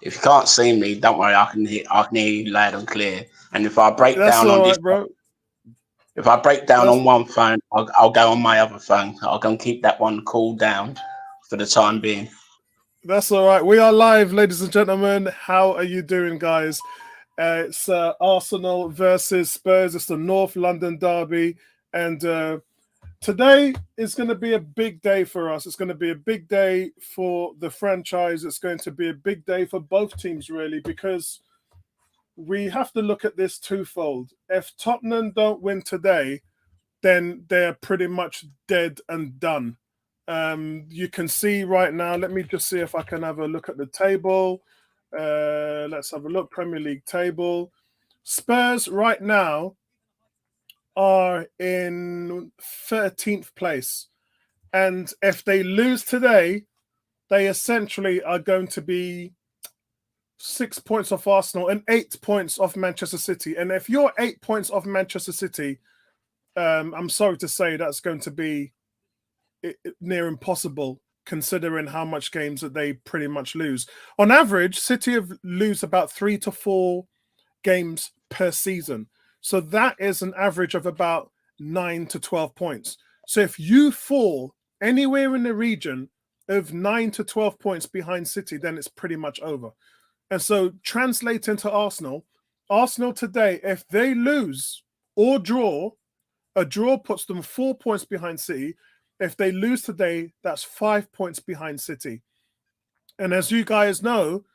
If you can't see me, don't worry. I can hear you loud and clear. And if I break That's down on all this, right, bro. if I break down That's on one phone, I'll go on my other phone. I'll go and keep that one cooled down for the time being. that's all right. We are live, ladies and gentlemen. How are you doing, guys? It's Arsenal versus Spurs. It's the North London derby, and today is going to be a big day for us. It's going to be a big day for the franchise. It's going to be a big day for both teams, really, because we have to look at this twofold. If Tottenham don't win today, then they're pretty much dead and done. You can see right now, let me just see if I can have a look at the table. Let's have a look. Premier League table. Spurs right now are in 13th place. And if they lose today, they essentially are going to be 6 points off Arsenal and 8 points off Manchester City. And if you're 8 points off Manchester City, I'm sorry to say that's going to be near impossible considering how much games that they pretty much lose. On average, City have lose about 3 to 4 games per season. So that is an average of about 9 to 12 points. So if you fall anywhere in the region of 9 to 12 points behind City, then it's pretty much over. And so translating to Arsenal today, if they lose or draw, a draw puts them 4 points behind City. If they lose today, that's 5 points behind City. And as you guys know,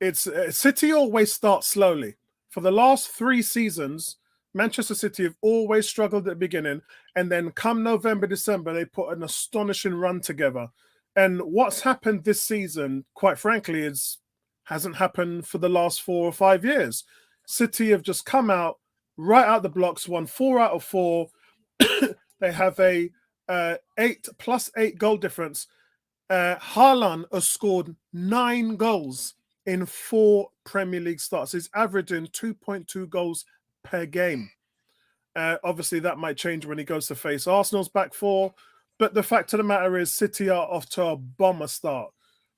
it's City always starts slowly. For the last 3 seasons, Manchester City have always struggled at the beginning, and then come November, December, they put an astonishing run together. And what's happened this season, quite frankly, hasn't happened for the last 4 or 5 years. City have just come out right out the blocks, won 4 out of 4. They have a 8+8 goal difference. Haaland has scored 9 goals in 4 Premier League starts. He's averaging 2.2 goals per game. Obviously, that might change when he goes to face Arsenal's back 4. But the fact of the matter is, City are off to a bomber start.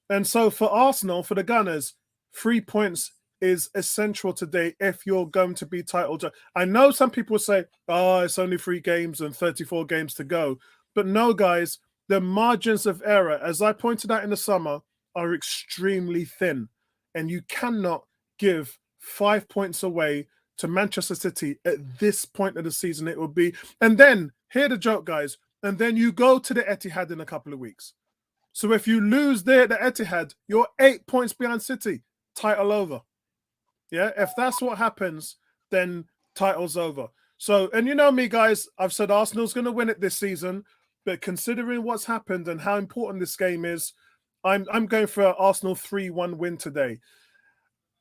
And so for Arsenal, for the Gunners, 3 points is essential today if you're going to be title. I know some people say, oh, it's only 3 games and 34 games to go. But no, guys, the margins of error, as I pointed out in the summer, are extremely thin. And you cannot give 5 points away to Manchester City at this point of the season. It would be. And then, hear the joke, guys. And then you go to the Etihad in a couple of weeks. So if you lose there at the Etihad, you're 8 points behind City. Title over. Yeah, if that's what happens, then title's over. So, and you know me, guys, I've said Arsenal's going to win it this season, but considering what's happened and how important this game is, I'm going for an Arsenal 3-1 win today.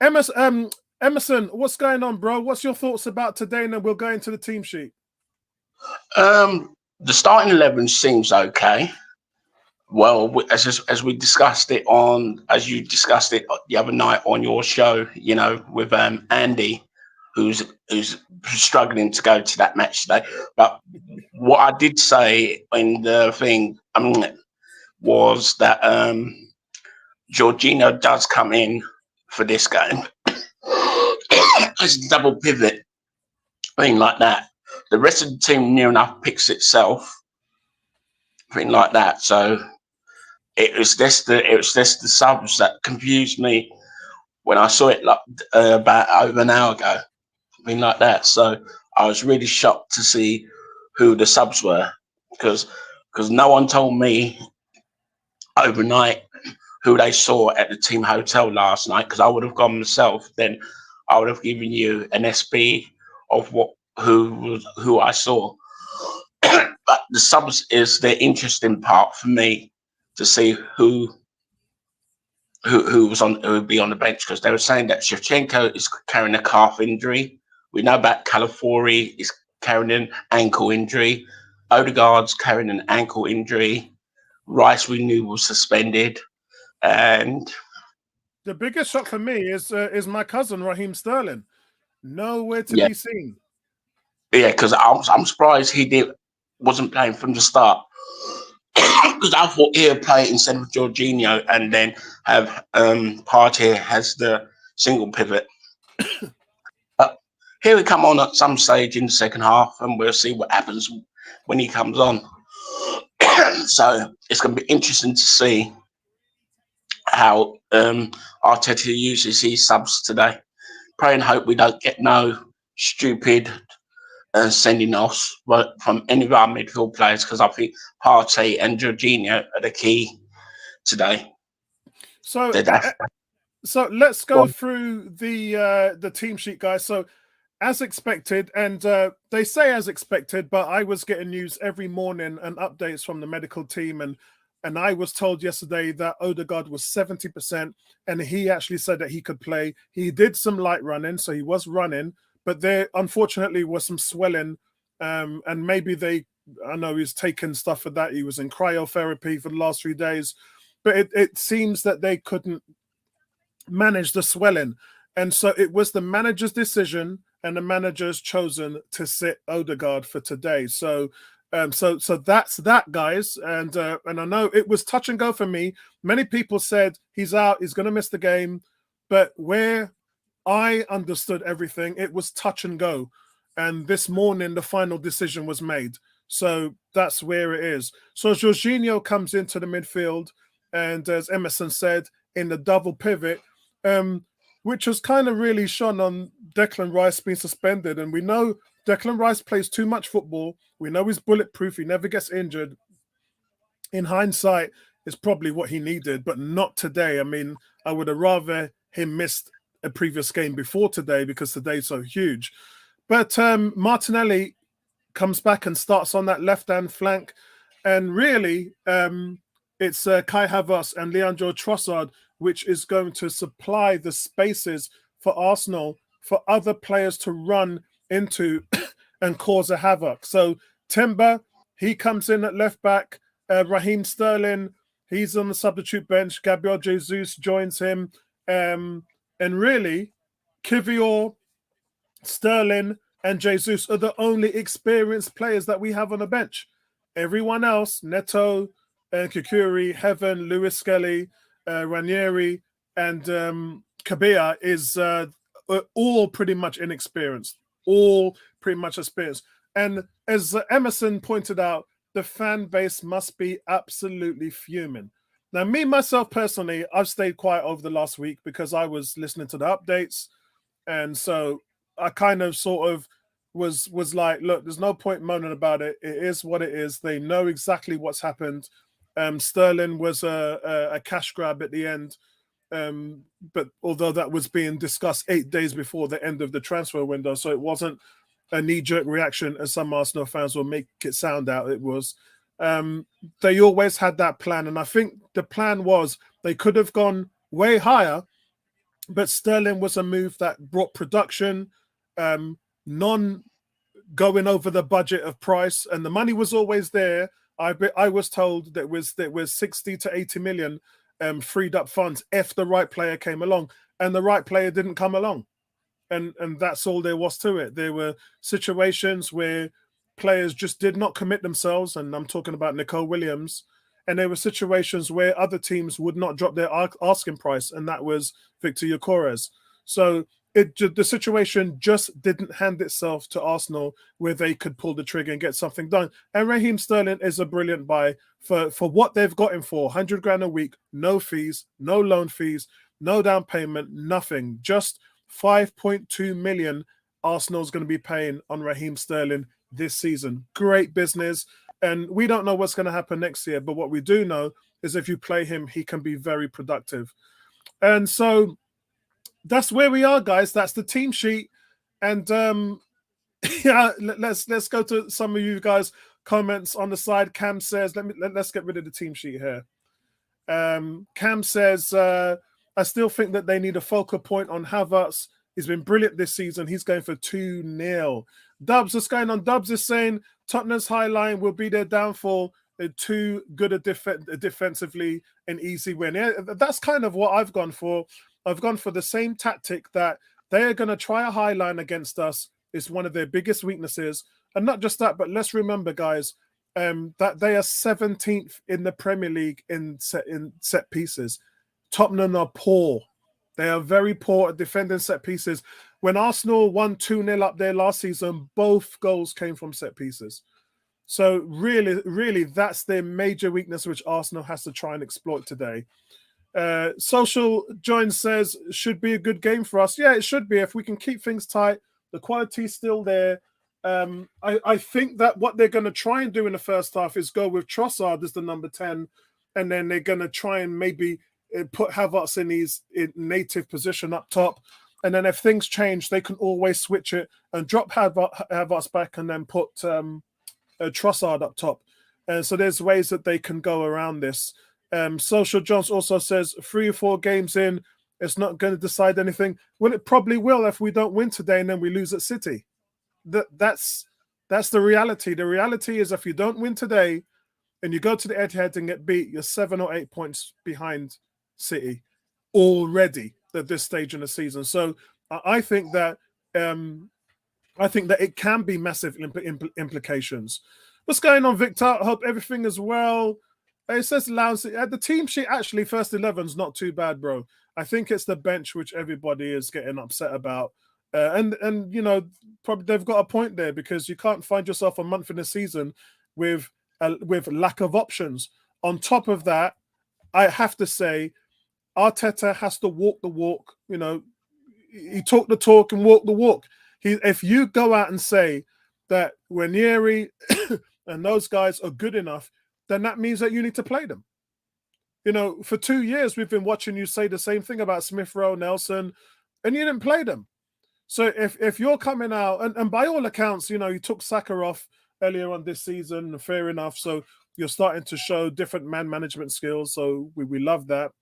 Emerson, what's going on, bro? What's your thoughts about today? And then we'll go into the team sheet. The starting 11 seems okay. Well, as we discussed it as you discussed it the other night on your show, you know, with Andy, who's struggling to go to that match today. But what I did say in the thing was that Jorginho does come in for this game as a double pivot, thing like that. The rest of the team near enough picks itself, thing like that. So. It was just the subs that confused me when I saw it about over an hour ago, something like that. So I was really shocked to see who the subs were because no one told me overnight who they saw at the team hotel last night. Because I would have gone myself, then I would have given you an SB of who I saw. But the subs is the interesting part for me. To see who would be on the bench, because they were saying that Shevchenko is carrying a calf injury. We know about Calafiori is carrying an ankle injury. Odegaard's carrying an ankle injury. Rice we knew was suspended, and the biggest shock for me is my cousin Raheem Sterling, nowhere to be seen. Yeah, because I'm surprised he wasn't playing from the start. because I thought he'll play instead of Jorginho and then have Partey as the single pivot. But here we come on at some stage in the second half, and we'll see what happens when he comes on. So it's going to be interesting to see how Arteta uses his subs today. Pray and hope we don't get no stupid sending offs from any of our midfield players, because I think Partey and Jorginho are the key today. So let's go through the team sheet, guys. So as expected, and they say as expected, but I was getting news every morning and updates from the medical team, and I was told yesterday that Odegaard was 70%, and he actually said that he could play. He did some light running, so he was running, but there unfortunately was some swelling, and maybe I know he's taken stuff for that. He was in cryotherapy for the last 3 days, but it seems that they couldn't manage the swelling. And so it was the manager's decision, and the manager's chosen to sit Odegaard for today. So so that's that, guys. And I know it was touch and go for me. Many people said he's out, he's going to miss the game. But where I understood everything, it was touch and go. And this morning, the final decision was made. So that's where it is. So Jorginho comes into the midfield, and as Emerson said, in the double pivot, which was kind of really shone on Declan Rice being suspended. And we know Declan Rice plays too much football. We know he's bulletproof. He never gets injured. In hindsight, it's probably what he needed, but not today. I mean, I would have rather him missed a previous game before today, because today's so huge. But Martinelli comes back and starts on that left-hand flank. And really, it's Kai Havertz and Leandro Trossard, which is going to supply the spaces for Arsenal for other players to run into and cause a havoc. So Timber, he comes in at left back. Raheem Sterling, he's on the substitute bench. Gabriel Jesus joins him. And really, Kivior, Sterling, and Jesus are the only experienced players that we have on the bench. Everyone else, Neto, Kikuri, Heaven, Lewis Skelly, Ranieri, and Kabia is all pretty much inexperienced, all pretty much experienced. And as Emerson pointed out, the fan base must be absolutely fuming. Now, me, myself, personally, I've stayed quiet over the last week because I was listening to the updates. And so I kind of sort of was like, look, there's no point moaning about it. It is what it is. They know exactly what's happened. Sterling was a cash grab at the end. But although that was being discussed 8 days before the end of the transfer window, so it wasn't a knee-jerk reaction, as some Arsenal fans will make it sound out it was. They always had that plan, and I think the plan was they could have gone way higher, but Sterling was a move that brought production, non going over the budget of price, and the money was always there. I was told that was 60 to 80 million freed up funds if the right player came along, and the right player didn't come along. And that's all there was to it. There were situations where players just did not commit themselves, and I'm talking about Nicole Williams. And there were situations where other teams would not drop their asking price, and that was Victor Gyökeres. So the situation just didn't hand itself to Arsenal where they could pull the trigger and get something done. And Raheem Sterling is a brilliant buy for what they've got him for. 100 grand a week, no fees, no loan fees, no down payment, nothing. Just 5.2 million Arsenal's going to be paying on Raheem Sterling this season. Great business. And we don't know what's going to happen next year, but what we do know is if you play him, he can be very productive. And so that's where we are, guys. That's the team sheet. And yeah, let's go to some of you guys' comments on the side. Cam says, let's get rid of the team sheet here. Cam says, I still think that they need a focal point on Havertz. He's been brilliant this season. He's going for 2-0. Dubs, what's going on? Dubs is saying Tottenham's high line will be their downfall. They're too good at defensively, an easy win. Yeah, that's kind of what I've gone for. I've gone for the same tactic that they are going to try a high line against us. It's one of their biggest weaknesses. And not just that, but let's remember, guys, that they are 17th in the Premier League in set pieces. Tottenham are poor. They are very poor at defending set pieces. When Arsenal won 2-0 up there last season, both goals came from set pieces. So really, that's their major weakness, which Arsenal has to try and exploit today. Social Join says, should be a good game for us. Yeah, it should be. If we can keep things tight, the quality's still there. I think that what they're going to try and do in the first half is go with Trossard as the number 10, and then they're going to try and maybe put Havertz in his native position up top. And then if things change, they can always switch it and drop Havertz back and then put Trossard up top. And so there's ways that they can go around this. Social Jones also says 3 or 4 games in, it's not going to decide anything. Well, it probably will if we don't win today and then we lose at City. That's the reality. The reality is if you don't win today and you go to the Etihad and get beat, you're 7 or 8 points behind City already at this stage in the season. So I think that it can be massive implications. What's going on, Victor? I hope everything is well. It says Lounge. The team sheet, actually, first 11's not too bad, bro. I think it's the bench which everybody is getting upset about. And you know, probably they've got a point there, because you can't find yourself a month in the season with lack of options. On top of that, I have to say, Arteta has to walk the walk. You know, he talked the talk and walk the walk. If you go out and say that Ranieri and those guys are good enough, then that means that you need to play them. You know, for 2 years, we've been watching you say the same thing about Smith Rowe, Nelson, and you didn't play them. So if you're coming out, and by all accounts, you know, you took Saka off earlier on this season, fair enough. So you're starting to show different man management skills. So we love that.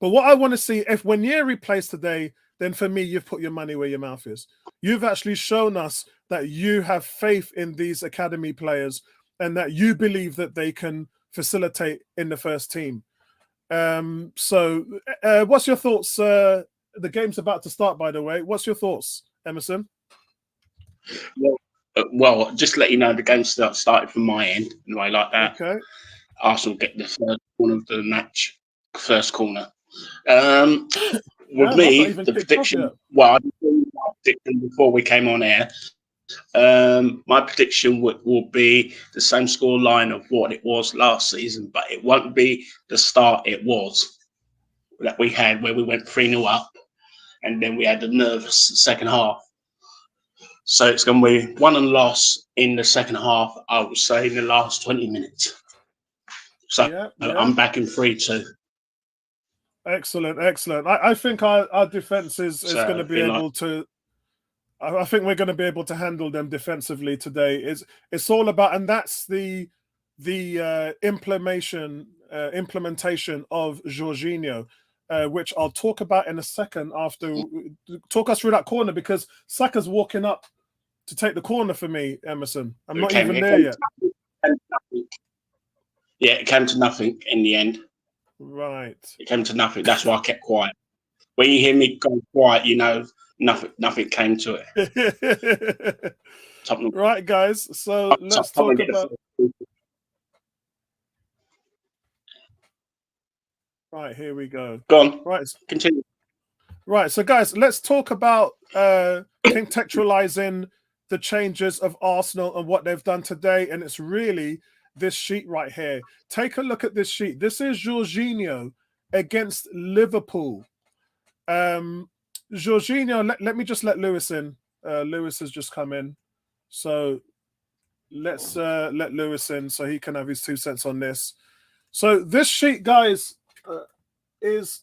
But what I want to see, if Ranieri plays today, then for me, you've put your money where your mouth is. You've actually shown us that you have faith in these academy players and that you believe that they can facilitate in the first team. So what's your thoughts? The game's about to start, by the way. What's your thoughts, Emerson? Well, just to let you know, the game started from my end, anyway, like that. Okay. Arsenal get the third corner of the match, first corner. With me, the prediction, well, I did my prediction before we came on air. My prediction will be the same score line of what it was last season, but it won't be the start it was that we had, where we went 3-0 up, and then we had the nervous second half. So it's going to be won and lost in the second half, I would say, in the last 20 minutes. So I'm back in 3-2. Excellent. I think our defense is going to be able to. I think we're going to be able to handle them defensively today. It's all about, and that's the implementation of Jorginho, which I'll talk about in a second. After talk us through that corner, because Saka's walking up to take the corner for me, Emerson. I'm not even there yet. Yeah, it came to nothing in the end. Right. It came to nothing. That's why I kept quiet. When you hear me go quiet, you know nothing came to it. Right, guys. So let's talk about. Right, here we go. Go on. Right, continue. Right, so guys, let's talk about contextualizing the changes of Arsenal and what they've done today, and it's really this sheet right here. Take a look at this sheet. This is Jorginho against Liverpool. Jorginho, let me just let Lewis in. Lewis has just come in. So let's let Lewis in so he can have his 2 cents on this. So this sheet, guys, is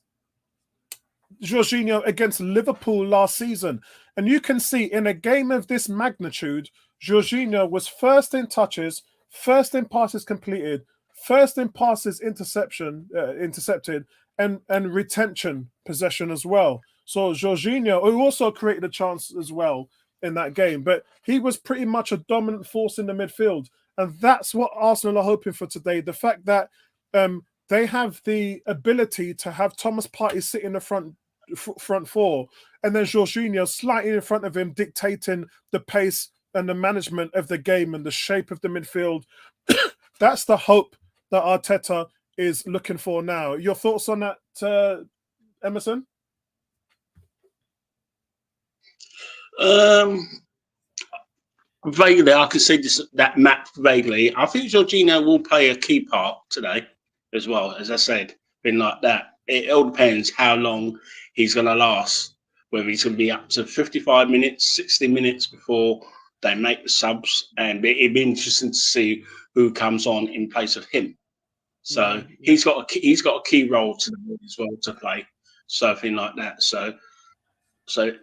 Jorginho against Liverpool last season. And you can see in a game of this magnitude, Jorginho was first in touches, first in passes completed, first in passes intercepted, and retention possession as well. So Jorginho, who also created a chance as well in that game, but he was pretty much a dominant force in the midfield. And that's what Arsenal are hoping for today. The fact that they have the ability to have Thomas Partey sit in the front four, and then Jorginho slightly in front of him, dictating the pace and the management of the game and the shape of the midfield. That's the hope that Arteta is looking for now. Your thoughts on that, Emerson? Vaguely, I can see that map vaguely. I think Jorginho will play a key part today as well. As I said, been like that. It all depends how long he's going to last. Whether he's going to be up to 55 minutes, 60 minutes before they make the subs, and it'd be interesting to see who comes on in place of him. So he's got a key role to as well to play, something like that. So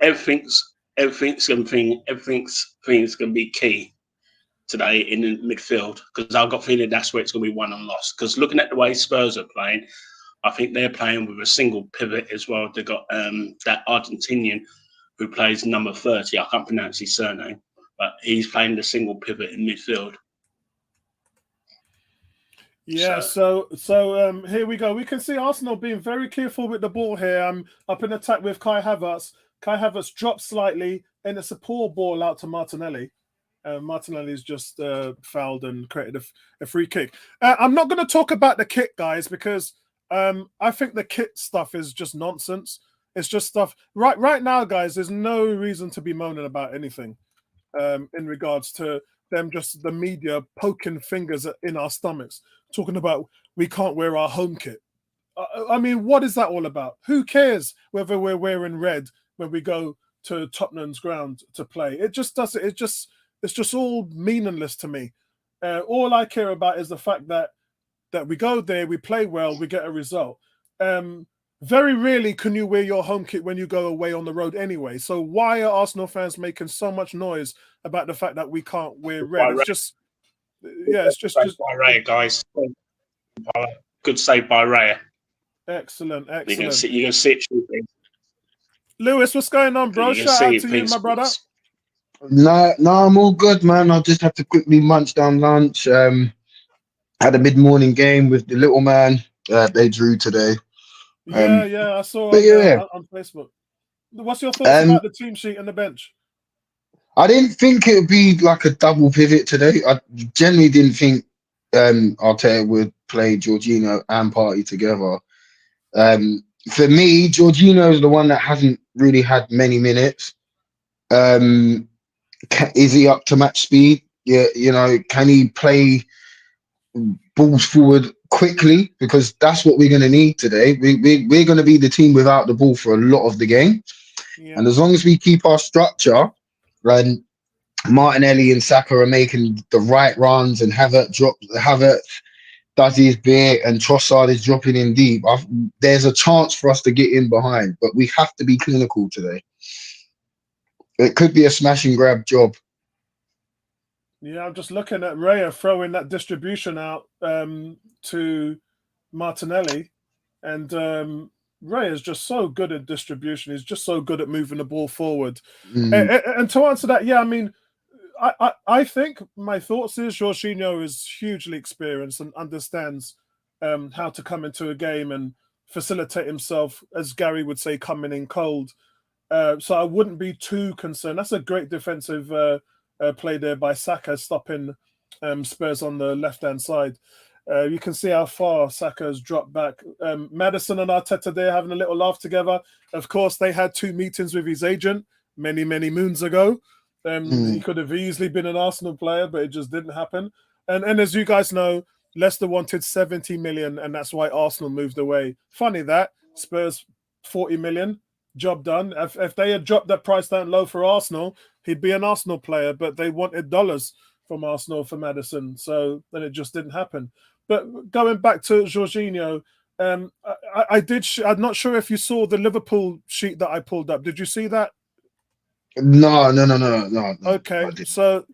everything's going to be key today in the midfield, because I've got a feeling that's where it's going to be won and lost. Because looking at the way Spurs are playing, I think they're playing with a single pivot as well. They've got that Argentinian who plays number 30. I can't pronounce his surname, but he's playing the single pivot in midfield. Yeah, so here we go. We can see Arsenal being very careful with the ball here. Up in attack with Kai Havertz. Kai Havertz dropped slightly, and it's a poor ball out to Martinelli. Martinelli's just fouled and created a free kick. I'm not going to talk about the kit, guys, because I think the kit stuff is just nonsense. It's just stuff. Right now, guys, there's no reason to be moaning about anything in regards to them, just the media poking fingers in our stomachs, talking about we can't wear our home kit. I mean, what is that all about? Who cares whether we're wearing red when we go to Tottenham's ground to play? It just doesn't. It's just all meaningless to me. All I care about is the fact that we go there, we play well, we get a result. Very rarely can you wear your home kit when you go away on the road anyway. So why are Arsenal fans making so much noise about the fact that we can't wear red? It's just, it's just by Raya, guys. Good save by Raya. Excellent. You can see it. Lewis, what's going on, bro? Shout out to you, my brother. No, I'm all good, man. I just have to quickly munch down lunch. Had a mid-morning game with the little man. They drew today. I saw on Facebook. What's your thoughts about the team sheet and the bench? I didn't think it would be like a double pivot today. I generally didn't think Arteta would play Jorginho and Partey together. For me, Jorginho is the one that hasn't really had many minutes. Is he up to match speed? Yeah, can he play balls forward quickly? Because that's what we're going to need today. We're going to be the team without the ball for a lot of the game. Yeah. And as long as we keep our structure, and Martinelli and Saka are making the right runs, and Havertz does his bit, and Trossard is dropping in deep, there's a chance for us to get in behind. But we have to be clinical today. It could be a smash and grab job. Yeah, I'm just looking at Raya throwing that distribution out to Martinelli, and Raya is just so good at distribution. He's just so good at moving the ball forward. And to answer that, I mean, I think my thoughts is Jorginho is hugely experienced and understands how to come into a game and facilitate himself, as Gary would say, coming in cold. So I wouldn't be too concerned. That's a great defensive play there by Saka, stopping Spurs on the left-hand side. You can see how far Saka has dropped back. Maddison and Arteta there having a little laugh together. Of course, they had 2 meetings with his agent many, many moons ago. He could have easily been an Arsenal player, but it just didn't happen. And as you guys know, Leicester wanted 70 million, and that's why Arsenal moved away. Funny that. Spurs, 40 million. Job done. If they had dropped that price down low for Arsenal, he'd be an Arsenal player, but they wanted dollars from Arsenal for Maddison, so then it just didn't happen. But going back to Jorginho, I'm not sure if you saw the Liverpool sheet that I pulled up. Did you see that? No. Okay, so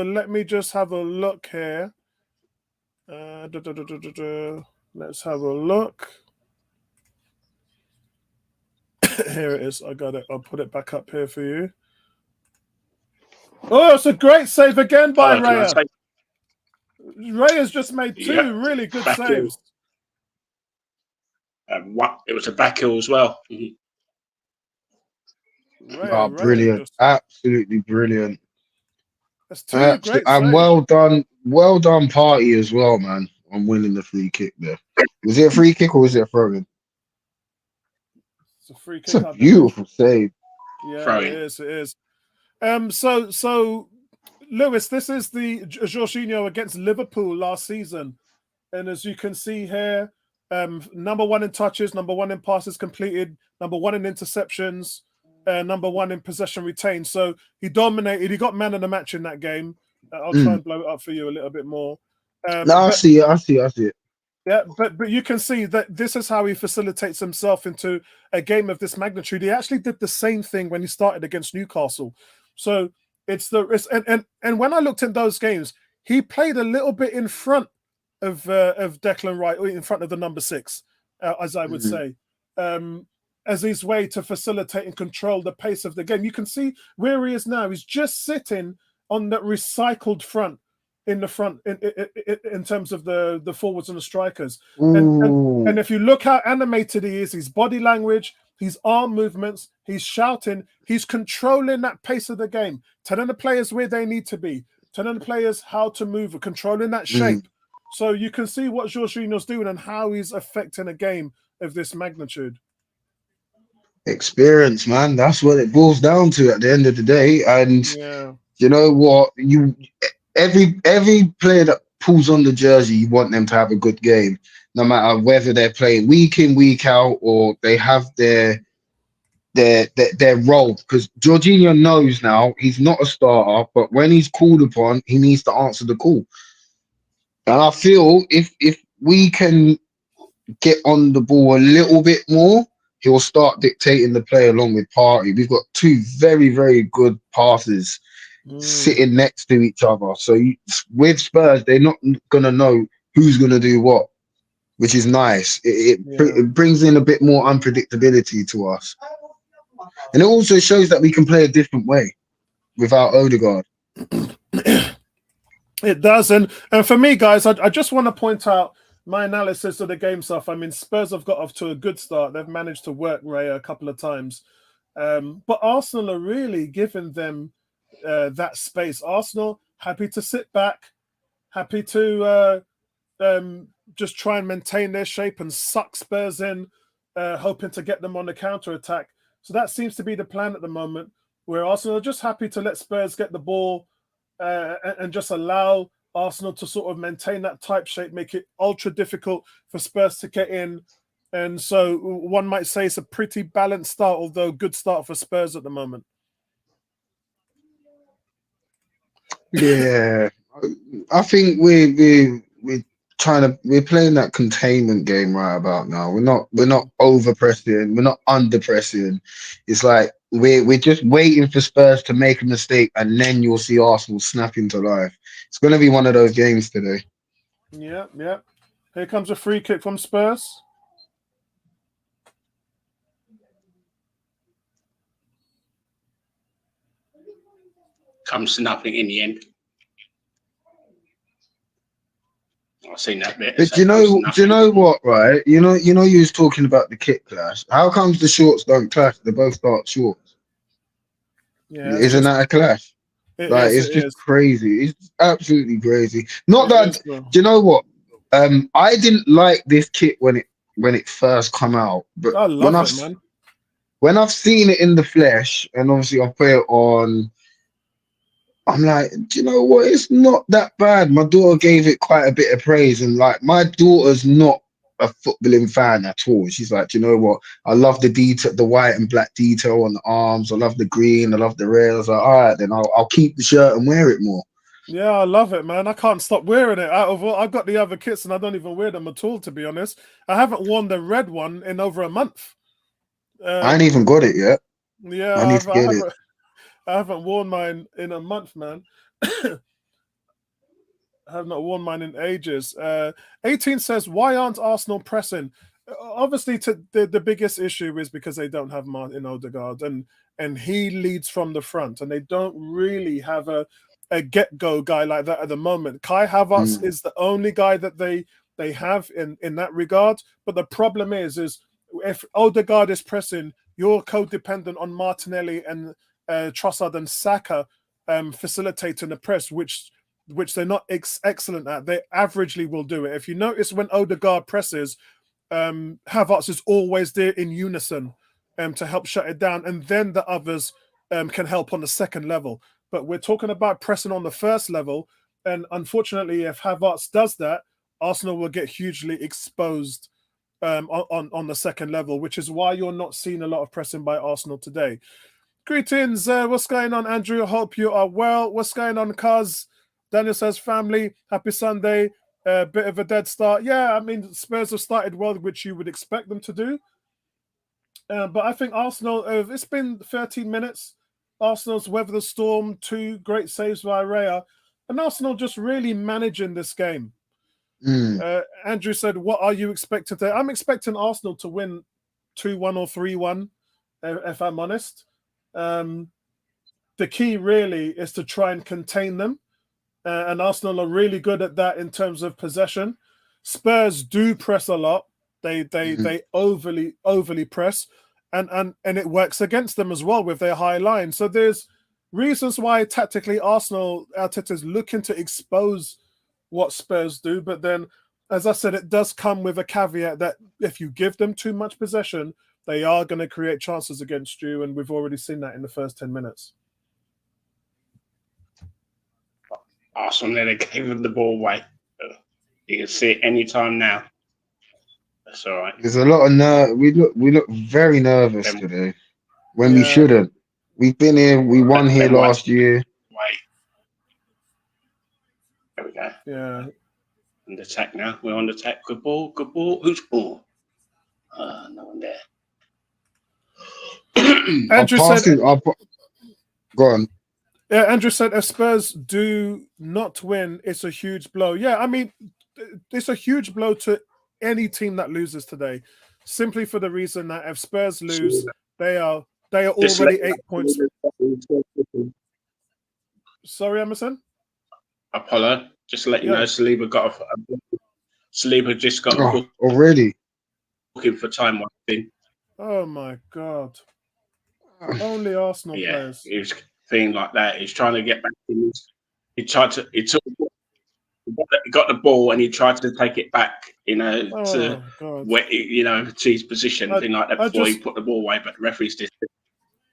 let me just have a look here. Let's have a look. Here it is. I got it. I'll put it back up here for you. Oh, it's a great save again by Raya. Raya's just made 2 really good saves. It was a back heel as well. Raya, brilliant. Absolutely brilliant. That's two great And saves. well done, Party as well, man, on winning the free kick there. Was it a free kick or was it a throw-in? It's a free It's kick, a I believe. beautiful save. Yeah, it Throwing. is. It is. So Lewis, this is the Jorginho against Liverpool last season, and as you can see here, number one in touches, number one in passes completed, number one in interceptions, number one in possession retained. So he dominated. He got man of the match in that game. I'll try Mm. and blow it up for you a little bit more. No, I But see it. I see it. yeah, but you can see that this is how he facilitates himself into a game of this magnitude. He actually did the same thing when he started against Newcastle. So and when I looked at those games, he played a little bit in front of Declan Wright, or in front of the number 6, as I would say, as his way to facilitate and control the pace of the game. You can see where he is now. He's just sitting on that recycled front in the front in terms of the forwards and the strikers. And if you look how animated he is, his body language, his arm movements, he's shouting, he's controlling that pace of the game, telling the players where they need to be, telling the players how to move, controlling that shape. So you can see what Jorginho's doing and how he's affecting a game of this magnitude. Experience, man. That's what it boils down to at the end of the day. And Yeah. you know what? Every player that pulls on the jersey, you want them to have a good game, no matter whether they're playing week in, week out, or they have their role. Because Jorginho knows now he's not a starter, but when he's called upon, he needs to answer the call. And I feel if we can get on the ball a little bit more, he'll start dictating the play along with Party. We've got two very, very good passes sitting next to each other. So with Spurs, they're not going to know who's going to do what, which is nice. It brings in a bit more unpredictability to us. And it also shows that we can play a different way without Odegaard. It does. And for me, guys, I just want to point out my analysis of the game stuff. I mean, Spurs have got off to a good start. They've managed to work Raya a couple of times. But Arsenal are really giving them that space. Arsenal happy to sit back, happy to just try and maintain their shape and suck Spurs in, hoping to get them on the counter-attack. So that seems to be the plan at the moment, where Arsenal are just happy to let Spurs get the ball and just allow Arsenal to sort of maintain that type shape, make it ultra difficult for Spurs to get in. And so one might say it's a pretty balanced start, although good start for Spurs at the moment. Yeah, I think we're playing that containment game right about now. We're not over pressing, we're not under pressing. It's like we're just waiting for Spurs to make a mistake, and then you'll see Arsenal snap into life. It's going to be one of those games today. Yeah. Here comes a free kick from Spurs. Comes to nothing in the end. I've seen that bit. But do you know what, right? You was talking about the kick clash. How comes the shorts don't clash? They both start shorts. Yeah, Isn't that a clash? It's just crazy. It's absolutely crazy. Not that. Do you know what? I didn't like this kit when it first come out, but I love it, man. When I've seen it in the flesh, and obviously I've put it on, I'm like, do you know what? It's not that bad. My daughter gave it quite a bit of praise, and like my daughter's not a footballing fan at all. She's like, do you know what? I love the detail, the white and black detail on the arms. I love the green. I love the red. I was like, all right, then I'll keep the shirt and wear it more. Yeah, I love it, man. I can't stop wearing it. I've got the other kits and I don't even wear them at all, to be honest. I haven't worn the red one in over a month. I ain't even got it yet. Yeah, I need to get it. I haven't worn mine in a month, man. I have not worn mine in ages. 18 says, why aren't Arsenal pressing? Obviously, the biggest issue is because they don't have Martin Odegaard, and he leads from the front, and they don't really have a get-go guy like that at the moment. Kai Havertz is the only guy that they have in that regard. But the problem is if Odegaard is pressing, you're codependent on Martinelli and Trossard and Saka facilitating the press, which they're not excellent at. They averagely will do it. If you notice when Odegaard presses, Havertz is always there in unison to help shut it down, and then the others can help on the second level. But we're talking about pressing on the first level, and unfortunately, if Havertz does that, Arsenal will get hugely exposed on the second level, which is why you're not seeing a lot of pressing by Arsenal today. Greetings, what's going on, Andrew? Hope you are well. What's going on, cuz? Daniel says, family, happy Sunday. Bit of a dead start. Yeah, I mean, Spurs have started well, which you would expect them to do. But I think Arsenal, it's been 13 minutes. Arsenal's weathered the storm, 2 great saves by Raya, and Arsenal just really managing this game. Andrew said, what are you expecting today? I'm expecting Arsenal to win 2-1 or 3-1, if I'm honest. The key really is to try and contain them. And Arsenal are really good at that in terms of possession. Spurs do press a lot. They overly press, and it works against them as well with their high line. So there's reasons why tactically Arteta is looking to expose what Spurs do. But then, as I said, it does come with a caveat that if you give them too much possession, they are going to create chances against you, and we've already seen that in the first 10 minutes. Arsenal nearly gave them the ball away. You can see it anytime now. That's all right. There's a lot of nerve. We look very nervous today when we shouldn't. We've been here. We won here last year. Wait. There we go. Yeah. On the attack now. We're on the attack. Good ball. Good ball. Who's ball? No one there. Andrew said. Go on. Yeah, Andrew said if Spurs do not win, it's a huge blow. Yeah, I mean, it's a huge blow to any team that loses today, simply for the reason that if Spurs lose, they are already 8 points. Sorry, Emerson? Apollo, just to let you know, Saliba just got already looking for time wasting. Oh my God. Only Arsenal players. He was feeling like that. He's trying to get back in. He got the ball and he tried to take it back, to his position, thing like that before he put the ball away, but the referees did.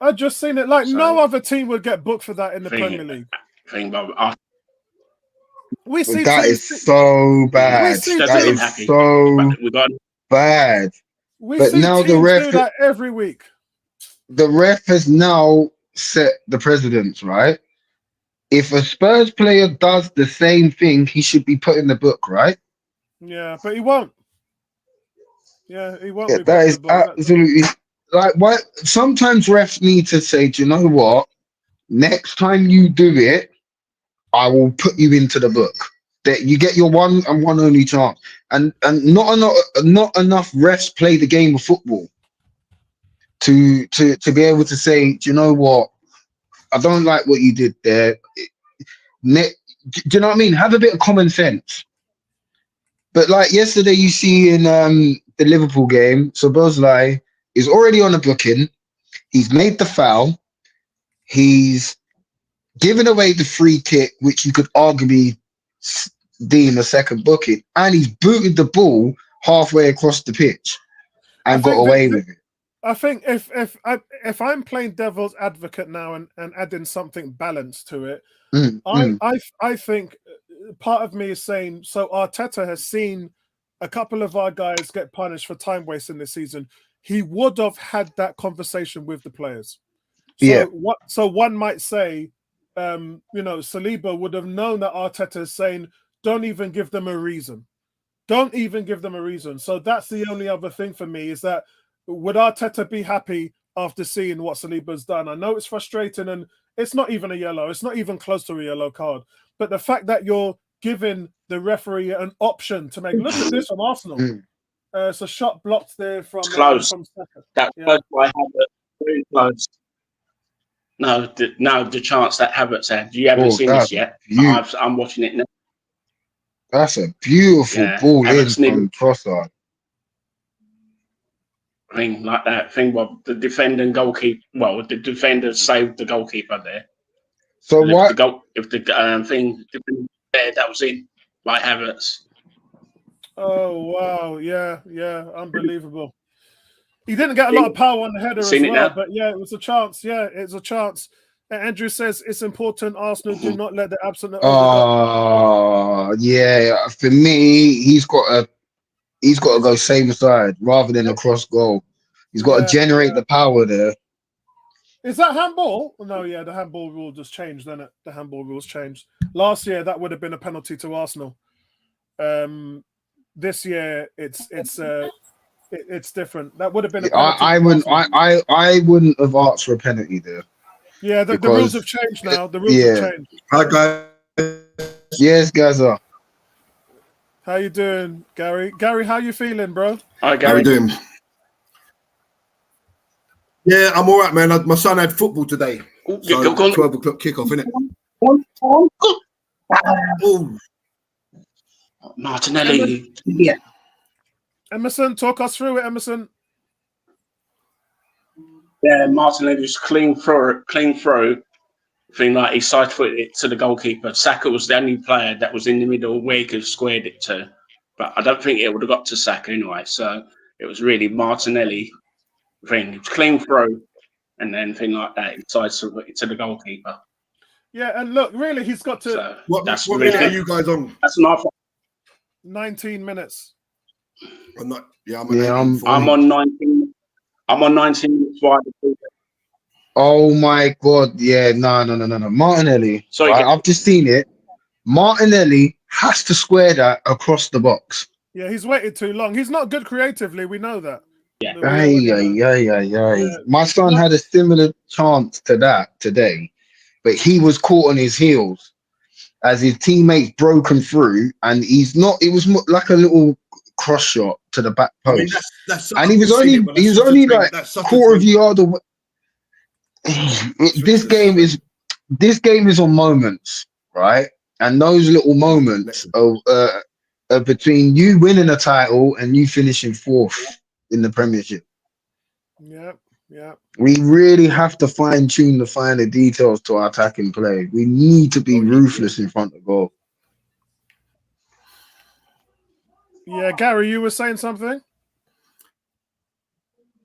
I just seen it no other team would get booked for that in the Premier League. We see that is so bad. That is so bad. But now the ref do that every week. The ref has now set the precedence, right? If a Spurs player does the same thing, he should be put in the book, right? Yeah, but he won't. Yeah, he won't. Yeah, that is absolutely like what. Sometimes refs need to say, do you know what? Next time you do it, I will put you into the book. That you get your one and one only chance, and not enough refs play the game of football to be able to say, do you know what? I don't like what you did there. Do you know what I mean? Have a bit of common sense. But like yesterday, you see in the Liverpool game, Szoboszlai is already on a booking. He's made the foul. He's given away the free kick, which you could arguably deem a second booking, and he's booted the ball halfway across the pitch and got away with it. I think if I'm playing devil's advocate now and adding something balanced to it, I think part of me is saying, so Arteta has seen a couple of our guys get punished for time wasting this season. He would have had that conversation with the players. So one might say, Saliba would have known that Arteta is saying, don't even give them a reason. Don't even give them a reason. So that's the only other thing for me is that would Arteta be happy after seeing what Saliba's done? I know it's frustrating and it's not even a yellow. It's not even close to a yellow card. But the fact that you're giving the referee an option to make, look at this from Arsenal. It's a shot blocked there from close. That's close by Havertz. Very close. No, the chance that Havertz had. You haven't seen this yet. I'm watching it now. That's a beautiful ball in from Trossard. Thing like that thing. Well, the defender and goalkeeper. Well, the defender saved the goalkeeper there. So If what? the thing there, that was in like Havertz. Oh wow, yeah, unbelievable. He didn't get a lot of power on the header as Seen it well, now? but yeah, it was a chance. Yeah, it's a chance. And Andrew says it's important Arsenal do not let the absent Odegaard. Oh, yeah. For me, he's got to go same side rather than a cross goal. He's got to Yeah. generate the power there. Is that handball? No, yeah, the handball rule just changed, then it? The handball rules changed. Last year that would have been a penalty to Arsenal. This year it's different. That would have been a penalty I to wouldn't Arsenal. I wouldn't have asked for a penalty there. Yeah, the rules have changed now. The rules have changed. Hi guys. Yes, Gaza. How you doing, Gary? Gary, how you feeling, bro? Hi, How Gary. you doing? Yeah, I'm all right, man. My son had football today. So 12 o'clock kickoff, innit? Oh, Martinelli. yeah. Emerson, talk us through it, Emerson. Yeah, Martinelli's clean throw. Thing like he side-footed it to the goalkeeper. Saka was the only player that was in the middle where he could have squared it to. But I don't think it would have got to Saka anyway. So it was really Martinelli thing. It was clean throw and then thing like that. He side-footed it to the goalkeeper. Yeah, and look, really, he's got to. So What really minute are you guys on? That's an offer. 19 minutes. I'm not. Yeah, I'm on 19. I'm on 19 minutes wide. Oh my god, yeah, no. Martinelli. Sorry, right, I've just seen it. Martinelli has to square that across the box. Yeah, he's waited too long. He's not good creatively. We know that. Yeah. Yeah. My son had a similar chance to that today, but he was caught on his heels as his teammates broke him through, and he's not. It was like a little cross shot to the back post, I mean, that's and he was only like quarter of a yard away. This game is on moments, right? And those little moments are between you winning a title and you finishing fourth in the Premiership. Yeah. We really have to fine tune the finer details to our attacking play. We need to be ruthless in front of goal. Yeah, Gary, you were saying something?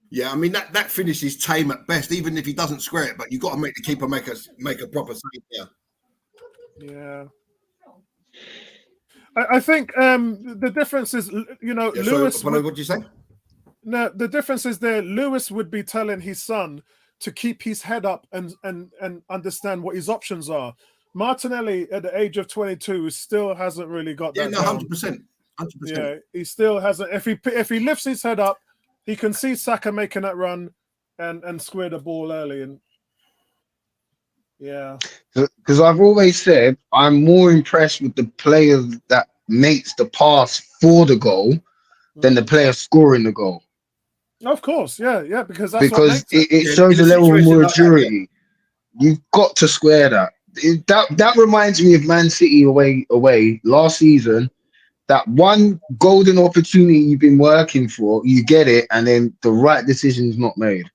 Yeah, I mean that finish is tame at best, even if he doesn't square it. But you've got to make the keeper make a proper save. Yeah. I think the difference is, Lewis. What did you say? No, the difference is there. Lewis would be telling his son to keep his head up and understand what his options are. Martinelli, at the age of 22, still hasn't really got that. Yeah, no, 100%. Yeah, he still hasn't. If he lifts his head up, he can see Saka making that run and square the ball early. And yeah, because I've always said I'm more impressed with the player that makes the pass for the goal than the player scoring the goal. Of course, yeah, because it shows a level of maturity. You've got to square that. That reminds me of Man City away last season. That one golden opportunity you've been working for, you get it, and then the right decision is not made.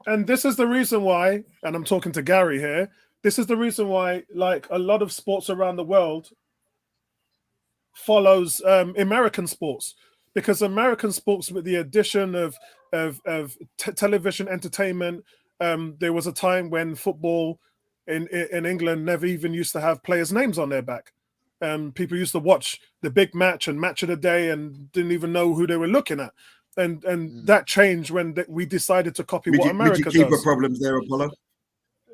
And this is the reason why, and I'm talking to Gary here, this is the reason why, like, a lot of sports around the world follows American sports, because American sports, with the addition of television entertainment, there was a time when football in England never even used to have players' names on their back. People used to watch the big match and match of the day and didn't even know who they were looking at. And that changed when we decided to copy what America does. Keeper problems there, Apollo?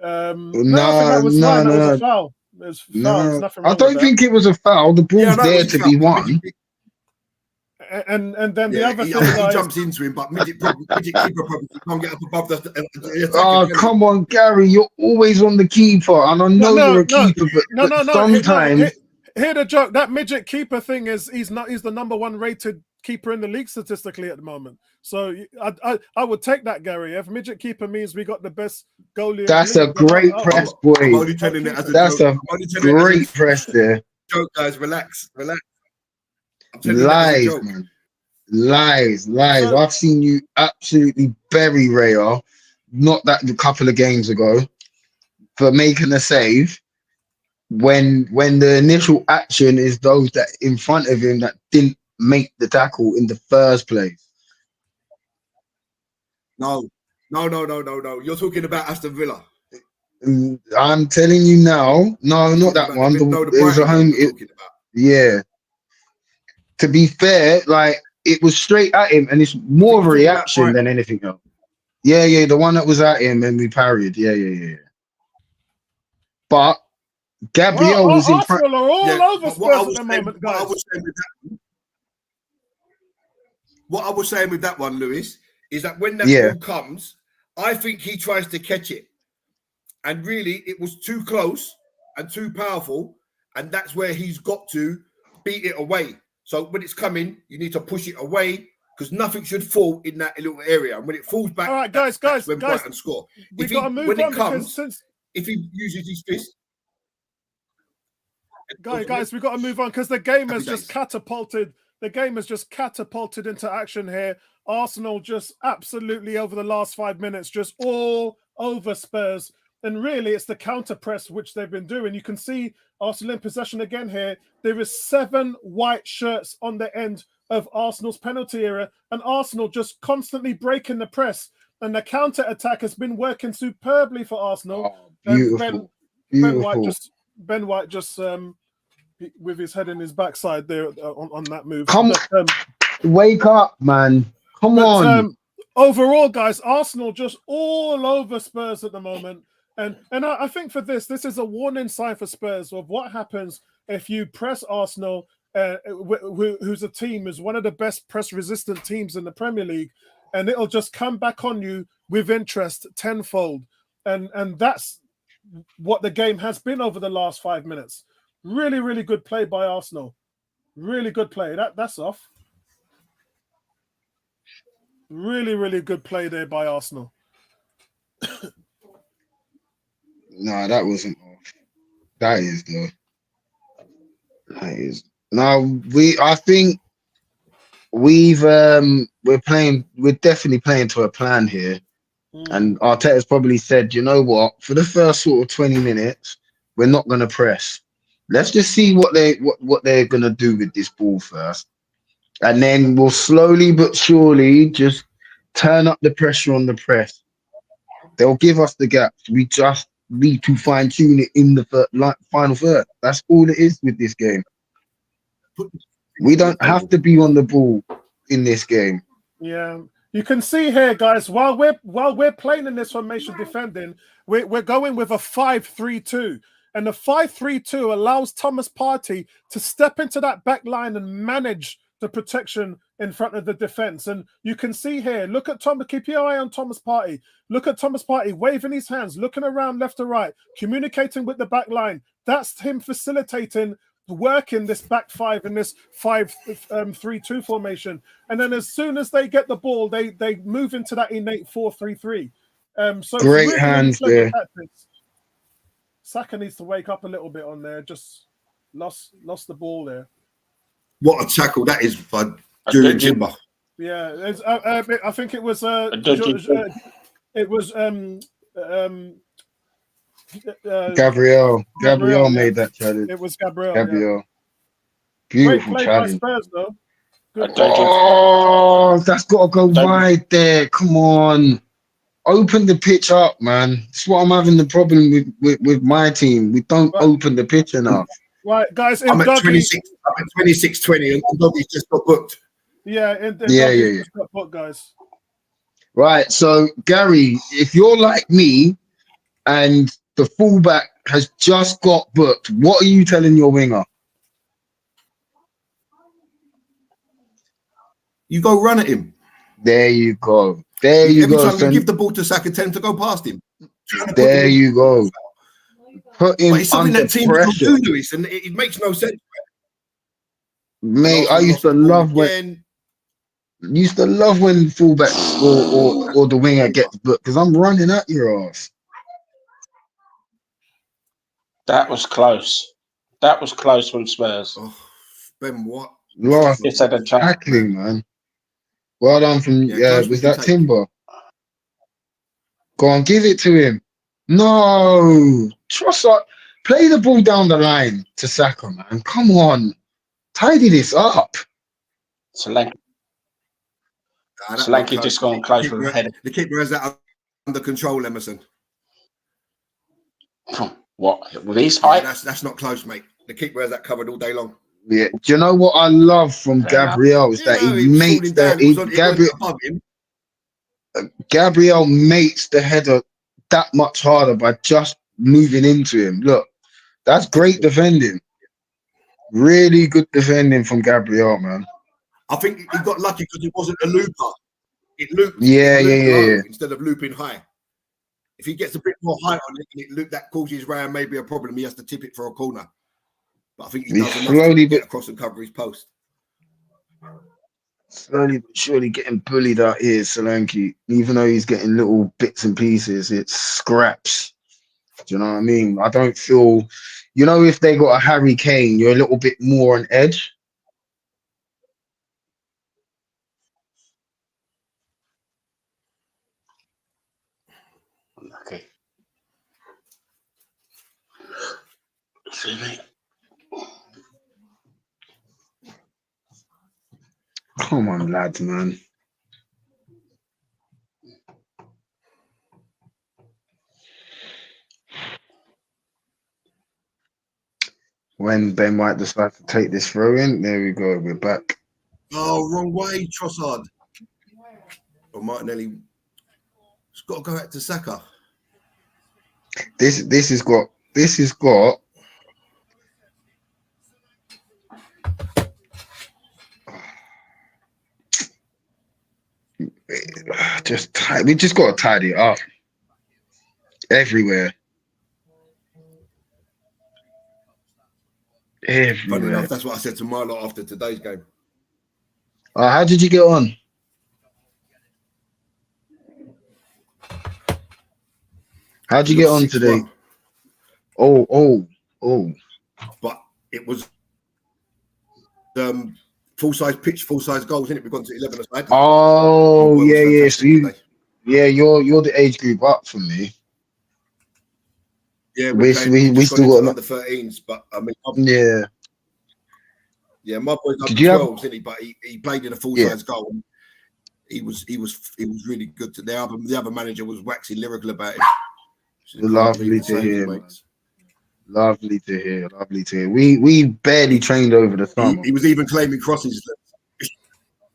No, it was a foul. It was foul. There's nothing wrong I don't think it was a foul. The ball's there to be won. And then the other thing, he jumps into him, but midget keeper probably can't get up above the oh, come on, Gary, you're always on the keeper, and I know you're a keeper, but sometimes. Hear the joke. That midget keeper thing is he's the number one rated keeper in the league statistically at the moment. So I would take that, Gary. If midget keeper means we got the best goalie, that's a great press, boy. I'm only telling it as a that's joke. a great press there. Joke, guys, relax. Lies, man. Lies. So, I've seen you absolutely bury Raya. Not that a couple of games ago. for making a save when the initial action is those that in front of him that didn't make the tackle in the first place. No. You're talking about Aston Villa. I'm telling you now, no, not that one. It was a home. Yeah. To be fair, like it was straight at him, and it's more of a reaction than anything else. Yeah, the one that was at him and we parried. Yeah. But Gabriel was in front. Arsenal are all over Spurs at the moment, guys. What I was saying with that one, Lewis, is that when that ball comes, I think he tries to catch it. And really, it was too close and too powerful. And that's where he's got to beat it away. So when it's coming, you need to push it away because nothing should fall in that little area. And when it falls back, all right, guys, when Brighton score. We've got to move on if he uses his fist. Guys, we've got to move on because the game has just catapulted. The game has just catapulted into action here. Arsenal just absolutely over the last 5 minutes, just all over Spurs. And really, it's the counter press which they've been doing. You can see Arsenal in possession again here. There is 7 white shirts on the end of Arsenal's penalty area, and Arsenal just constantly breaking the press. And the counter attack has been working superbly for Arsenal. Beautiful. Ben White just with his head in his backside there on that move. Wake up, man! Come on. Overall, guys, Arsenal just all over Spurs at the moment. And I think for this is a warning sign for Spurs of what happens if you press Arsenal, who's a team, is one of the best press-resistant teams in the Premier League, and it'll just come back on you with interest tenfold. And that's what the game has been over the last 5 minutes. Really, really good play by Arsenal. Really good play. That's off. Really, really good play there by Arsenal. No, that wasn't off. That is though. That is. Now I think we're definitely playing to a plan here. And Arteta's probably said, you know what, for the first sort of 20 minutes, we're not gonna press. Let's just see what they're gonna do with this ball first. And then we'll slowly but surely just turn up the pressure on the press. They'll give us the gaps. We just need to fine tune it in the final third. That's all it is with this game. We don't have to be on the ball in this game. Yeah, you can see here, guys. While we're playing in this formation defending, we're going with a 5-3-2, and the 5-3-2 allows Thomas Partey to step into that back line and manage the protection in front of the defense. And you can see here, look at Thomas, keep your eye on Thomas Partey. Look at Thomas Partey waving his hands, looking around left to right, communicating with the back line. That's him facilitating, working this back five in this 5-3-2 formation. And then as soon as they get the ball, they move into that innate 4-3-3. So great really hands there. Tactics. Saka needs to wake up a little bit on there. Just lost the ball there. What a tackle that is for Julian Timber. Yeah, I think it was Gabriel. Gabriel made that challenge. It was Gabriel. Yeah. Beautiful play challenge. By Spurs, though. Oh, that's got to go wide there. Come on. Open the pitch up, man. That's what I'm having the problem with my team. We don't open the pitch enough. Right, guys. I'm at 26-20, and Doggy's just got booked. Yeah. Just got booked, guys. Right, so Gary, if you're like me and the fullback has just got booked, what are you telling your winger? You go run at him. There you go. Every time you give the ball to Saka, tell him to go past him. There you go. Put him it's something under that teams pressure. don't do, Lewis, and it makes no sense. Mate, I used to love when fullback or the winger gets booked because I'm running at your ass. That was close. That was close from Spurs. Oh, Ben, what? Lost it's at a tackling, man. Well done from was that Timber? Go on, give it to him. No, Trossard, play the ball down the line to Saka, man. Come on, tidy this up. Solanke That one close. just gone close with the head. The keeper has that under control, Emerson. What? With his height? Yeah, that's not close, mate. The keeper has that covered all day long. Yeah, do you know what I love from Gabriel is that he makes Gabriel makes the header that much harder by just moving into him. Look, that's great defending. Really good defending from Gabriel, man. I think he got lucky because it wasn't a looper. It looped. Yeah. Instead of looping high. If he gets a bit more height on it, and it loop that causes Ryan maybe a problem. He has to tip it for a corner. But I think he does enough to get across and cover his post. Slowly but surely getting bullied out here, Solanke. Even though he's getting little bits and pieces, it's scraps. Do you know what I mean? I don't feel, if they got a Harry Kane, you're a little bit more on edge. Okay. Excuse me. Come on, lads, man. When Ben White decides to take this throw in, there we go. We're back. Oh, wrong way, Trossard. Or Martinelli. It's got to go back to Saka. This has got. We just got to tidy it up everywhere. Funny enough, that's what I said to Marlo after today's game. How did you get on? How'd you get on today? Oh. But it was full-size pitch, full-size goals, isn't it? We've gone to 11 aside. Oh, yeah. So you're the age group up from me. Yeah, we still got under 13s, but I mean, yeah, my boy's under 12s, isn't he? But he played in a full-size goal. And he was really good. The other manager was waxing lyrical about him. Lovely to hear, man. Lovely to hear. We barely trained over the summer. He was even claiming crosses.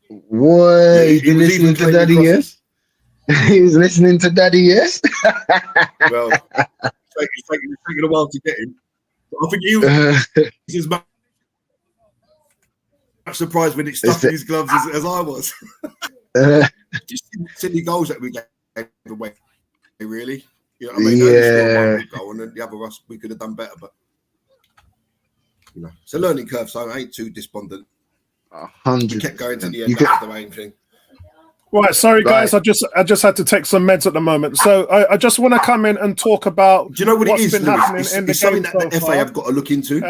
What? He's been listening to Daddy, yes? He was listening to Daddy, yes? Well, it's taking a while to get him. But I think he was as much surprised when it stuck in his gloves as I was. Just silly goals that we gave away, really. You know what I mean? Only goal, and then the other us, we could have done better, but it's a learning curve, so I ain't too despondent. 100%. We kept going to the end. That was the main thing. Right, sorry guys, I just had to take some meds at the moment, so I just want to come in and talk about. Do you know what what's it is? Been happening in the it's something game that the so FA have got to look into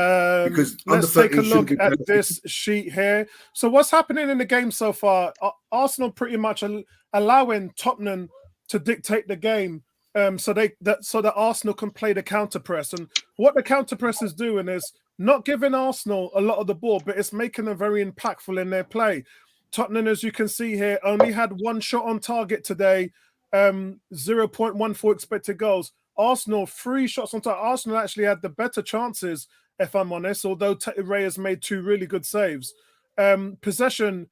because let's take a look at this sheet here. So what's happening in the game so far? Arsenal pretty much allowing Tottenham to dictate the game. So that Arsenal can play the counter press, and what the counter press is doing is not giving Arsenal a lot of the ball, but it's making them very impactful in their play. Tottenham, as you can see here, only had one shot on target today, 0.14 expected goals. Arsenal, 3 shots on target. Arsenal actually had the better chances, if I'm honest, although Ray has made 2 really good saves. Possession,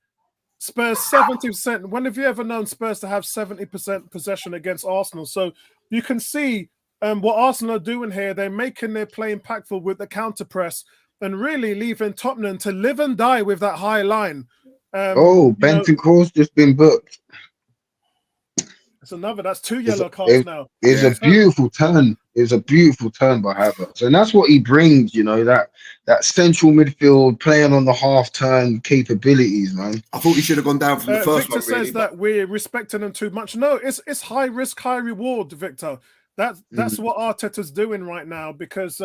Spurs 70%. When have you ever known Spurs to have 70% possession against Arsenal? So you can see what Arsenal are doing here. They're making their play impactful with the counter press and really leaving Tottenham to live and die with that high line. Bentancur's just been booked. That's 2 yellow cards now. It's a beautiful turn. It's a beautiful turn by Havertz. And that's what he brings, that central midfield, playing on the half-turn capabilities, man. I thought he should have gone down from the first Victor one, really, says that we're respecting him too much. No, it's high risk, high reward, Victor. That's what Arteta's doing right now because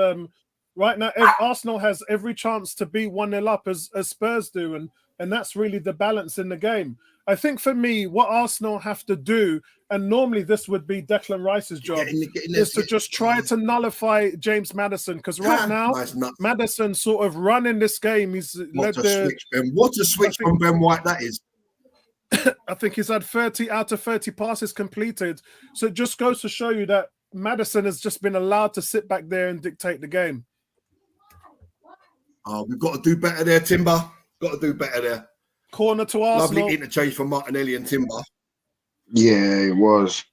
Right now, Arsenal has every chance to be 1-0 up as Spurs do, and that's really the balance in the game. I think for me, what Arsenal have to do, and normally this would be Declan Rice's job, is to just try to nullify James Maddison, because right now, Maddison sort of running this game. He's what a switch from Ben White that is. I think he's had 30 out of 30 passes completed. So it just goes to show you that Maddison has just been allowed to sit back there and dictate the game. Oh, we've got to do better there, Timber. Got to do better there. Corner to Arsenal. Lovely interchange from Martinelli and Timber. Yeah, it was.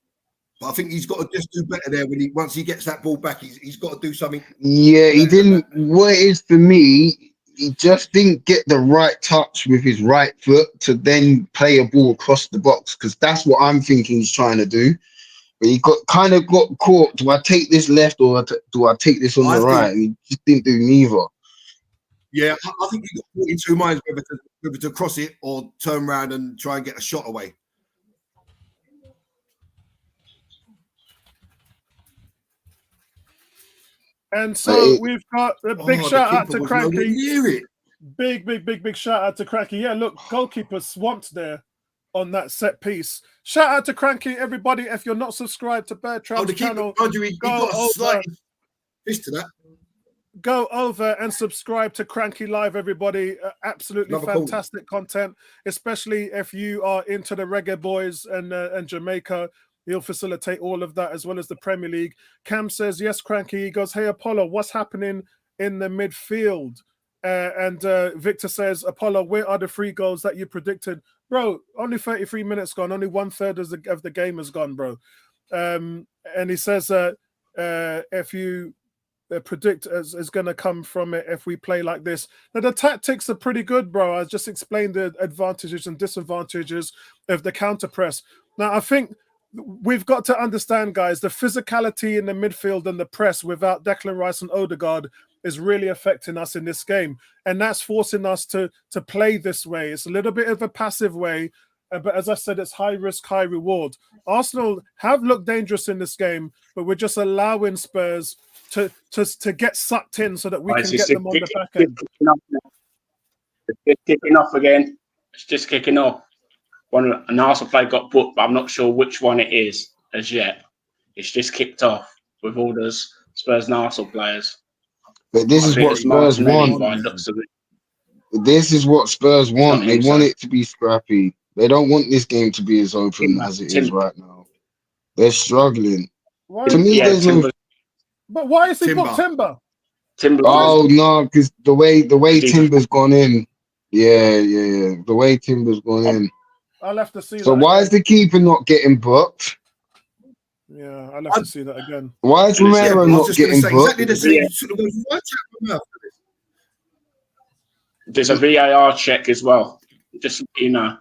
But I think he's got to just do better there once he gets that ball back. He's got to do something. Yeah, he didn't. What it is for me, he just didn't get the right touch with his right foot to then play a ball across the box, because that's what I'm thinking he's trying to do. But he got caught. Do I take this left or do I take this on the right? He just didn't do neither. Yeah, I think he got caught in two minds whether to cross it or turn around and try and get a shot away. And so we've got a big shout out to Cranky. Big shout out to Cranky. Yeah, look, goalkeeper swamped there on that set piece. Shout out to Cranky, everybody. If you're not subscribed to Bertram's channel, go over and subscribe to Cranky Live, everybody. Absolutely fantastic content, especially if you are into the Reggae Boys and Jamaica. He'll facilitate all of that, as well as the Premier League. Cam says, yes, Cranky. He goes, hey, Apollo, what's happening in the midfield? And Victor says, Apollo, where are the 3 goals that you predicted? Bro, only 33 minutes gone. Only 1/3 of the game has gone, bro. And he says, if you predict is going to come from it if we play like this. Now, the tactics are pretty good, bro. I just explained the advantages and disadvantages of the counter press. Now, I think we've got to understand, guys, the physicality in the midfield and the press without Declan Rice and Odegaard is really affecting us in this game. And that's forcing us to play this way. It's a little bit of a passive way, but as I said, it's high risk, high reward. Arsenal have looked dangerous in this game, but we're just allowing Spurs to get sucked in so that we can get them on the back end. It's kicking off again. It's just kicking off. An Arsenal player got booked, but I'm not sure which one it is as yet. It's just kicked off with all those Spurs and Arsenal players. But this is what Spurs want. This is what Spurs want. They want it to be scrappy. They don't want this game to be as open as it is right now. They're struggling. To me, there's no. But why is he booked Timber? Oh no, because the way Timber's gone in. Yeah. The way Timber's gone in. I'll have to see that. So why is the keeper not getting booked? Yeah, I'll have to see that again. Why is Romero not getting booked? Exactly the same. There's a VAR check as well. Just, you know.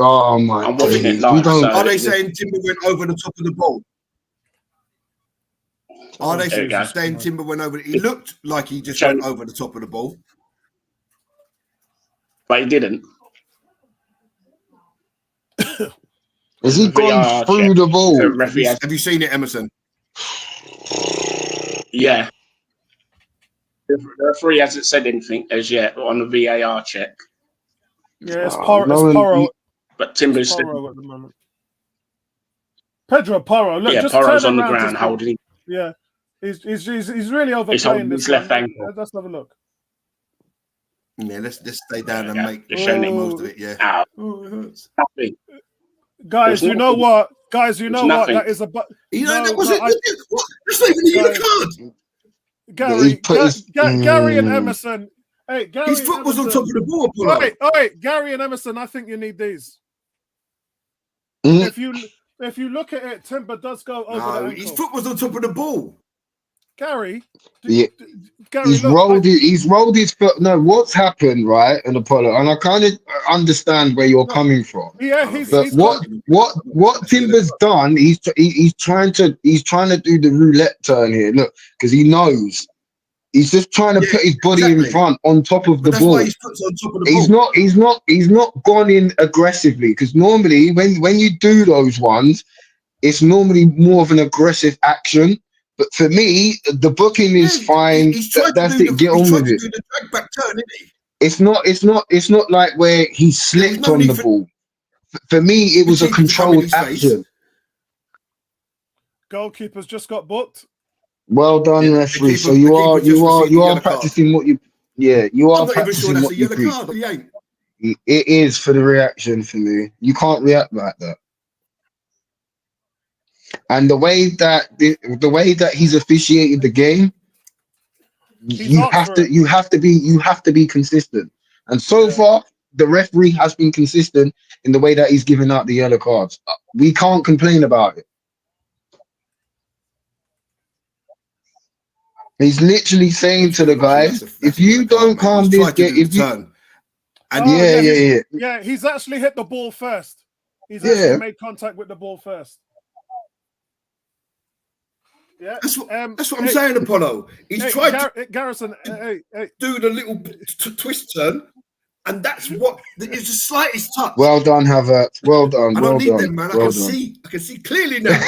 Oh my! I'm watching it live. Are they saying Timber went over the top of the ball? Are they saying Timber went over? He looked like he just went over the top of the ball, but he didn't. Has he gone through the ball? Have you seen it, Emerson? Yeah. The referee hasn't said anything as yet on the VAR check. Yeah, it's Porro. But Timber's Porro at the moment. Pedro Porro. Look, just Porro's on the ground holding. Yeah, he's really overplaying this left ankle. Let's have a look. Yeah, let's stay down and make the most of it. Yeah. Nothing. Guys, you know what? That is a that wasn't that's not even a card. Gary and Emerson. Hey, Gary. His foot was on top of the ball. All right, Gary and Emerson. I think you need these. If you look at it, Timber does go over the ankle. His foot was on top of the ball. Gary. Gary, he's rolled his foot. No, what's happened, right? And Apollo, and I kind of understand where you're coming from. Yeah, what Timber's done, he's trying to do the roulette turn here. Look, because he knows he's just trying to put his body in front on top of the ball. His foot's on top of the ball. He's not gone in aggressively, because normally when you do those ones, it's normally more of an aggressive action. But for me, the booking is fine. He's tried That's to do it. Get on with it. do the drag back turn, isn't he? It's not like where he slipped no on need the for- ball. For me, it was a keeper to come in controlled his face. action. Goalkeeper's just got booked. Well done, Yeah, the referee. keeper- So the you keeper are just received a yellow practicing what you. Yeah, you are I'm not even sure practicing that's what a you yellow preach. card. He ain't. It is for the reaction for me. You can't react like that. And the way that he's officiated the game, He's asked for it. you have to be consistent. And so far, the referee has been consistent in the way that he's giving out the yellow cards. We can't complain about it. He's literally saying to the guys, if you don't calm this game, if you turn. And yeah, he's actually hit the ball first. He's actually made contact with the ball first. Yeah, that's what I'm saying, Apollo. He's tried to Garrison, do the little twist turn, and that's what it's the slightest touch. Well done, Havertz. Well done. I don't need them, man. I can see clearly now.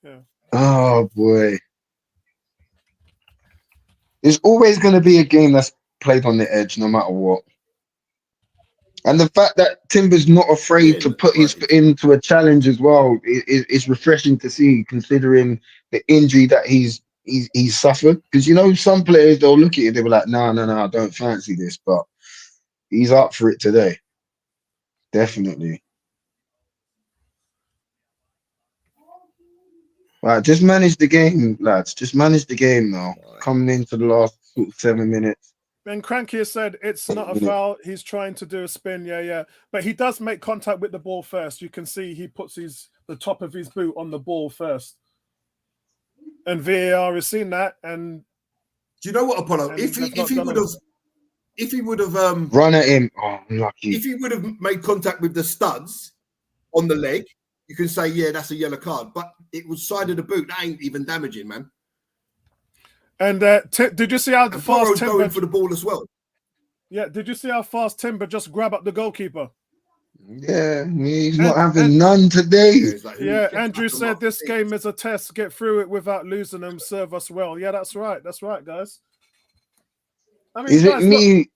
Yeah. Oh boy. There's always going to be a game that's played on the edge, no matter what. And the fact that Timber's not afraid to put his foot into a challenge as well is refreshing to see, considering the injury that he's suffered. Because, you know, some players, they'll look at it, they'll be like, no, I don't fancy this. But he's up for it today. Definitely. Right, just manage the game, lads. Just manage the game now. Coming into the last 7 minutes. Ben Cranky has said it's not a foul. He's trying to do a spin. Yeah. But he does make contact with the ball first. You can see he puts the top of his boot on the ball first. And VAR has seen that. And do you know what, Apollo? If he would have run at him, oh, lucky. If he would have made contact with the studs on the leg, you can say, yeah, that's a yellow card. But it was side of the boot. That ain't even damaging, man. And did you see how fast Timber going for the ball as well? Yeah, did you see how fast Timber just grabbed up the goalkeeper? Yeah, he's not having none today. Yeah, Andrew said this game is a test. Get through it without losing them. Serve us well. Yeah, that's right. That's right, guys. I mean, is it me?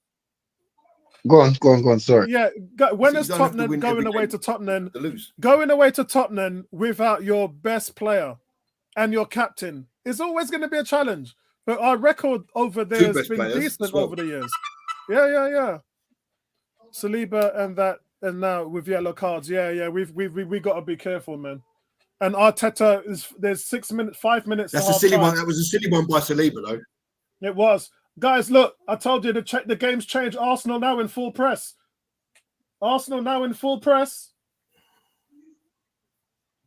Go on. Sorry. Yeah, when is Tottenham going away to Tottenham? Going away to Tottenham without your best player and your captain is always going to be a challenge. But our record over there has been decent over the years. Yeah. Saliba and now with yellow cards. Yeah. We got to be careful, man. And Arteta there's 5 minutes. That's a silly one. That was a silly one by Saliba, though. It was. Guys, look, I told you the game's changed. Arsenal now in full press.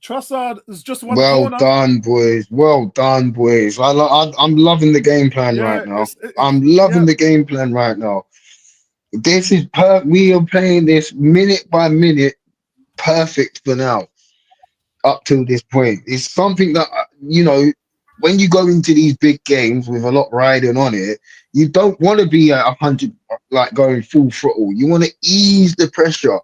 Trossard is just one corner. Done, boys. Well done, boys. I'm loving the game plan right now. I'm loving the game plan right now. This is we are playing this minute by minute, perfect for now. Up till this point, it's something that when you go into these big games with a lot riding on it, you don't want to be at 100, like going full throttle. You want to ease the pressure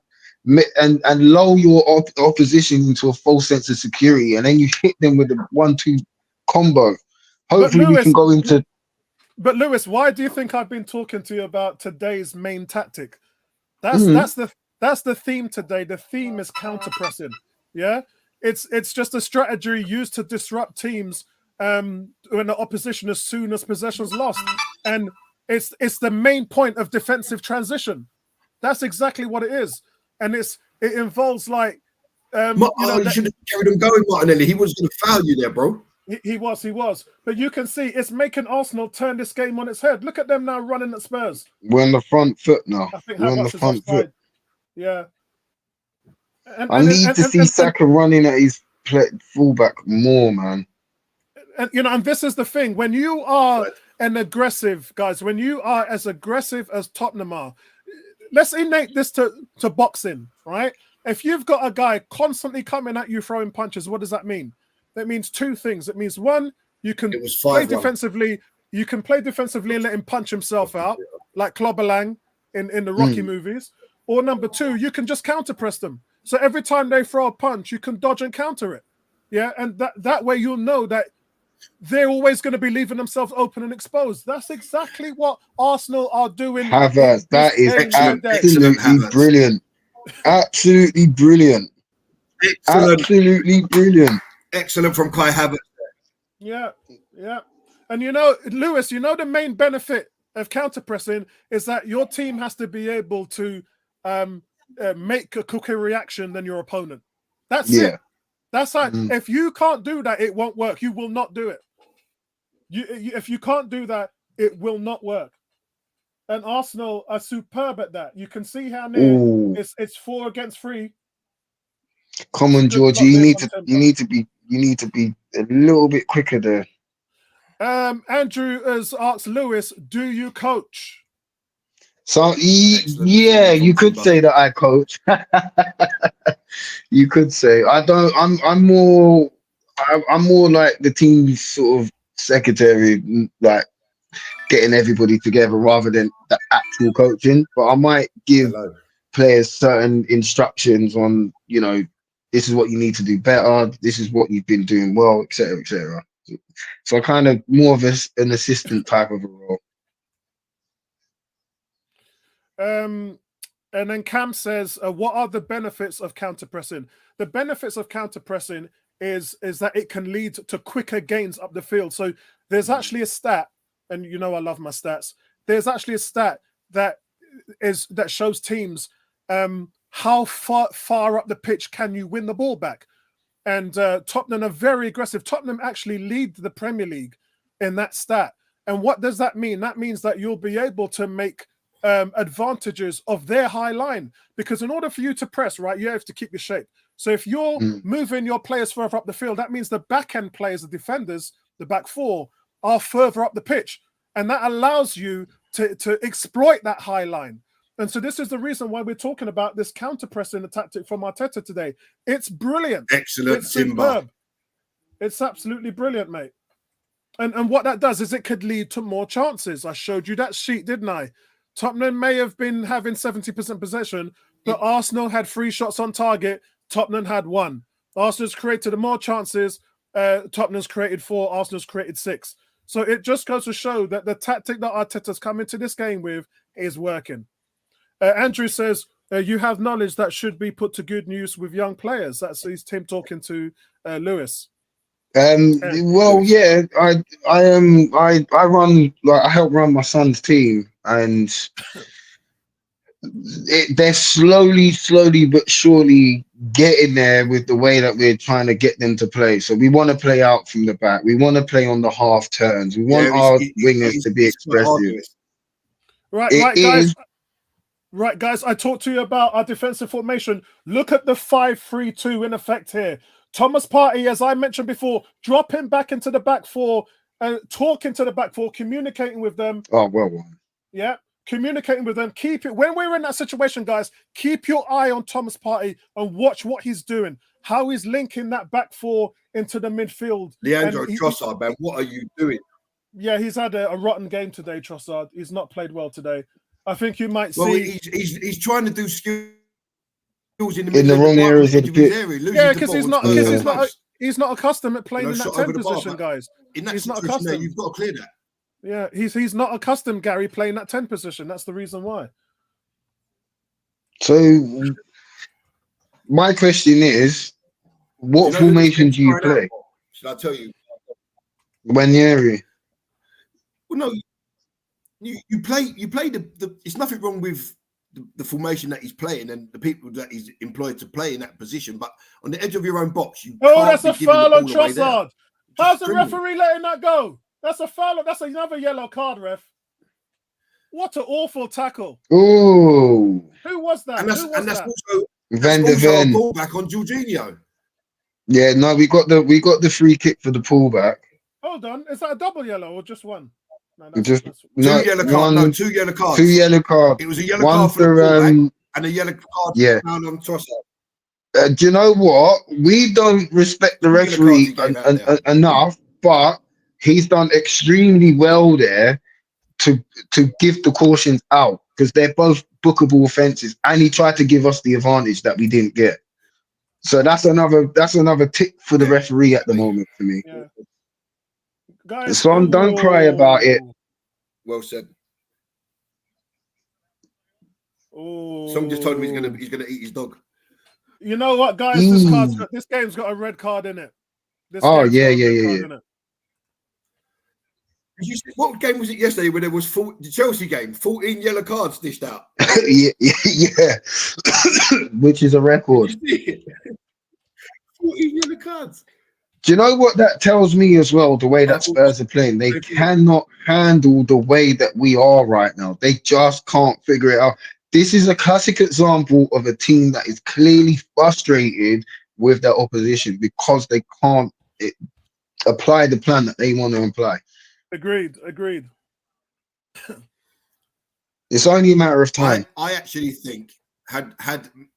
and lull your opposition into a false sense of security, and then you hit them with a 1-2 combo. Hopefully, we can go into. But Lewis, why do you think I've been talking to you about today's main tactic? That's the theme today. The theme is counter pressing. Yeah, it's just a strategy used to disrupt teams when the opposition as soon as possession's lost, and it's the main point of defensive transition. That's exactly what it is, and it involves like you should have carried him going, Martinelli. He was going to foul you there, bro. He was, but you can see it's making Arsenal turn this game on its head. Look at them now running at Spurs. We're on the front foot now. I think we're on the front foot. Yeah. I need to see Saka running at his fullback more, man. And this is the thing. When you are an aggressive, guys, when you are as aggressive as Tottenham are, let's innate this to boxing, right? If you've got a guy constantly coming at you throwing punches, what does that mean? That means two things. It means one, you can play defensively. You can play defensively and let him punch himself out, like Clobberlang in the Rocky movies. Or number two, you can just counter press them. So every time they throw a punch, you can dodge and counter it. Yeah, and that way you'll know that they're always going to be leaving themselves open and exposed. That's exactly what Arsenal are doing. Havertz, that is excellent absolutely Havertz. brilliant. Absolutely brilliant. Excellent. Absolutely brilliant. Excellent from Kai Havertz. Yeah, yeah. And you know, Lewis, you know the main benefit of counter pressing is that your team has to be able to make a quicker reaction than your opponent. That's it. That's like if you can't do that, it won't work. You will not do it. If you can't do that, it will not work. And Arsenal are superb at that. You can see how near it's 4 against 3. Come on, Georgie. You need to be a little bit quicker there. Andrew has asked Lewis, do you coach? So yeah, you could say that I coach. You could say I don't. I'm more like the team's sort of secretary, like getting everybody together rather than the actual coaching. But I might give players certain instructions on, you know, this is what you need to do better. This is what you've been doing well, etc., etc. So kind of more of an assistant type of a role. And then Cam says, what are the benefits of counter pressing? The benefits of counter pressing is that it can lead to quicker gains up the field. So there's actually a stat, and you know I love my stats. There's actually a stat that shows teams how far up the pitch can you win the ball back. And Tottenham are very aggressive. Tottenham actually lead the Premier League in that stat. And what does that mean? That means that you'll be able to make advantages of their high line, because in order for you to press, right, you have to keep your shape. So if you're moving your players further up the field, that means the back end players, the defenders, the back four, are further up the pitch, and that allows you to exploit that high line. And so this is the reason why we're talking about this counter pressing tactic from Arteta today. It's brilliant. Excellent. It's superb. It's absolutely brilliant, mate. And what that does is it could lead to more chances. I showed you that sheet, didn't I? Tottenham may have been having 70% possession, but Arsenal had 3 shots on target. Tottenham had 1. Arsenal's created more chances. Tottenham's created 4. Arsenal's created 6. So it just goes to show that the tactic that Arteta's come into this game with is working. Andrew says, you have knowledge that should be put to good use with young players. That's Tim talking to Lewis. Well, yeah, I run, like, I help run my son's team, and they're slowly but surely getting there with the way that we're trying to get them to play. So we want to play out from the back. We want to play on the half turns. We want our wingers to be expressive. Right, guys, I talked to you about our defensive formation. Look at the 5-3-2 in effect here. Thomas Partey, as I mentioned before, drop him back into the back four and talking to the back four, communicating with them. Oh, well. Yeah, communicating with them. Keep it, when we're in that situation, guys, keep your eye on Thomas Partey and watch what he's doing, how he's linking that back four into the midfield. Leandro Trossard, man, what are you doing? Yeah, he's had a rotten game today, Trossard. He's not played well today. I think you might see. He's trying to do skills in the wrong areas of the pitch. Yeah, because he's not accustomed at playing in that 10 position, guys. In that he's not accustomed. accustomed. You've got to clear that. Yeah, he's not accustomed, Gary, playing that 10 position. That's the reason why. So my question is, what formation do you play? Should I tell you? Ranieri. Well, no. You play the. It's nothing wrong with the formation that he's playing and the people that he's employed to play in that position, but on the edge of your own box, you. Oh, that's a foul on Trossard. How's the referee letting that go? That's a foul. That's another yellow card, ref. What an awful tackle! Oh, who was that? And that's also Van der Ven. Pullback on Jorginho. Yeah, no, we got the free kick for the pullback. Hold on, is that a double yellow or just one? No, that's two yellow cards. 2 yellow cards. 2 yellow cards. It was a yellow card for the pullback and a yellow card on Trossard. Do you know what? We don't respect the referee enough, but he's done extremely well there to give the cautions out, because they're both bookable offences, and he tried to give us the advantage that we didn't get. So that's another tick for the referee at the moment for me. Yeah. Guys, Son, don't cry about it. Well said. Song just told me he's gonna eat his dog. You know what, guys? This game's got a red card in it. Yeah. What game was it yesterday when there was the Chelsea game? 14 yellow cards dished out. yeah. Which is a record. 14 yellow cards. Do you know what that tells me as well? The way that Spurs are playing, they cannot handle the way that we are right now. They just can't figure it out. This is a classic example of a team that is clearly frustrated with their opposition because they can't apply the plan that they want to apply. Agreed. It's only a matter of time. I actually think had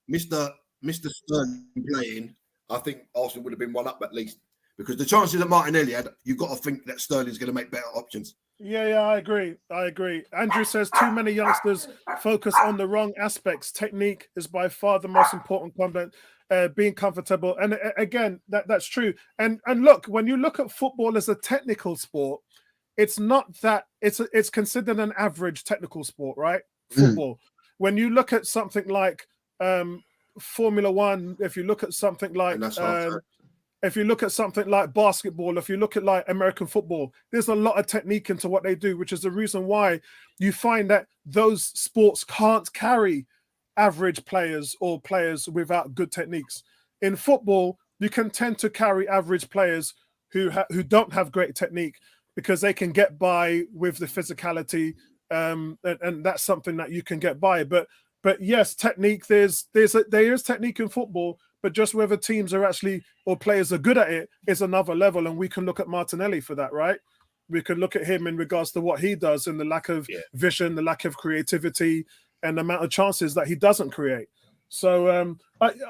Mr. Sterling playing, I think Arsenal would have been one up at least. Because the chances that Martinelli had, you've got to think that Sterling's going to make better options. Yeah, I agree. Andrew says too many youngsters focus on the wrong aspects. Technique is by far the most important component. Being comfortable, and again, that's true. And look, when you look at football as a technical sport, it's not that it's considered an average technical sport, right? Football. When you look at something like Formula One, if you look at something like if you look at something like basketball, if you look at like American football, there's a lot of technique into what they do, which is the reason why you find that those sports can't carry average players or players without good techniques. In football, you can tend to carry average players who don't have great technique because they can get by with the physicality, and that's something that you can get by. But yes, technique. There is technique in football. But just whether teams are actually or players are good at it is another level, and we can look at Martinelli for that, right? We can look at him in regards to what he does and the lack of vision, the lack of creativity, and the amount of chances that he doesn't create. So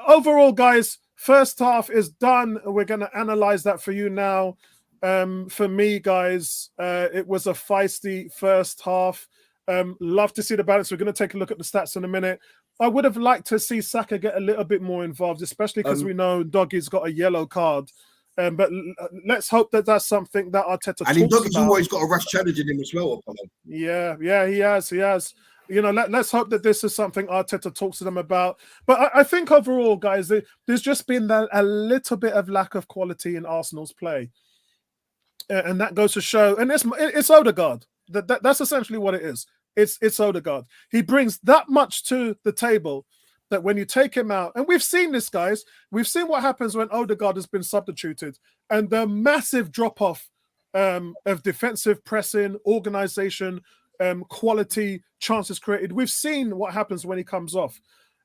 overall, guys, first half is done. We're going to analyze that for you now. For me, guys, it was a feisty first half. Love to see the balance. We're going to take a look at the stats in a minute. I would have liked to see Saka get a little bit more involved, especially because we know Doggy's got a yellow card. But let's hope that that's something that Arteta talks Doggy's about. always got a rush challenge in him as well. Yeah, he has. You know, let's hope that this is something Arteta talks to them about. But I think overall, guys, there's just been a little bit of lack of quality in Arsenal's play. And that goes to show, and it's Odegaard. That's essentially what it is. It's Odegaard. He brings that much to the table that when you take him out, and we've seen this, guys, we've seen what happens when Odegaard has been substituted, and the massive drop-off of defensive pressing, organization, quality, chances created. We've seen what happens when he comes off.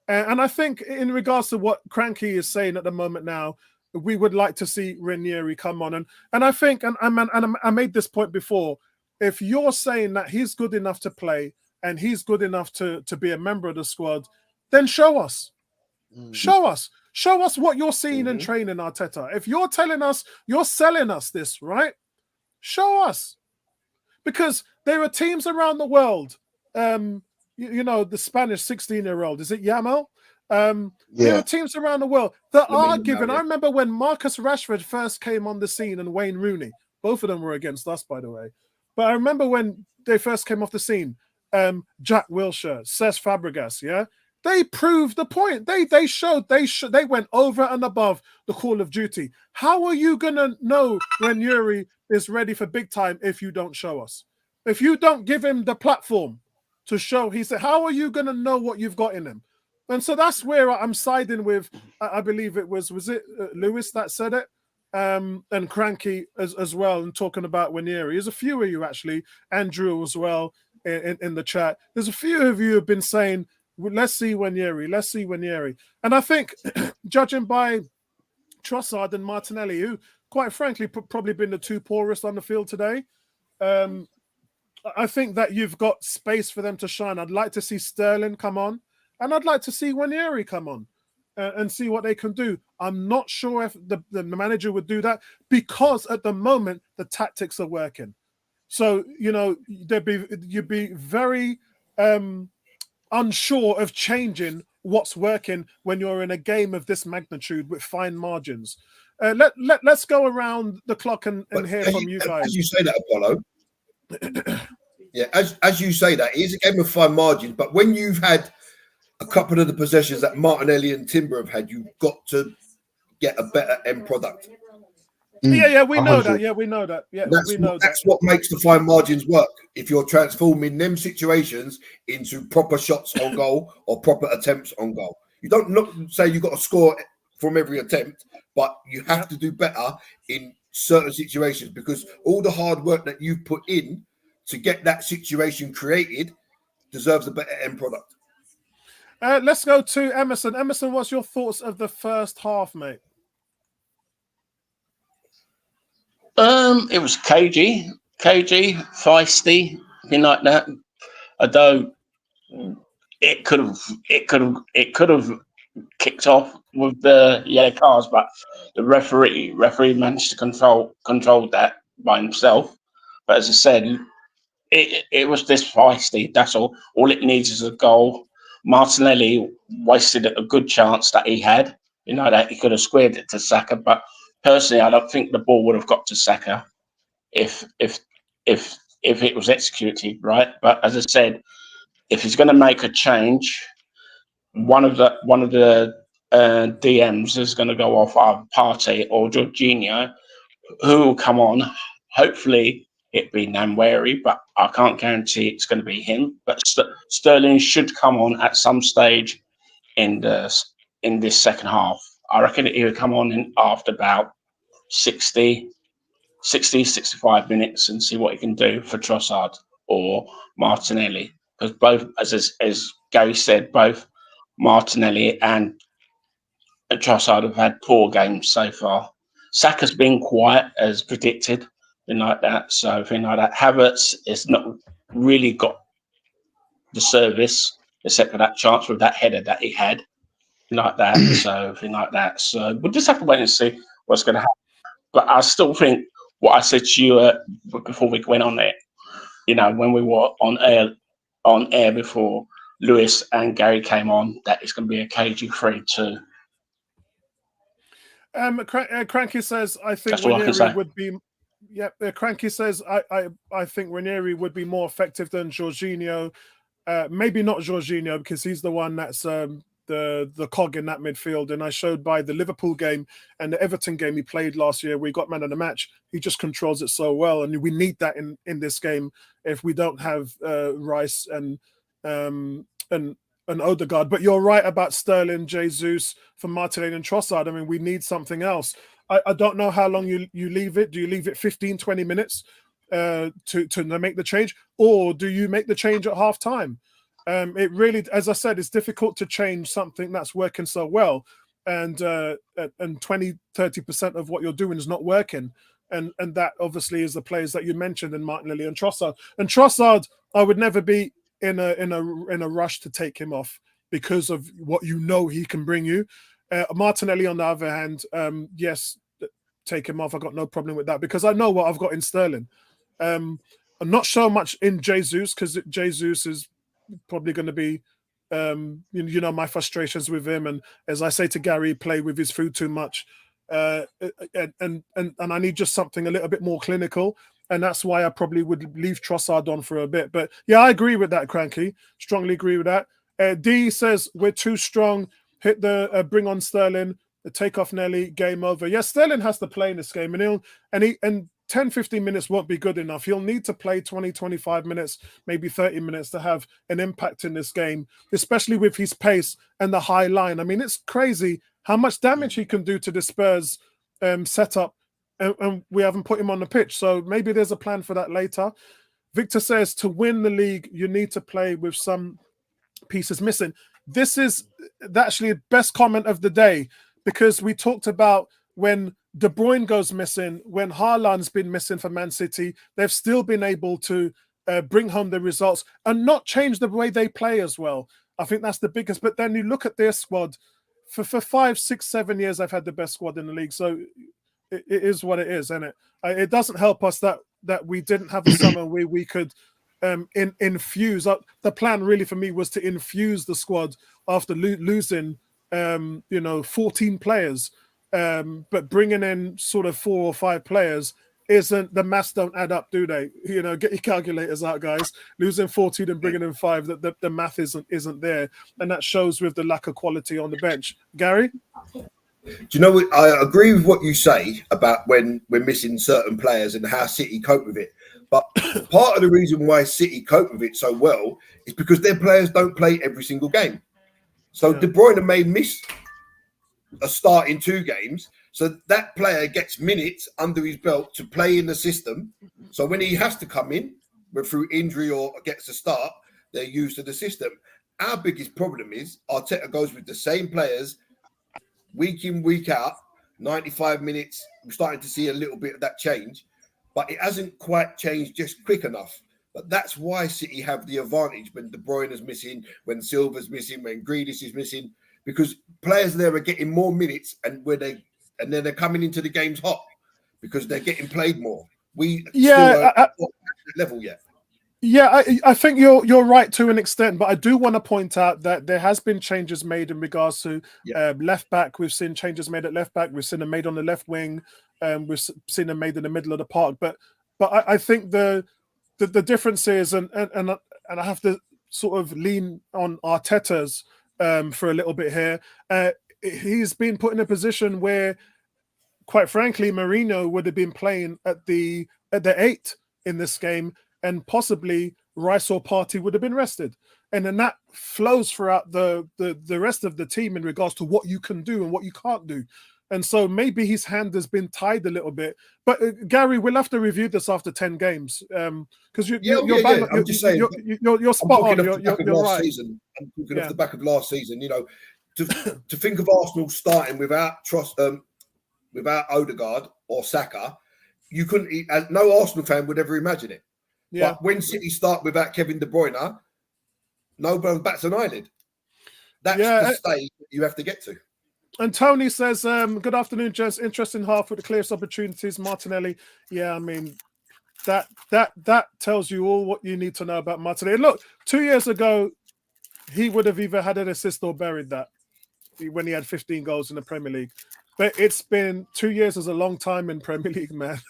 And I think in regards to what Cranky is saying at the moment now, we would like to see Ranieri come on. And I think, and I made this point before, if you're saying that he's good enough to play and he's good enough to be a member of the squad, then show us. Show us what you're seeing in training, Arteta. If you're telling us, you're selling us this, right? Show us. Because there are teams around the world, you know, the Spanish 16-year-old, is it Yamal? There are teams around the world that are given. I remember when Marcus Rashford first came on the scene and Wayne Rooney, both of them were against us, by the way. But I remember when they first came off the scene, Jack Wilshere, Cesc Fabregas, they proved the point. They showed they went over and above the call of duty. How are you gonna know when Yuri is ready for big time if you don't show us? If you don't give him the platform to show, he said, how are you gonna know what you've got in him? And so that's where I'm siding with. I believe it was it Lewis that said it, and Cranky as well, and talking about Ranieri. There's a few of you actually, Andrew as well in the chat. There's a few of you who have been saying, let's see Ranieri, let's see Ranieri. And I think, judging by Trossard and Martinelli, who quite frankly probably been the two poorest on the field today, I think that you've got space for them to shine. I'd like to see Sterling come on, and I'd like to see Ranieri come on and see what they can do. I'm not sure if the manager would do that because at the moment the tactics are working. So, you know, you'd be very unsure of changing what's working when you're in a game of this magnitude with fine margins. Let's go around the clock and hear from you guys. As you say that, Apollo. Yeah, as you say that, it is a game of fine margins. But when you've had a couple of the possessions that Martinelli and Timber have had, you've got to get a better end product. Yeah, we know that. Yeah, we know that. Yeah, that's what makes the fine margins work. If you're transforming them situations into proper shots on goal or proper attempts on goal, you don't say you've got to score from every attempt, but you have to do better in certain situations because all the hard work that you've put in to get that situation created deserves a better end product. Let's go to Emerson. Emerson, what's your thoughts of the first half, mate? It was cagey, feisty, thing like that. Although it could have kicked off with the yellow cards, but the referee managed to control that by himself. But as I said, it was this feisty. That's all. All it needs is a goal. Martinelli wasted a good chance that he had. That he could have squared it to Saka, but personally, I don't think the ball would have got to Saka if it was executed right. But as I said, if he's going to make a change, one of the DMs is going to go off either Partey or Jorginho, who will come on. Hopefully, it be Nwaneri, but I can't guarantee it's going to be him. But Sterling should come on at some stage in this second half. I reckon he would come on in after about 65 minutes and see what he can do for Trossard or Martinelli. Because both, as Gary said, both Martinelli and Trossard have had poor games so far. Saka's been quiet as predicted, thing like that. So thing like that. Havertz has not really got the service except for that chance with that header that he had, like that. So thing like that. So we'll just have to wait and see what's going to happen. But I still think what I said to you before we went on it, when we were on air before Lewis and Gary came on, that it's going to be a cagey 3-2. Cranky says, I think That's all I can say. would be. Yeah, Cranky says, I think Ranieri would be more effective than Jorginho. Maybe not Jorginho because he's the one that's the cog in that midfield. And I showed by the Liverpool game and the Everton game he played last year, we got man of the match. He just controls it so well, and we need that in this game if we don't have Rice and Odegaard. But you're right about Sterling, Jesus, for Martinelli and Trossard. I mean, we need something else. I don't know how long you leave it. Do you leave it 15, 20 minutes to make the change? Or do you make the change at half time? It really, as I said, it's difficult to change something that's working so well. And 20-30% of what you're doing is not working. And that obviously is the players that you mentioned in Martinelli and Trossard. And Trossard, I would never be in a rush to take him off because of what he can bring you. Martinelli, on the other hand, yes, take him off. I got no problem with that because I know what I've got in Sterling. I'm not so much in Jesus because Jesus is probably going to be, my frustrations with him. And as I say to Gary, play with his food too much. And I need just something a little bit more clinical. And that's why I probably would leave Trossard on for a bit. But yeah, I agree with that, Cranky. Strongly agree with that. D says we're too strong. Hit the bring on Sterling, the take off Nelly, game over. Yes, Sterling has to play in this game, and 10-15 minutes won't be good enough. He'll need to play 20-25 minutes, maybe 30 minutes to have an impact in this game, especially with his pace and the high line. I mean, it's crazy how much damage he can do to the Spurs setup, and we haven't put him on the pitch. So maybe there's a plan for that later. Victor says to win the league, you need to play with some pieces missing. This is actually the best comment of the day because we talked about when De Bruyne goes missing, when Haaland's been missing for Man City, they've still been able to bring home the results and not change the way they play as well. I think that's the biggest. But then you look at their squad. For 5, 6, 7 years, they've had the best squad in the league. So it is what it is, isn't it? It doesn't help us that we didn't have a summer where we could infuse. The plan really for me was to infuse the squad after losing 14 players, but bringing in sort of 4 or 5 players isn't, the maths don't add up, do they? Get your calculators out, guys. Losing 14 and bringing in 5, the math isn't there, and that shows with the lack of quality on the bench. Gary? Do you know what? I agree with what you say about when we're missing certain players and how City cope with it. But part of the reason why City cope with it so well is because their players don't play every single game. So De Bruyne may miss a start in 2 games. So that player gets minutes under his belt to play in the system. So when he has to come in, whether through injury or gets a start, they're used to the system. Our biggest problem is Arteta goes with the same players week in, week out, 95 minutes. We're starting to see a little bit of that change, but it hasn't quite changed just quick enough. But that's why City have the advantage when De Bruyne is missing, when Silva's missing, when Grealish is missing, because players there are getting more minutes and then they're coming into the games hot because they're getting played more. We still are not at that level yet. Yeah, I think you're right to an extent, but I do want to point out that there has been changes made in regards to left back. We've seen changes made at left back. We've seen them made on the left wing. We've seen them made in the middle of the park. But I think the difference is, and I have to sort of lean on Arteta's for a little bit here. He's been put in a position where, quite frankly, Mourinho would have been playing at the 8 in this game, and possibly Rice or Partey would have been rested. And then that flows throughout the rest of the team in regards to what you can do and what you can't do. And so maybe his hand has been tied a little bit. But Gary, we'll have to review this after 10 games. Because you're spot on. You're right. Season, I'm talking off the back of last season. To think of Arsenal starting without Odegaard or Saka, you couldn't. No Arsenal fan would ever imagine it. Yeah. But when City start without Kevin De Bruyne, nobody bats an eyelid. That's the stage that you have to get to. And Tony says, good afternoon, gents. Interesting half with the clearest opportunities. Martinelli. Yeah, I mean, that tells you all what you need to know about Martinelli. Look, 2 years ago, he would have either had an assist or buried that when he had 15 goals in the Premier League. But it's been 2 years is a long time in Premier League, man.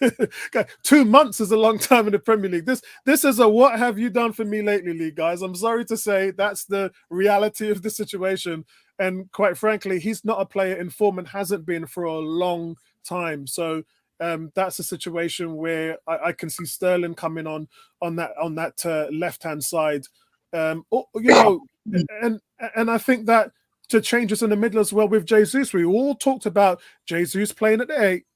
2 months is a long time in the Premier League. This is a what have you done for me lately league, guys. I'm sorry to say that's the reality of the situation. And quite frankly, he's not a player in form and hasn't been for a long time. So that's a situation where I can see Sterling coming on that left-hand side. And I think that to changes in the middle as well with Jesus. We all talked about Jesus playing at the 8,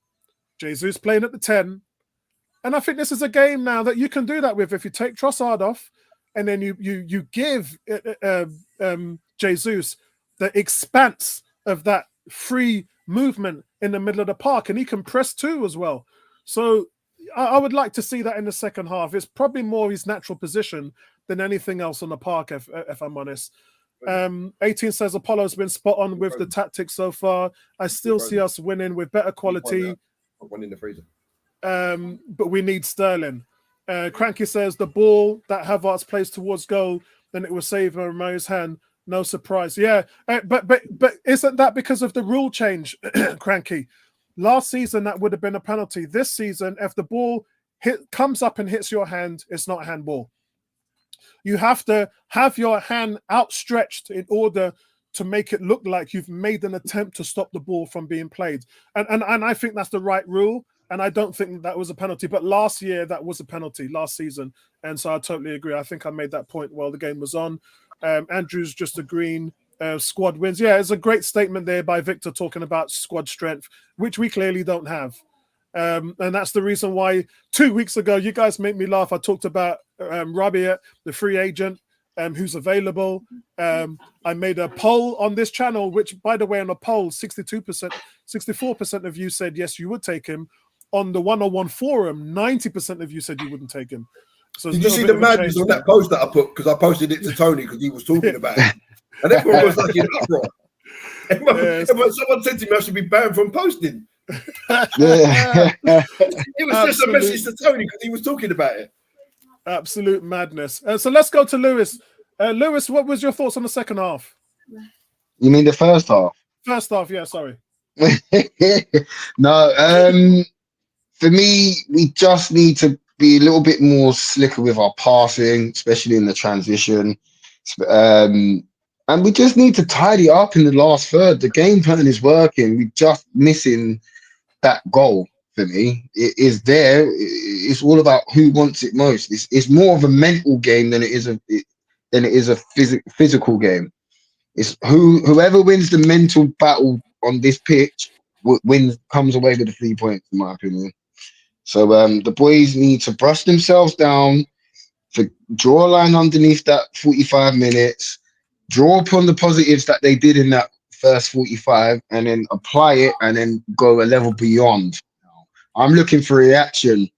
Jesus playing at the 10. And I think this is a game now that you can do that with. If you take Trossard off and then you give Jesus the expanse of that free movement in the middle of the park, and he can press too as well. So I would like to see that in the second half. It's probably more his natural position than anything else on the park, if I'm honest. 18 says Apollo's been spot on with the tactics so far. I still see us winning with better quality. One in the freezer. But we need Sterling. Cranky says the ball that Havertz plays towards goal, then it will save Romero's hand. No surprise. Yeah, but isn't that because of the rule change, Cranky? Last season that would have been a penalty. This season, if the ball comes up and hits your hand, it's not a handball. You have to have your hand outstretched in order to make it look like you've made an attempt to stop the ball from being played. And I think that's the right rule. And I don't think that was a penalty. But last year, that was a penalty, last season. And so I totally agree. I think I made that point while the game was on. Andrew's just agreeing. Squad wins. Yeah, it's a great statement there by Victor talking about squad strength, which we clearly don't have. And that's the reason why 2 weeks ago, you guys make me laugh. I talked about Rabiot, the free agent, who's available. I made a poll on this channel, which, by the way, on a poll, 64% of you said, yes, you would take him. On the 101 forum, 90% of you said you wouldn't take him. So did you see the madness on that post that I put? Because I posted it to Tony because he was talking about it. And everyone was like in uproar. Someone said to me I should be banned from posting. It was just a message to Tony because he was talking about it. Absolute madness. So let's go to Lewis. Lewis, what was your thoughts on the second half? You mean the first half? First half, yeah, sorry. No, for me, we just need to be a little bit more slicker with our passing, especially in the transition. And we just need to tidy up in the last third. The game plan is working. We're just missing that goal for me. It is there. It's all about who wants it most. It's more of a mental game than it is a physical game. It's whoever wins the mental battle on this pitch comes away with the 3 points, in my opinion. So the boys need to brush themselves down, to draw a line underneath that 45 minutes, draw upon the positives that they did in that first 45, and then apply it and then go a level beyond. I'm looking for reaction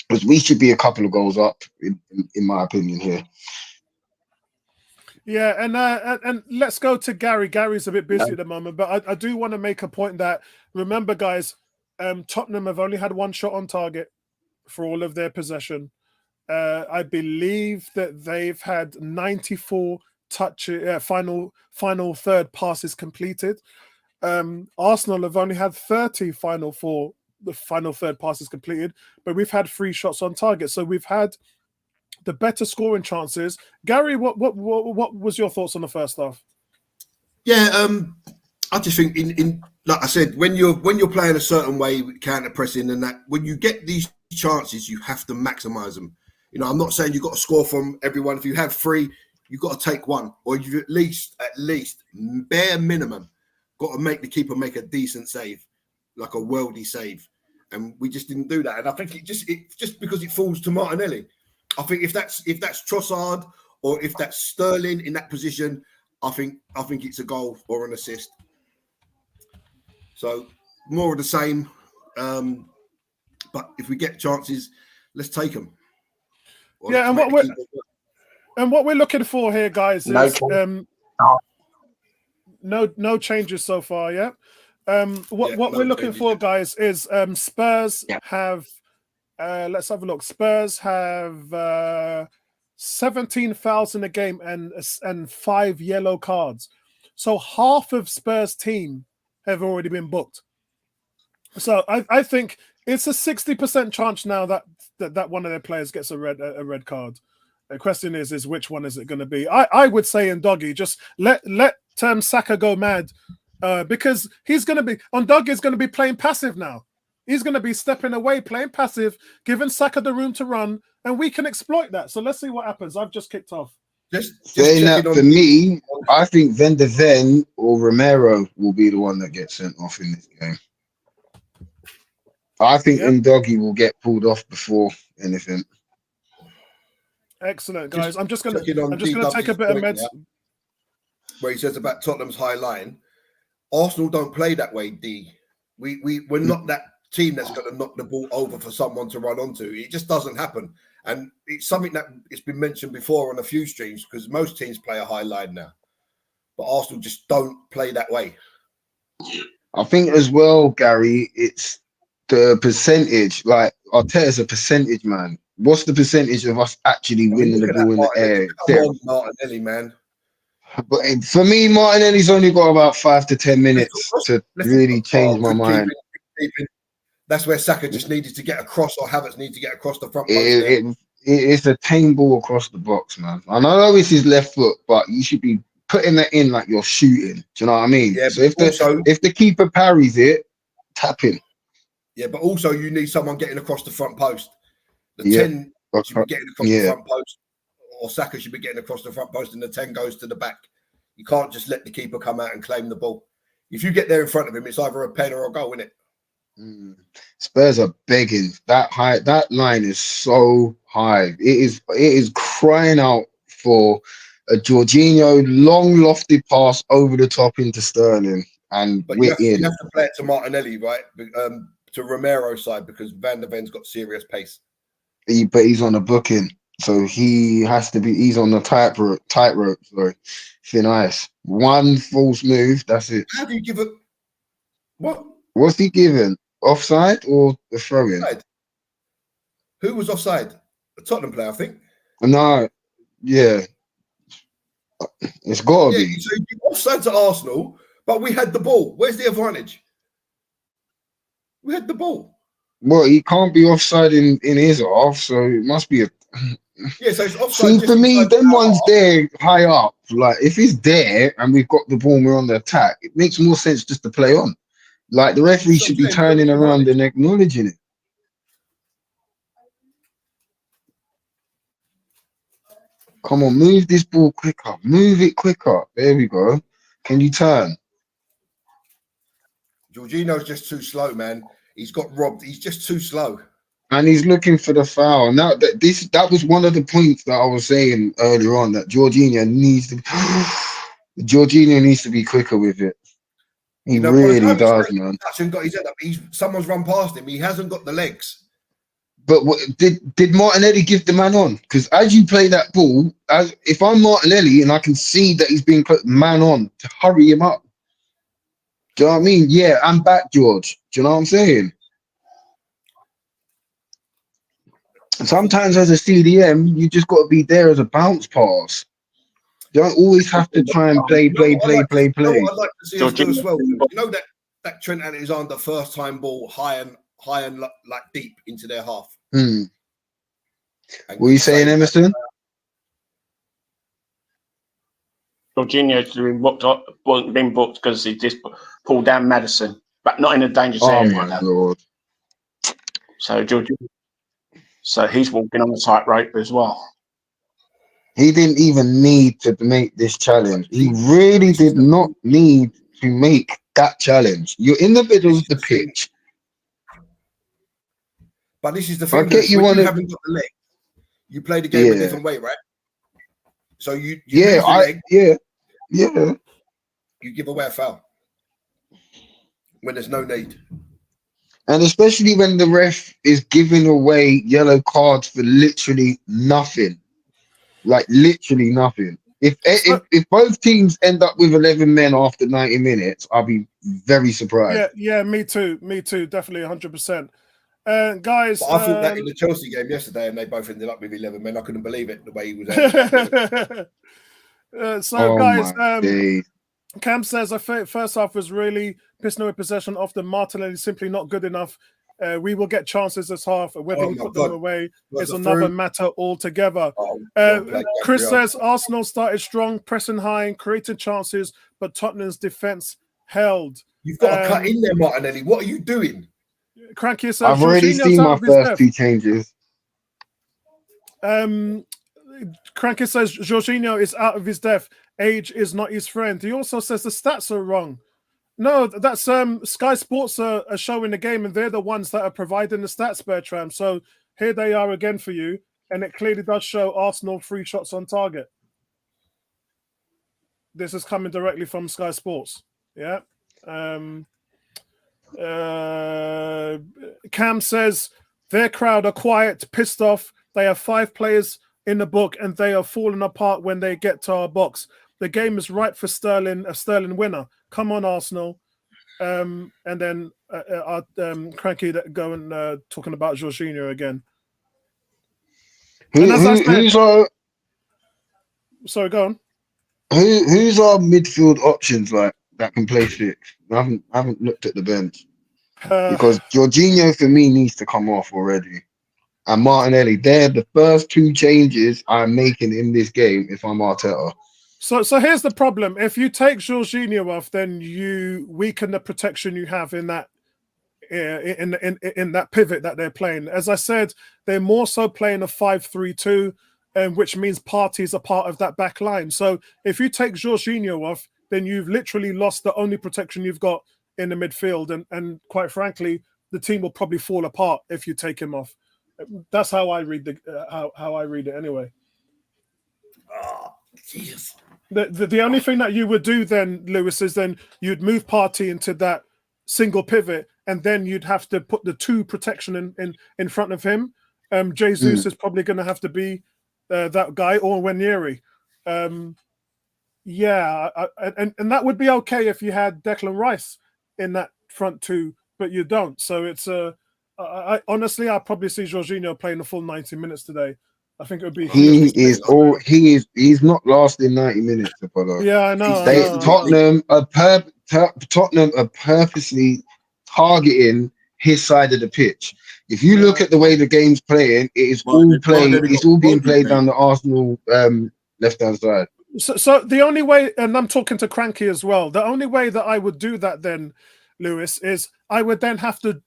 because we should be a couple of goals up, in my opinion here. Yeah, and let's go to Gary. Gary's a bit busy at the moment, but I do want to make a point that, remember, guys, Tottenham have only had one shot on target for all of their possession. I believe that they've had 94 final third passes completed. Arsenal have only had 30 final third passes completed, but we've had 3 shots on target. So we've had the better scoring chances. Gary, what was your thoughts on the first half? Yeah, I just think in like I said, when you're playing a certain way, counter pressing, and that when you get these chances, you have to maximize them. You know, I'm not saying you've got to score from everyone. If you have 3, you've got to take 1, or you at least bare minimum got to make the keeper make a decent save, like a worldy save, and we just didn't do that. And I think it just because it falls to Martinelli. I think if that's Trossard or if that's Sterling in that position, I think it's a goal or an assist. So more of the same. But if we get chances, let's take them. Yeah, and what we're looking for here, guys, is no changes so far. Yeah. What we're looking for, guys, is Spurs have. Let's have a look. Spurs have 17 fouls in a game and 5 yellow cards. So half of Spurs' team have already been booked. So I think it's a 60% chance now that one of their players gets a red card. The question is which one is it going to be? I would say in Doggy, just let Saka go mad because he's going to be on Doggy is going to be playing passive now. He's going to be stepping away, playing passive, giving Saka the room to run, and we can exploit that. So let's see what happens. I've just kicked off. Saying that for me, I think Van de Ven or Romero will be the one that gets sent off in this game. I think Ndoggy will get pulled off before anything. Excellent, guys. I'm just gonna take a bit of meds. Where he says about Tottenham's high line, Arsenal don't play that way. We're not that team that's going to knock the ball over for someone to run onto. It just doesn't happen, and it's something that it's been mentioned before on a few streams because most teams play a high line now, but Arsenal just don't play that way. I think as well, Gary, it's the percentage. Like Arteta's a percentage man. What's the percentage of us actually winning the ball in the air? Come on, Martinelli, man. But for me, Martinelli's only got about 5 to 10 minutes to really change my mind. That's where Saka just needed to get across, or Havertz needed to get across the front. It's a tame ball across the box, man. I know it's his left foot, but you should be putting that in like you're shooting. Do you know what I mean? Yeah. So if the keeper parries it, tap in. Yeah, but also you need someone getting across the front post. The 10 should be getting across the front post, or Saka should be getting across the front post, and the 10 goes to the back. You can't just let the keeper come out and claim the ball. If you get there in front of him, it's either a pen or a goal, isn't it? Spurs are begging. That line is so high. It is crying out for a Jorginho long lofted pass over the top into Sterling, and you have to play it to Martinelli, right? To Romero's side, because Van de Ven's got serious pace. But he's on a booking, so he has to be. He's on the tightrope. Sorry, thin ice. One false move, that's it. How do you give it? What? What's he given? Offside or the throw-in? Who was offside? A Tottenham player, I think. No, yeah, it's got to Yeah, be. so you offside to Arsenal, but we had the ball. Where's the advantage? We had the ball. Well, he can't be offside in his half, so it must be a. Yeah, so it's offside. See, Just for me, inside them our ones half. there high up. Like, if he's there and we've got the ball and we're on the attack, it makes more sense just to play on. Like, the referee That's what I'm should be saying, we don't turning get the around advantage. and acknowledging it. Come on, move this ball quicker. Move it quicker. There we go. Can you turn? Jorginho's just too slow, man. He's got robbed. He's just too slow. And he's looking for the foul. Now that was one of the points that I was saying earlier on, that Jorginho needs to Jorginho needs to be quicker with it. He You know, by the really time he's does, man. touched and got his head up, someone's run past him. He hasn't got the legs. But did Martinelli give the man on? Because as you play that ball, if I'm Martinelli and I can see that he's being put man on to hurry him up. Do you know what I mean? Yeah, I'm back, George. Do you know what I'm saying? Sometimes as a CDM, you just got to be there as a bounce pass. You don't always have to try and play. You know what I'd like to see us do as well. You know that Trent Alexander first time ball high and like deep into their half. Hmm. Were you saying, Emerson? Jorginho's wasn't been booked because he just pulled down Madison, but not in a dangerous Oh area. my God. So so he's walking on the tightrope as well. He didn't even need to make this challenge. He really did not need to make that challenge. You're in the middle of the pitch. But this is the thing. I get you when want you to. haven't got the leg, you play the game a different way, right? So you lose the leg. Yeah. You give away a foul when there's no need. And especially when the ref is giving away yellow cards for literally nothing. Like literally nothing. If both teams end up with 11 men after 90 minutes, I'll be very surprised. Yeah, me too, definitely 100%. Guys, but I thought that in the Chelsea game yesterday, and they both ended up with 11 men. I couldn't believe it the way he was. Guys, Cam says, I think first half was really pissing away possession of the Martinelli, simply not good enough. We will get chances this half. Whether we put them away is another matter altogether. Chris says Arsenal started strong, pressing high and creating chances, but Tottenham's defense held. You've got to cut in there, Martinelli. What are you doing? Cranky says, I've already seen my first two changes. Cranky says Jorginho is out of his depth. Age is not his friend. He also says the stats are wrong. No, that's Sky Sports are showing the game, and they're the ones that are providing the stats, Bertram. So here they are again for you, and it clearly does show Arsenal 3 shots on target. This is coming directly from Sky Sports. Yeah. Cam says their crowd are quiet, pissed off. They have 5 players in the book, and they are falling apart when they get to our box. The game is right for Sterling, a Sterling winner. Come on, Arsenal. And then Cranky going talking about Jorginho again. Sorry, go on. Who's our midfield options like that can play 6? I haven't looked at the bench because Jorginho for me needs to come off already. And Martinelli, they're the first 2 changes I'm making in this game if I'm Arteta. So here's the problem. If you take Jorginho off, then you weaken the protection you have in that in that pivot that they're playing. As I said, they're more so playing a 5-3-2, which means Partey's a part of that back line. So if you take Jorginho off, then you've literally lost the only protection you've got in the midfield. And quite frankly, the team will probably fall apart if you take him off. That's how I read how I read it anyway. Oh, Jesus. The only thing that you would do then, Lewis, is then you'd move Partey into that single pivot, and then you'd have to put the 2 protection in front of him. Jesus is probably going to have to be that guy, or Wanyeri. And that would be okay if you had Declan Rice in that front 2, but you don't. So it's honestly, I probably see Jorginho playing the full 90 minutes today. I think it would be He huge. is he's not lasting 90 minutes, Apollo. Yeah, I know. Tottenham are purposely targeting his side of the pitch. If you look at the way the game's playing, it's all being played down the Arsenal left hand side. So the only way, and I'm talking to Cranky as well, the only way that I would do that then, Lewis, is I would then have to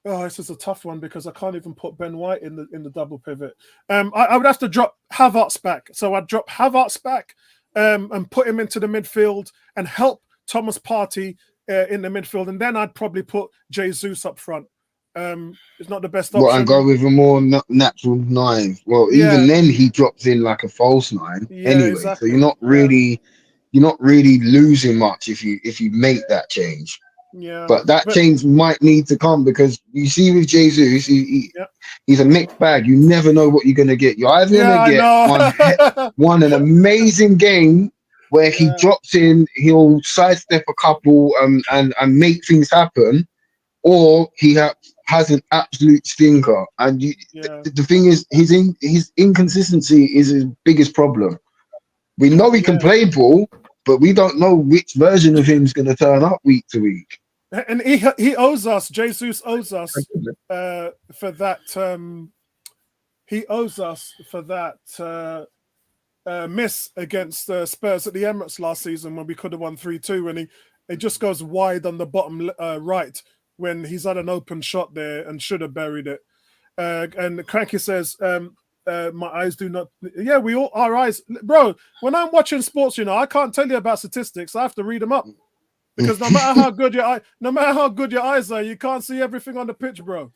oh, this is a tough one because I can't even put Ben White in the double pivot. I would have to drop Havertz back. So I'd drop Havertz back and put him into the midfield and help Thomas Partey in the midfield, and then I'd probably put Jesus up front. It's not the best option. Well, and go with a more natural 9. Well, even then he drops in like a false 9 anyway. Exactly. So you're not really losing much if you make that change. Yeah. But that change might need to come because you see with Jesus, he's a mixed bag. You never know what you're gonna get. You're either gonna get an amazing game where he drops in, he'll sidestep a couple and make things happen, or he has an absolute stinker. And the thing is, his inconsistency is his biggest problem. We know he can play ball, but we don't know which version of him is going to turn up week to week. And he owes us. Jesus owes us for that. He owes us for that miss against Spurs at the Emirates last season when we could have won 3-2, and he just goes wide on the bottom right when he's had an open shot there and should have buried it. And Cranky says, my eyes do not. Yeah, our eyes, bro. When I'm watching sports, I can't tell you about statistics. I have to read them up because no matter how good your eyes are, you can't see everything on the pitch, bro.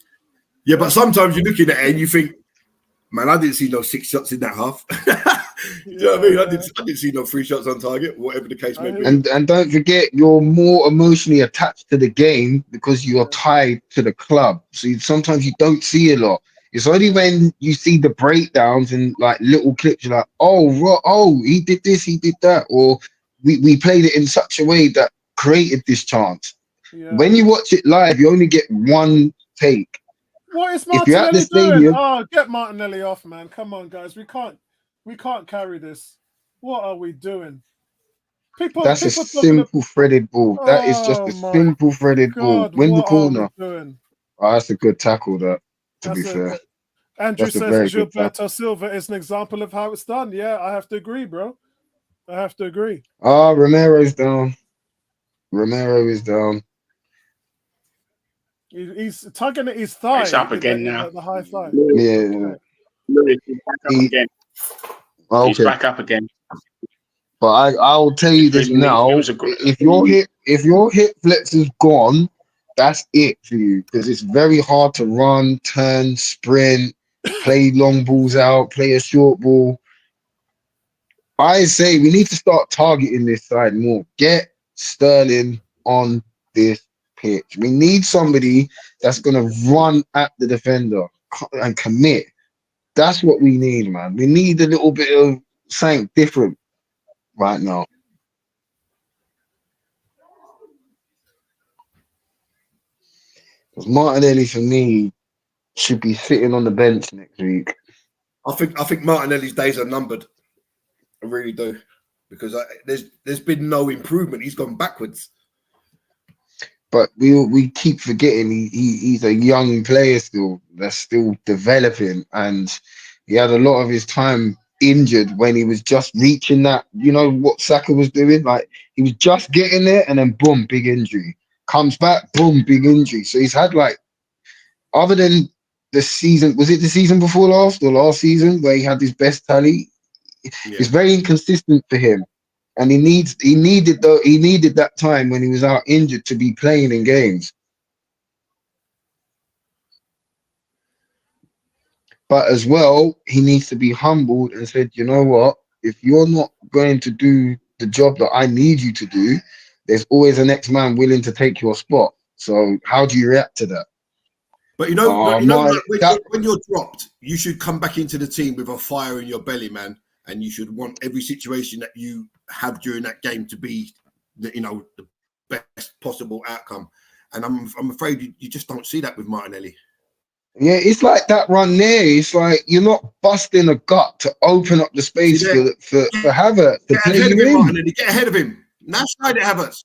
Yeah, but sometimes you're looking at it and you think, man, I didn't see no 6 shots in that half. You know what I mean? I didn't see no 3 shots on target, whatever the case may be. And don't forget, you're more emotionally attached to the game because you're tied to the club. So sometimes you don't see a lot. It's only when you see the breakdowns and like little clips, you're like, oh, he did this, he did that, or we played it in such a way that created this chance. Yeah. When you watch it live, you only get one take. What is Martinelli doing? Oh, get Martinelli off, man! Come on, guys, we can't carry this. What are we doing? That's a simple threaded ball. That is just a simple threaded ball. Win the corner. Oh, that's a good tackle. To be fair, Andrew says Gilberto Silva is an example of how it's done. Yeah, I have to agree, bro. I have to agree. Romero's down. Romero is down. He's tugging at his thigh. It's up again now. The high thigh. Yeah. Lewis is back up again. Okay. He's back up again. But I'll tell you this now: if your hip flex is gone, that's it for you, because it's very hard to run, turn, sprint, play long balls out, play a short ball. I say we need to start targeting this side more. Get Sterling on this pitch. We need somebody that's going to run at the defender and commit. That's what we need, man. We need a little bit of something different right now. Because Martinelli, for me, should be sitting on the bench next week. I think Martinelli's days are numbered. I really do, because there's been no improvement. He's gone backwards. But we keep forgetting he's a young player still that's still developing, and he had a lot of his time injured when he was just reaching that. You know what Saka was doing? Like, he was just getting there, and then boom, big injury. Comes back, boom, big injury. So he's had, like, other than the season, was it the season before last or last season where he had his best tally? Yeah. It's very inconsistent for him. And he needed that time when he was out injured to be playing in games. But as well, he needs to be humbled and said, you know what? If you're not going to do the job that I need you to do, there's always a next man willing to take your spot. So how do you react to that? But when you're dropped, you should come back into the team with a fire in your belly, man. And you should want every situation that you have during that game to be, the best possible outcome. And I'm afraid you just don't see that with Martinelli. Yeah, it's like that run there. It's like you're not busting a gut to open up the See space there? for Havertz to Get play ahead of you him, in. Martin. Get ahead of him. Now slide it, Havertz.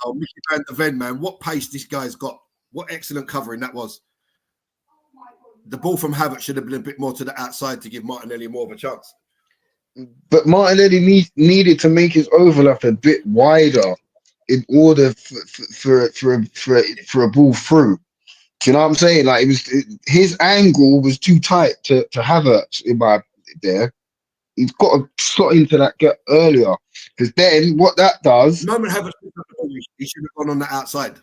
Oh, Mickey Van de Ven, man. What pace this guy's got. What excellent covering that was. The ball from Havertz should have been a bit more to the outside to give Martinelli more of a chance. But Martinelli needed to make his overlap a bit wider in order for a ball through. Do you know what I'm saying? Like his angle was too tight to Havertz in my there. He's got to slot into that gap earlier because then what that does, The moment Havertz picked up the ball, he should have gone on the outside.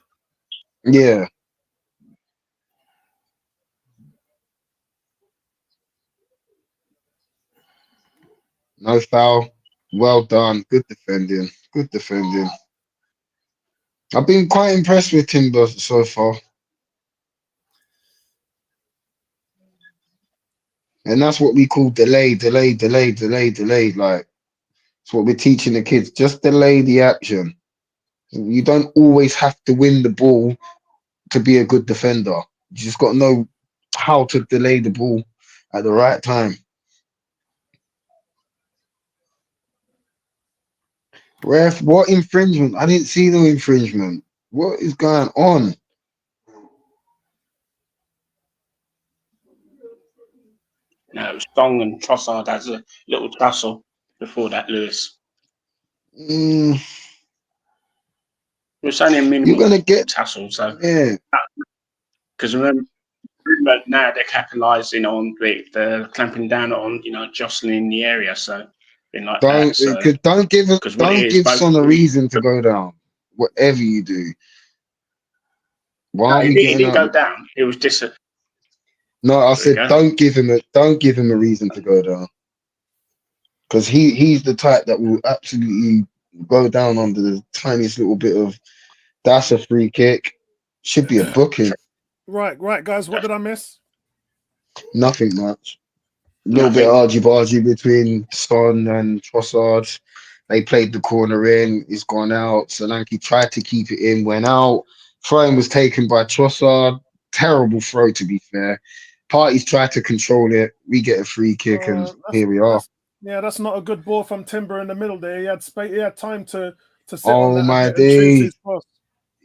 yeah. No foul. Well done. Good defending. Good defending. I've been quite impressed with Timber so far. And that's what we call delay. Like, it's what we're teaching the kids. Just delay the action. You don't always have to win the ball to be a good defender. You just got to know how to delay the ball at the right time. Ref, what infringement? I didn't see no infringement. What is going on? No, Song and Trossard has a little tussle before that, Lewis. Mm, It was only a you're minimal going to get... tussle, so... Yeah. Because remember, now they're capitalising on the clamping down on, jostling the area, so... Like Don't give Son a reason to go down. Whatever you do. Why are we he getting didn't out? go down. It was just a... No, I said don't give him a reason to go down. Because he's the type that will absolutely go down under the tiniest little bit of that's a free kick. Should be a booking. Right, guys. What did I miss? Nothing much. A little bit argy-bargy between Son and Trossard. They played the corner in. It's gone out. Solanke tried to keep it in, went out. Throwing was taken by Trossard. Terrible throw, to be fair. Parties tried to control it. We get a free kick, and here we are. That's not a good ball from Timber in the middle there. He had space. He had time to sit Oh on that my and choose his cross.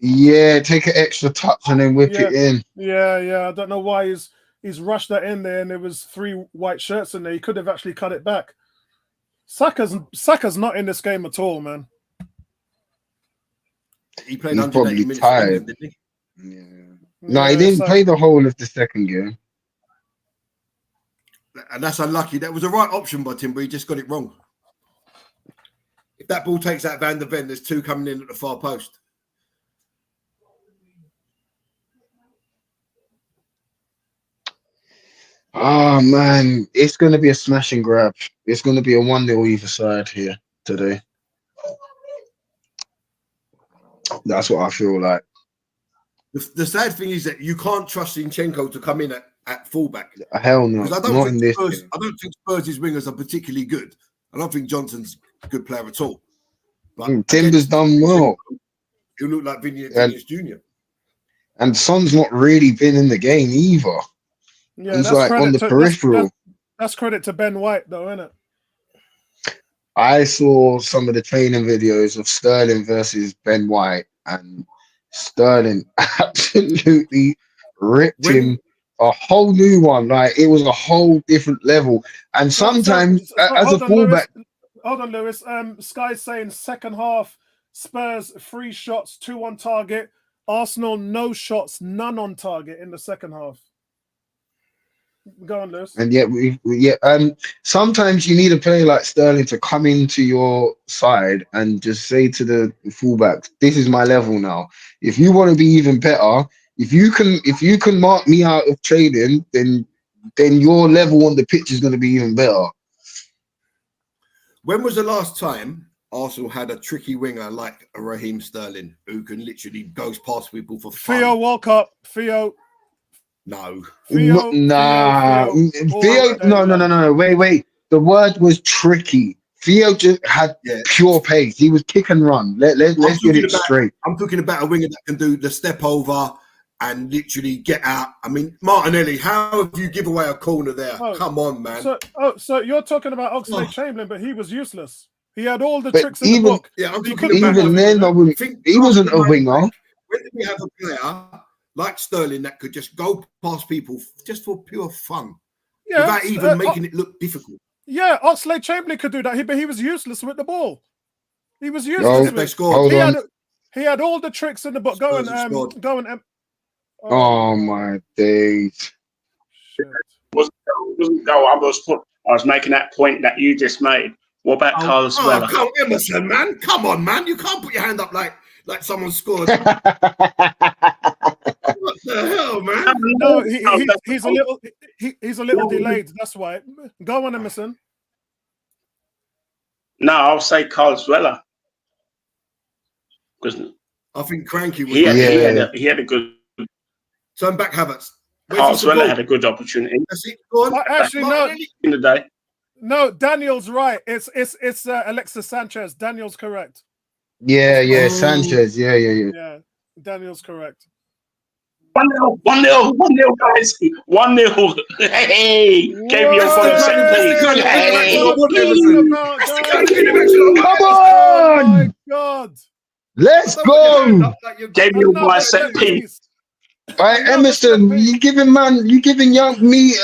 Yeah, take an extra touch and then whip it in. Yeah. I don't know why he's rushed that in there, and there was 3 white shirts in there. He could have actually cut it back. Saka's not in this game at all, man. He played He's probably minutes tired. Didn't he? Yeah. No, he didn't play the whole of the second game. And that's unlucky. That was the right option by Timber. He just got it wrong. If that ball takes out Van de Ven, there's 2 coming in at the far post. Oh, man. It's going to be a smash and grab. It's going to be a 1-0 either side here today. That's what I feel like. The sad thing is that you can't trust Zinchenko to come in at fullback. Hell no. Because I don't think Spurs' wingers are particularly good. I don't think Johnson's a good player at all. But Timber's done well. He'll look like Vinicius Jr. And Son's not really been in the game either. Yeah, he's like on the peripheral. That's credit to Ben White, though, isn't it? I saw some of the training videos of Sterling versus Ben White, and Sterling absolutely ripped him a whole new one. Like, it was a whole different level. And sometimes, as a fullback... Hold on, Lewis. Sky's saying second half, Spurs 3 shots, 2 on target. Arsenal, no shots, none on target in the second half. Go on, Lewis. And yet, sometimes you need a player like Sterling to come into your side and just say to the fullbacks, "This is my level now. If you want to be even better, if you can mark me out of training, then your level on the pitch is going to be even better." When was the last time Arsenal had a tricky winger like a Raheem Sterling who can literally goes past people for fun? Theo Walcott. No. Theo. No. Wait. The word was tricky. Theo just had pure pace. He was kick and run. Let's get it straight. I'm talking about a winger that can do the step over, and literally get out. I mean, Martinelli, how have you give away a corner there? Oh, Come on, man. So you're talking about Oxlade-Chamberlain, but he was useless. He had all the But tricks in the book. Yeah, I'm He talking couldn't about do even nothing then, I with it. wouldn't. Think He wasn't a right winger. back, when did we have a player like Sterling that could just go past people just for pure fun, Yeah, without even making it look difficult? Yeah, Oxlade-Chamberlain could do that, but he was useless with the ball. He was useless Oh, with They it. scored. He had all the tricks in the book. Spurs have scored. Oh my days. Shit. Wasn't goal. I was making that point that you just made. What about Carlos Vela? Come Emerson, man. Come on, man. You can't put your hand up like someone scored. What the hell, man? No, he's a little delayed. That's why. Go on, Emerson. No, I'll say Carlos Vela. Because I think Cranky was. he had a good. Turn back, Havertz. Carlos Vela had a good opportunity. Go on. Actually, no. In the day. No, Daniel's right. It's Alexis Sanchez. Daniel's correct. Yeah, Sanchez. Yeah. Daniel's correct. 1-0, guys. 1-0. Hey, KBO for the second place. Hey, Come Oh on! my God! Let's go! KBO for a set piece. Right, Emerson, you giving a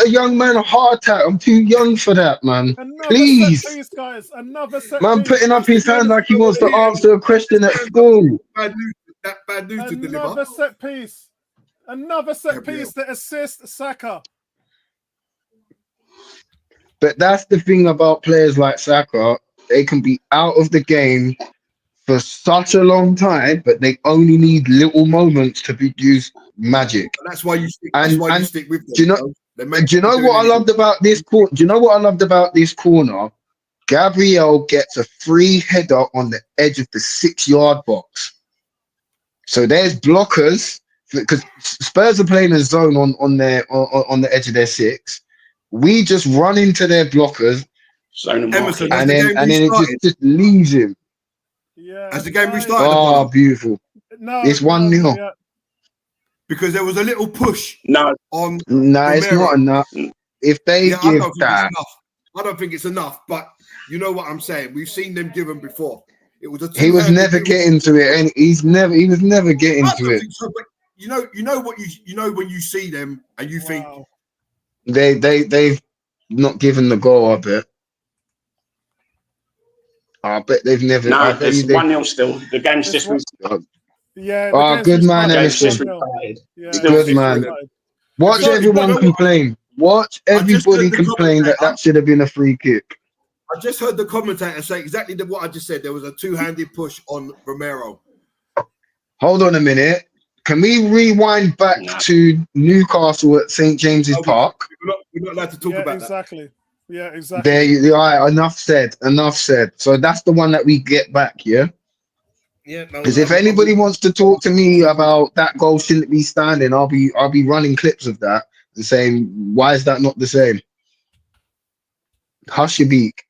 young man a heart attack. I'm too young for that, man. Please. Set piece, guys. Another set Man piece. putting up his hand like he wants to answer a question at school. Bad news to deliver. Another set piece. Another set piece to assist Saka. But that's the thing about players like Saka. They can be out of the game for such a long time, but they only need little moments to produce magic. And that's why you stick. And Stick with them. do you know what I loved about this corner? Do you know what I loved about this corner? Gabriel gets a free header on the edge of the 6-yard box. So there's blockers because Spurs are playing a zone on the edge of their 6. We just run into their blockers, Emerson, and then it just leaves him. Yeah. As the game restarted. Oh, beautiful! It's 1-0. Yeah. Because there was a little push. No, it's Romero. not enough. If they give that, I don't think it's enough. But you know what I'm saying. We've seen them give them before. It was he was never getting to it, and he was never getting to it. So, but you know when you see them and you think they've not given the goal. I bet they've never. No, it's 1-0 still. The game's just restarted. Yeah. Oh, good man, Emerson. Good man. Watch everyone complain. Watch everybody complain that should have been a free kick. I just heard the commentator say exactly what I just said. There was a two-handed push on Romero. Hold on a minute. Can we rewind back to Newcastle at St. James's Park? We're not allowed to talk about exactly. Yeah, exactly. There you are. Enough said. So that's the one that we get back, yeah? Yeah. Because if anybody wants to talk to me about that goal shouldn't be standing, I'll be running clips of that and saying, why is that not the same? Hush your beak.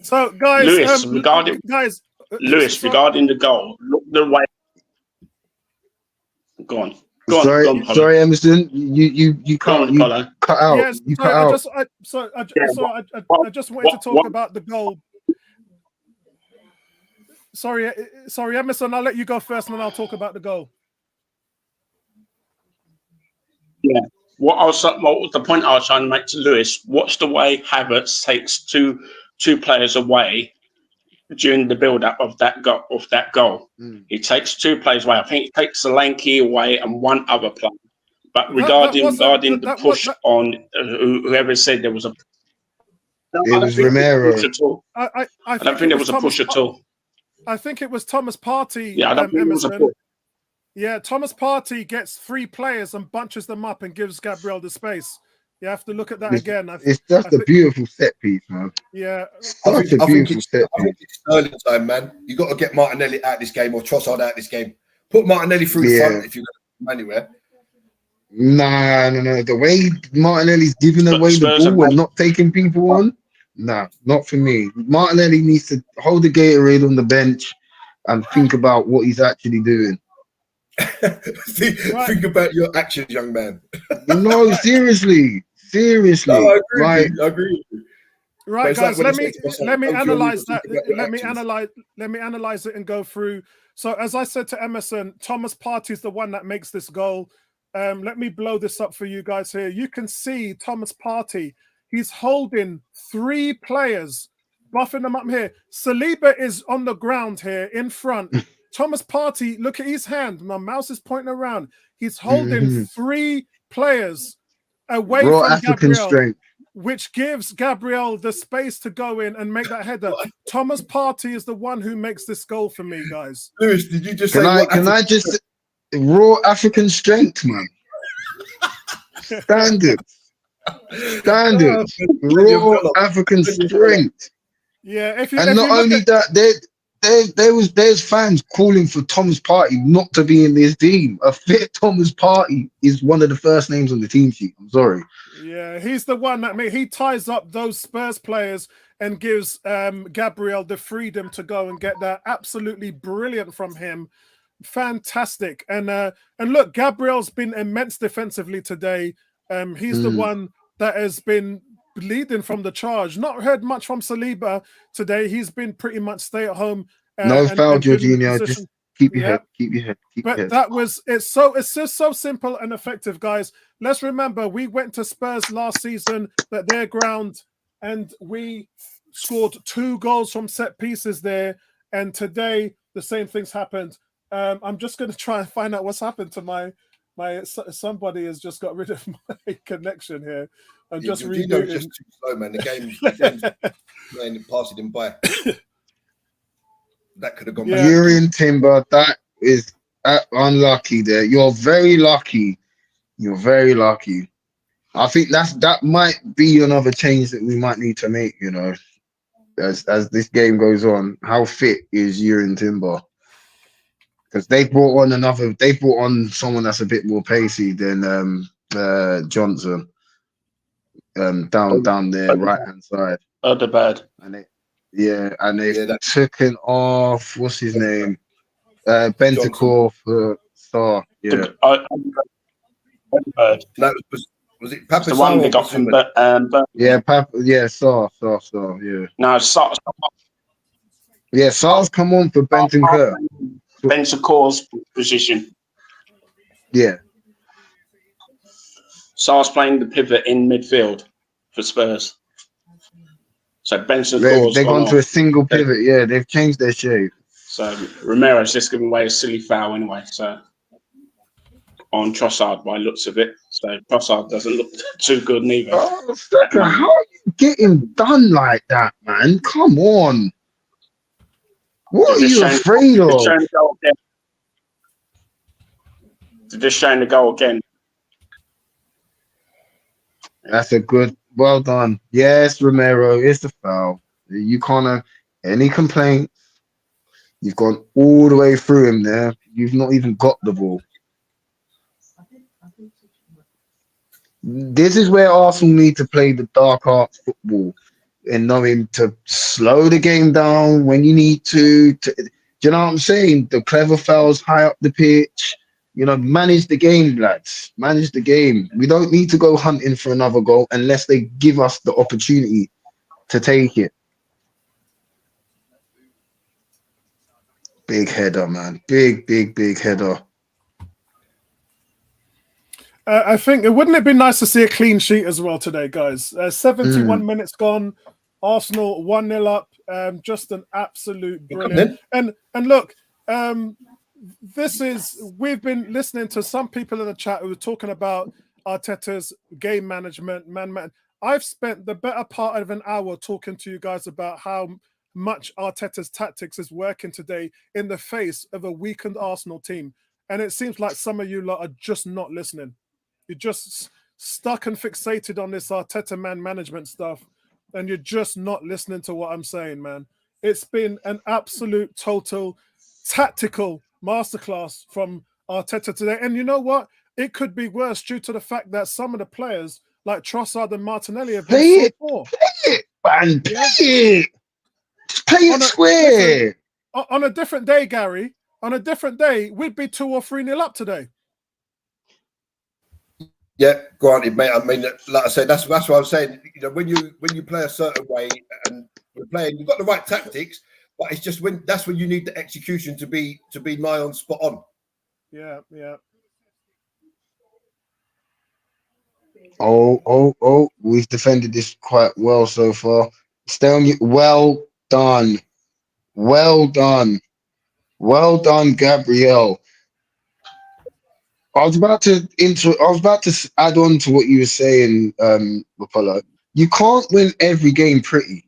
So, guys, Lewis, regarding the goal, look the way. Go on. Sorry, Emerson. You cut out. Yes, you cut out. I just wanted to talk about the goal. Sorry, Emerson. I'll let you go first, and then I'll talk about the goal. Yeah. What was the point I was trying to make to Lewis? Watch the way Havertz takes two players away during the build-up of that goal. He takes 2 players away. I think he takes Solanke away and one other player. But regarding the push on whoever said there was a, it was Romero. I don't think there was a push at all. I think it was Thomas Partey. Yeah, I don't think it was a push. Yeah, Thomas Partey gets 3 players and bunches them up and gives Gabriel the space. You have to look at that again. It's just a beautiful set piece, man. Yeah. I think it's Sterling time, man. You got to get Martinelli out of this game or Trossard out of this game. Put Martinelli through the front if you're going to come anywhere. No. The way Martinelli's giving away the ball and not taking people on, not for me. Martinelli needs to hold the Gatorade on the bench and think about what he's actually doing. Think about your actions, young man. No, seriously. No, I agree Right. with you. I agree with you. Right, It's like guys, when let they me say to us, let me "Don't feel analyze think that. about your Let me actions." analyze it and go through. So, as I said to Emerson, Thomas Partey is the one that makes this goal. Let me blow this up for you guys here. You can see Thomas Partey. He's holding 3 players, buffing them up here. Saliba is on the ground here in front. Thomas Partey, look at his hand. My mouse is pointing around. He's holding 3 players away Raw from African Gabriel, strength. which gives Gabriel the space to go in and make that header. Thomas Partey is the one who makes this goal for me, guys. Lewis, did you just Can say I what? can I just raw African strength, man? Standards. Raw African strength. Yeah, And not only that, there's fans calling for Thomas Partey not to be in this team. A fit Thomas Partey is one of the first names on the team sheet. I'm sorry. Yeah, he's the one that he ties up those Spurs players and gives Gabriel the freedom to go and get that. Absolutely brilliant from him. Fantastic. And look, Gabriel's been immense defensively today. He's the one that has been leading from the charge. Not heard much from Saliba today. He's been pretty much stay at home. No foul, Jorginho. Just keep your head. Keep your head. But that was it's just so simple and effective, guys. Let's remember we went to Spurs last season at their ground and we scored 2 goals from set pieces there. And today the same things happened. I'm just going to try and find out what's happened to my somebody has just got rid of my connection here. I'm just rebooting. Just too slow, man. The game's playing passing him by. That could have gone. Urian Timber. That is unlucky. There, you're very lucky. You're very lucky. I think that might be another change that we might need to make. You know, as this game goes on, how fit is Urian Timber? Because they brought on someone that's a bit more pacey than Johnson. Down there, right hand side. Odegaard. And they've taken off what's his name? Bentancur for Star. Yeah. Odegaard. That was it Papa the one they got from Star, yeah. No, Sar. Yeah, Sar's come on for Bentancur. Bentancur's position. Yeah. Sar's playing the pivot in midfield for Spurs. So Bentancur's they've gone to a single pivot. Yeah, they've changed their shape. So Romero's just giving away a silly foul anyway. So on Trossard by looks of it. So Trossard doesn't look too good neither. Oh, Stecker, how are you getting done like that, man? Come on. What are you afraid of? They're just showing the goal again. That's a good, well done. Yes, Romero, it's the foul. You can't have any complaints. You've gone all the way through him there. You've not even got the ball. This is where Arsenal need to play the dark arts football and knowing to slow the game down when you need to. Do you know what I'm saying? The clever fouls high up the pitch. You know, manage the game, lads. Manage the game. We don't need to go hunting for another goal unless they give us the opportunity to take it. Big header, man. Big header. I think wouldn't it be nice to see a clean sheet as well today, guys? 71 minutes gone. Arsenal 1-0 up. Just an absolute brilliant. And look, we've been listening to some people in the chat who were talking about Arteta's game management, man. I've spent the better part of an hour talking to you guys about how much Arteta's tactics is working today in the face of a weakened Arsenal team. And it seems like some of you lot are just not listening. You're just stuck and fixated on this Arteta man management stuff. And you're just not listening to what I'm saying, man. It's been an absolute total tactical masterclass from Arteta today. And you know what? It could be worse due to the fact that some of the players like Trossard and Martinelli have been so poor. Play it, man. Play it. Just play it square. On a different day, Gary, On a different day, we'd be 2 or 3-0 up today. Yeah, granted, mate. I mean, like I said, that's what I'm saying. You know, when you play a certain way and you're playing, you've got the right tactics, but it's just when you need the execution to be nigh on, spot on. Yeah. Oh, we've defended this quite well so far. Stay on you. Well done, Gabriel. I was about to add on to what you were saying, Apollo. You can't win every game pretty.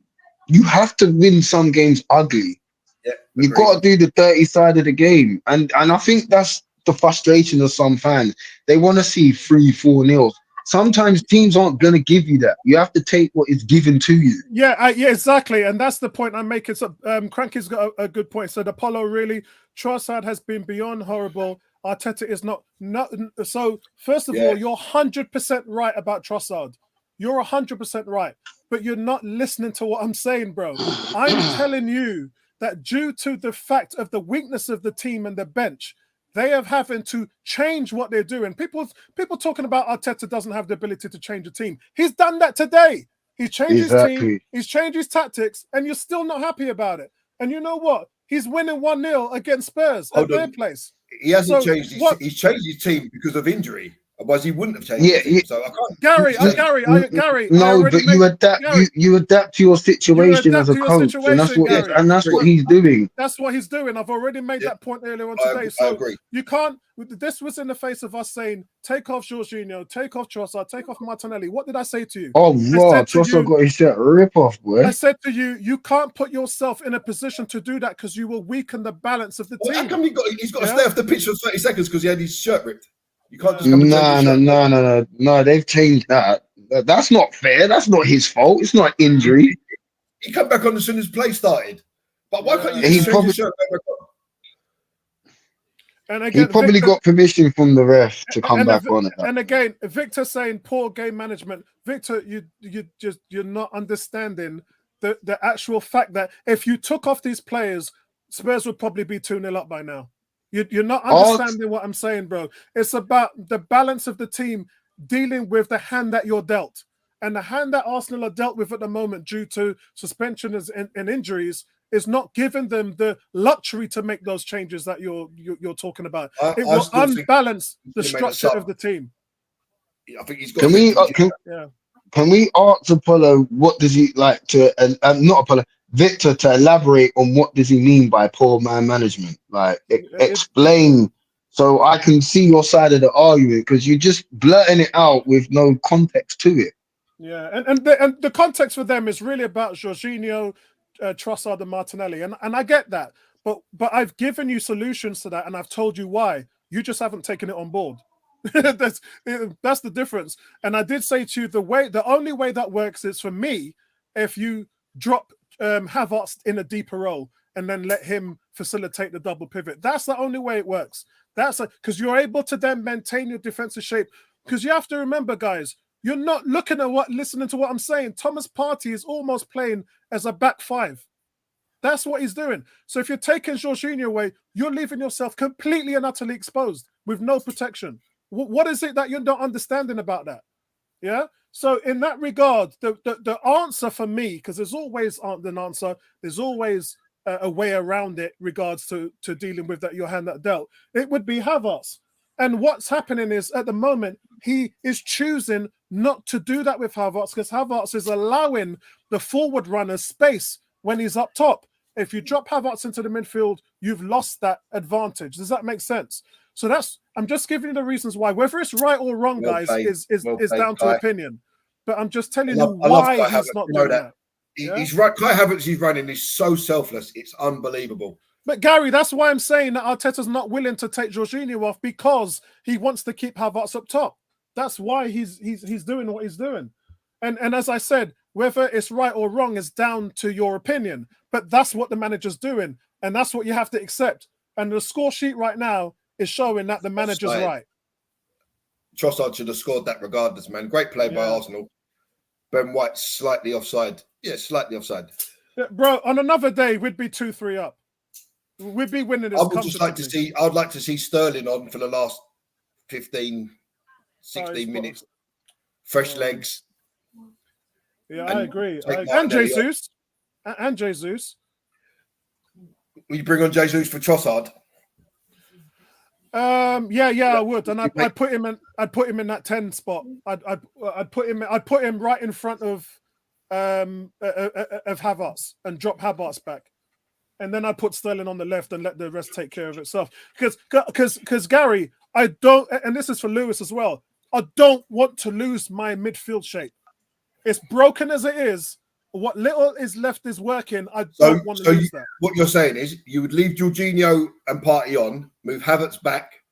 You have to win some games ugly. Yeah, You've got to do the dirty side of the game. And I think that's the frustration of some fans. They want to see 3-4-0. Sometimes teams aren't going to give you that. You have to take what is given to you. Yeah, exactly. And that's the point I'm making. So Cranky's got a good point. So Apollo, really, Trossard has been beyond horrible. Arteta is not. So first of all, you're 100% right about Trossard. You're 100% right. But you're not listening to what I'm saying, bro. I'm telling you that due to the fact of the weakness of the team and the bench, they have having to change what they're doing. People talking about Arteta doesn't have the ability to change a team. He's done that today. He's changed his team. He's changed his tactics, and you're still not happy about it. And you know what? He's winning 1-0 against Spurs at their place. He hasn't changed. He's changed his team because of injury. Otherwise, he wouldn't have changed. Yeah, his team. So I can't. Gary. No, but you adapt. You adapt to your situation as a coach, and that's what he's doing. That's what he's doing. I've already made that point earlier on today. I agree. You can't. This was in the face of us saying, take off Jorginho, take off Trossard, take off Martinelli. What did I say to you? Oh, raw. Trossard got his shirt rip off, boy. I said to you, you can't put yourself in a position to do that because you will weaken the balance of the team. How come he's got to stay off the pitch for 30 seconds because he had his shirt ripped? You can't just come No. They've changed that. That's not fair. That's not his fault. It's not injury. He come back on as soon as play started. But why can't you just change his shirt back on? And again, he probably got permission from the ref to come back on it. And again, Victor saying poor game management. Victor, you're not understanding the actual fact that if you took off these players, Spurs would probably be 2-0 up by now. You're not understanding what I'm saying, bro. It's about the balance of the team dealing with the hand that you're dealt. And the hand that Arsenal are dealt with at the moment due to suspensions and injuries is not giving them the luxury to make those changes that you're talking about. It will unbalance the structure of the team. I think he's got. Can we ask Apollo what does he like to? Not Apollo, Victor, to elaborate on what does he mean by poor man management? Like explain so I can see your side of the argument, because you're just blurting it out with no context to it. Yeah, and the context for them is really about Jorginho, Trossard, and Martinelli, and I get that, but I've given you solutions to that, and I've told you why. You just haven't taken it on board. That's the difference. And I did say to you the only way that works is for me if you drop Havertz in a deeper role and then let him facilitate the double pivot. That's the only way it works. That's because you're able to then maintain your defensive shape. Because you have to remember, guys, you're not listening to what I'm saying. Thomas Partey is almost playing as a back five. That's what he's doing. So if you're taking Jorginho away, you're leaving yourself completely and utterly exposed with no protection. What is it that you're not understanding about that? Yeah. So in that regard, the answer for me, because there's always an answer, there's always a way around it regards to dealing with that your hand that dealt. It would be Havertz. And what's happening is at the moment, he is choosing not to do that with Havertz because Havertz is allowing the forward runner space when he's up top. If you drop Havertz into the midfield, you've lost that advantage. Does that make sense? So I'm just giving you the reasons why. Whether it's right or wrong, guys, is down to opinion. But I'm just telling you why he's not doing that. He's right. Kai Havertz he's running is so selfless. It's unbelievable. But Gary, that's why I'm saying that Arteta's not willing to take Jorginho off, because he wants to keep Havertz up top. That's why he's doing what he's doing. And as I said, whether it's right or wrong is down to your opinion. But that's what the manager's doing, and that's what you have to accept. And the score sheet right now is showing that the manager's right. Trossard should have scored that regardless, man. Great play by Arsenal. Ben White slightly offside. Yeah, slightly offside. Yeah, bro, on another day, we'd be 2-3 up. We'd be winning this. I would just like to see. I'd like to see Sterling on for the last 15, 16 minutes. Fresh legs. Yeah, I agree. And Jesus. And Jesus. Will you bring on Jesus for Trossard? Yeah, I would, and I'd put him in. I'd put him in that 10 spot. I'd put him right in front of Havertz and drop Havertz back, and then I'd put Sterling on the left and let the rest take care of itself. Because Gary, I don't, and this is for Lewis as well. I don't want to lose my midfield shape. It's broken as it is. What little is left is working. I don't want to lose that. What you're saying is you would leave Jorginho and Partey on, move Havertz back,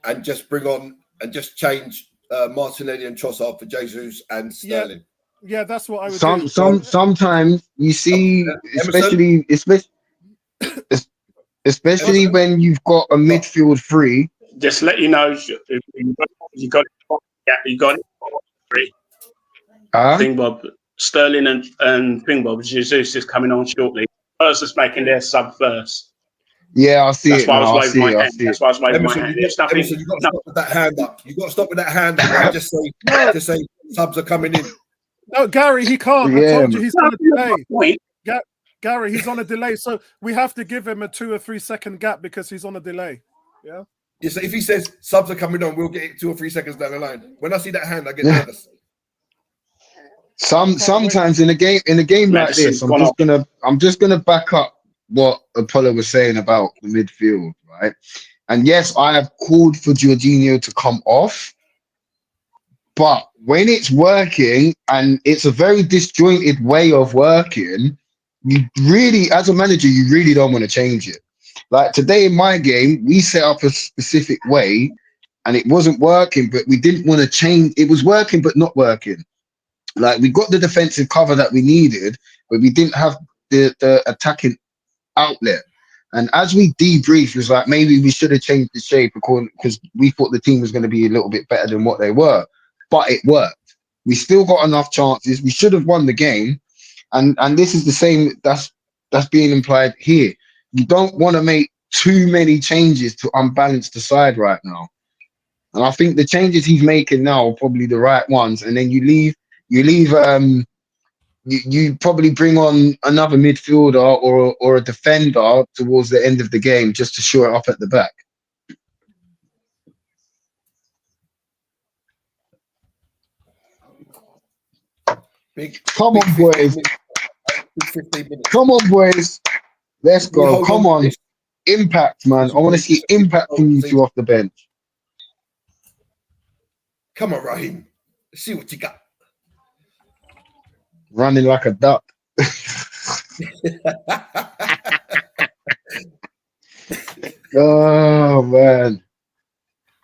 and just bring on and just change Martinelli and Trossard for Jesus and Sterling. Yeah, that's what I would do. Sometimes you see, especially when you've got a midfield free. Just let you know, you got it. Free. Thing Bob. Sterling and Pingbob Jesus is coming on shortly. Spurs is making their sub first. Yeah, I see it. That's why I was waving my hand. That's why I was waving my hand. You've got to stop with that hand up. You've got to stop with that hand up. And just say subs are coming in. No, Gary, he can't. Yeah. I told you he's on a delay. Gary, he's on a delay, so we have to give him a 2 or 3 second gap because he's on a delay. Yeah. So if he says subs are coming on, we'll get it 2 or 3 seconds down the line. When I see that hand, I get nervous. Sometimes in a game like this, I'm just gonna back up what Apollo was saying about the midfield, right? And yes, I have called for Jorginho to come off, but when it's working and it's a very disjointed way of working, you really, as a manager, you really don't want to change it. Like today in my game, we set up a specific way and it wasn't working, but we didn't want to change. It was working, but not working. Like we got the defensive cover that we needed, but we didn't have the attacking outlet. And as we debriefed, it was like maybe we should have changed the shape because we thought the team was going to be a little bit better than what they were. But it worked. We still got enough chances. We should have won the game. And this is the same that's being implied here. You don't want to make too many changes to unbalance the side right now. And I think the changes he's making now are probably the right ones. And then you probably bring on another midfielder or a defender towards the end of the game just to shore it up at the back. Come on, boys. Come on, boys. Let's go. Come on. Impact, man. I want to see impact from you two off the bench. Come on, Raheem. Let's see what you got. Running like a duck. Oh, man.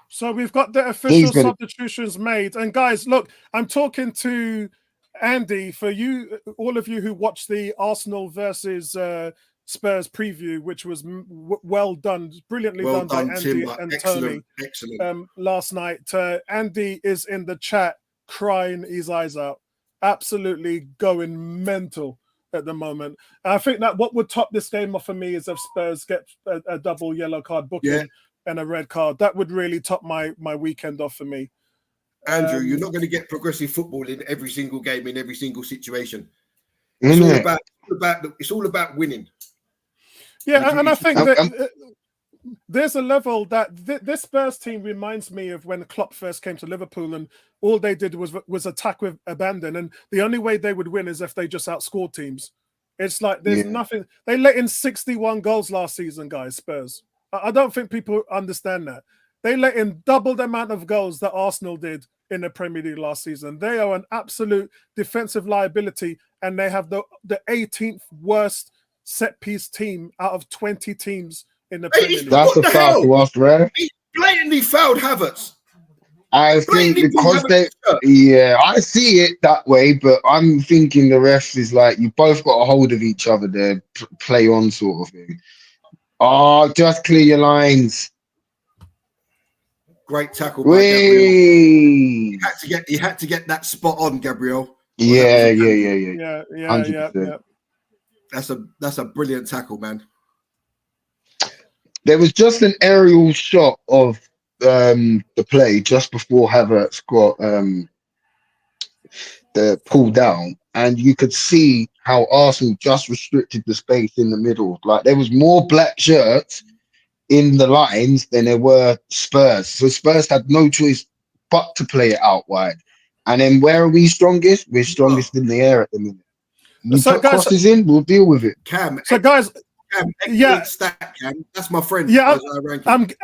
So we've got the official substitutions made. And guys, look, I'm talking to Andy for you, all of you who watched the Arsenal versus Spurs preview, which was well done, brilliantly done by Andy Timber. and Excellent. Tony last night. Andy is in the chat crying his eyes out, absolutely going mental at the moment. And I think that what would top this game off for me is if Spurs get a double yellow card booking and a red card. That would really top my weekend off for me. Andrew, you're not going to get progressive football in every single game, in every single situation. It's all about winning. Yeah, and I think that there's a level that this Spurs team reminds me of when Klopp first came to Liverpool, and all they did was attack with abandon, and the only way they would win is if they just outscored teams. It's like there's nothing. They let in 61 goals last season, guys. Spurs. I don't think people understand that. They let in double the amount of goals that Arsenal did in the Premier League last season. They are an absolute defensive liability, and they have the 18th worst set piece team out of 20 teams in the Premier League. That's a foul to us, Rev. He blatantly fouled Havertz. I think because I see it that way, but I'm thinking the refs is like, you both got a hold of each other there, play on sort of thing. Oh, just clear your lines. Great tackle by Gabriel. He had to get that spot on, Gabriel. Yeah. That's a brilliant tackle, man. There was just an aerial shot of the play just before Havertz got the pull down, and you could see how Arsenal just restricted the space in the middle. Like there was more black shirts in the lines than there were Spurs. So Spurs had no choice but to play it out wide. And then where are we strongest? We're strongest in the air at the minute. You So, put guys, crosses in, we'll deal with it. Cam, so guys, Cam, yeah, excellent stat, Cam. That's my friend. yeah, Isaiah Rankin.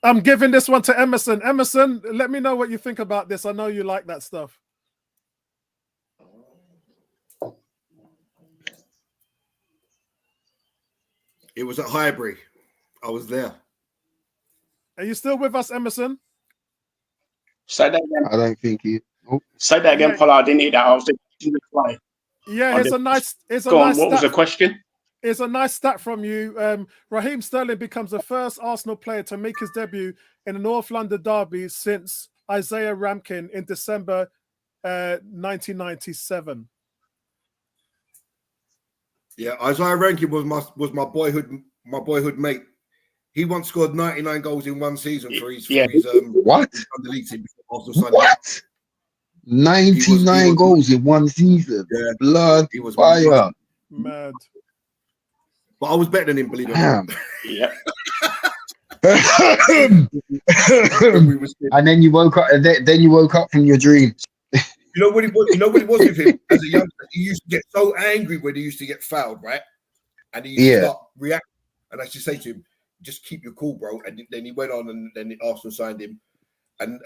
I'm giving this one to Emerson. Emerson, let me know what you think about this. I know you like that stuff. It was at Highbury. I was there. Are you still with us, Emerson? Say that again. I don't think he. Oh, Say that again, Yeah. Paul. I didn't hear that. I was in the play. Yeah, it's a nice Go on. What was the stat. question? It's a nice stat from you. Raheem Sterling becomes the first Arsenal player to make his debut in a North London derby since Isaiah Ramkin in December 1997. Yeah, Isaiah Rankin was my boyhood mate. He once scored 99 goals in one season for his what? under league team before Arsenal signed him. What? 99 goals in one season. Yeah, Blood he was fire. Mad. But I was better than him, believe it or not. Yeah. And then you woke up. Then you woke up from your dream. You know what it was? You know what it was with him as a youngster? He used to get so angry when he used to get fouled, right? And he used to start reacting. And I used to say to him, "Just keep your cool, bro." And then he went on, and then Arsenal signed him. And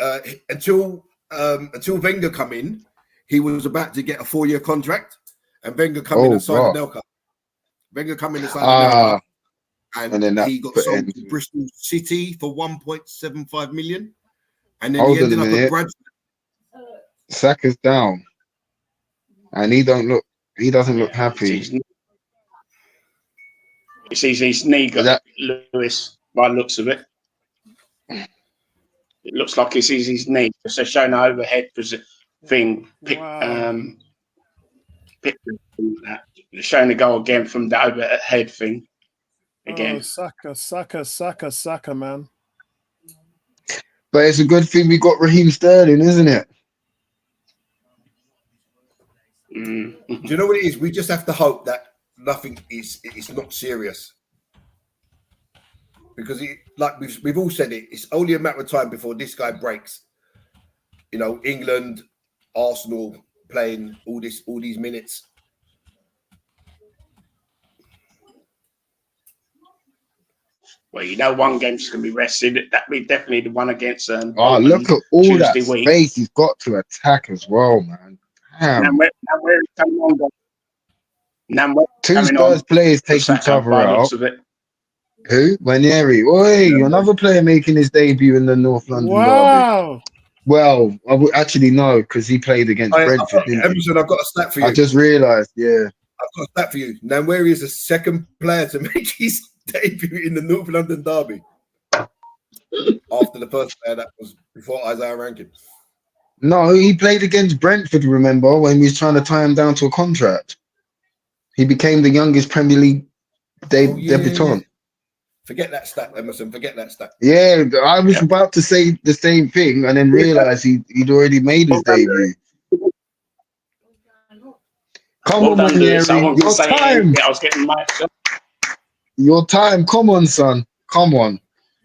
until Wenger come in, he was about to get a 4-year contract. And Wenger come in and signed Anelka. Wenger come in and signed Anelka. And then he got sold to Bristol City for 1.75 million. And then he ended up at Bradford. Saka's down, and he doesn't look happy. It's his knee got Lewis by the looks of it. It looks like it's his knee. So they're showing the overhead thing. They're showing the goal again from the overhead thing. Again. Oh, Saka, man. But it's a good thing we got Raheem Sterling, isn't it? Do you know what it is? We just have to hope that nothing is not serious, because like we've all said it's only a matter of time before this guy breaks. You know, England, Arsenal playing all these minutes. Well, you know, one game's going to be rested. That'd be definitely the one against. Look at all Tuesday that space he's got to attack as well, man. Now where is coming on? Now two Spurs players take each other out. Who? Ranieri. Oi, another player making his debut in the North London derby. Well, I would actually know because he played against Brentford. Emerson, I've got a stat for you. I just realised, yeah. I've got a stat for you. Nwaneri is the second player to make his debut in the North London derby after the first player that was before Isaiah Rankin. No, he played against Brentford, remember, when we was trying to tie him down to a contract. He became the youngest Premier League debutant. Yeah. Forget that stat, Emerson. Forget that stat. Yeah, I was about to say the same thing and then realised he'd already made his debut. Come on, Managerial. Your time. I was getting my Your time. Come on, son. Come on.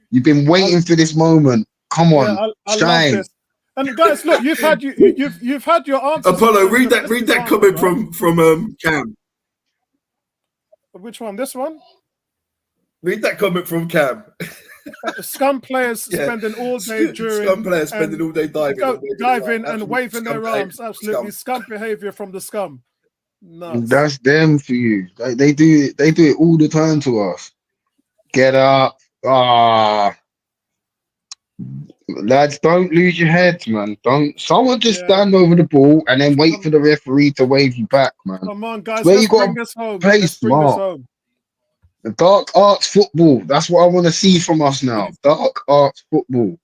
You've been waiting for this moment. Come on, shine. Love this. And guys, look, you've had your answers. Apollo, read that comment from Cam. Which one? This one? Read that comment from Cam. Scum players spending all day during. Scum players spending all day diving and waving their arms. Absolutely scum behavior from the scum. Nuts. That's them for you. They do it all the time to us. Get up. Lads, don't lose your heads, man. Someone just stand over the ball and then wait for the referee to wave you back, man. Come on, guys. Where you got to play smart. The dark arts football. That's what I want to see from us now. Dark arts football.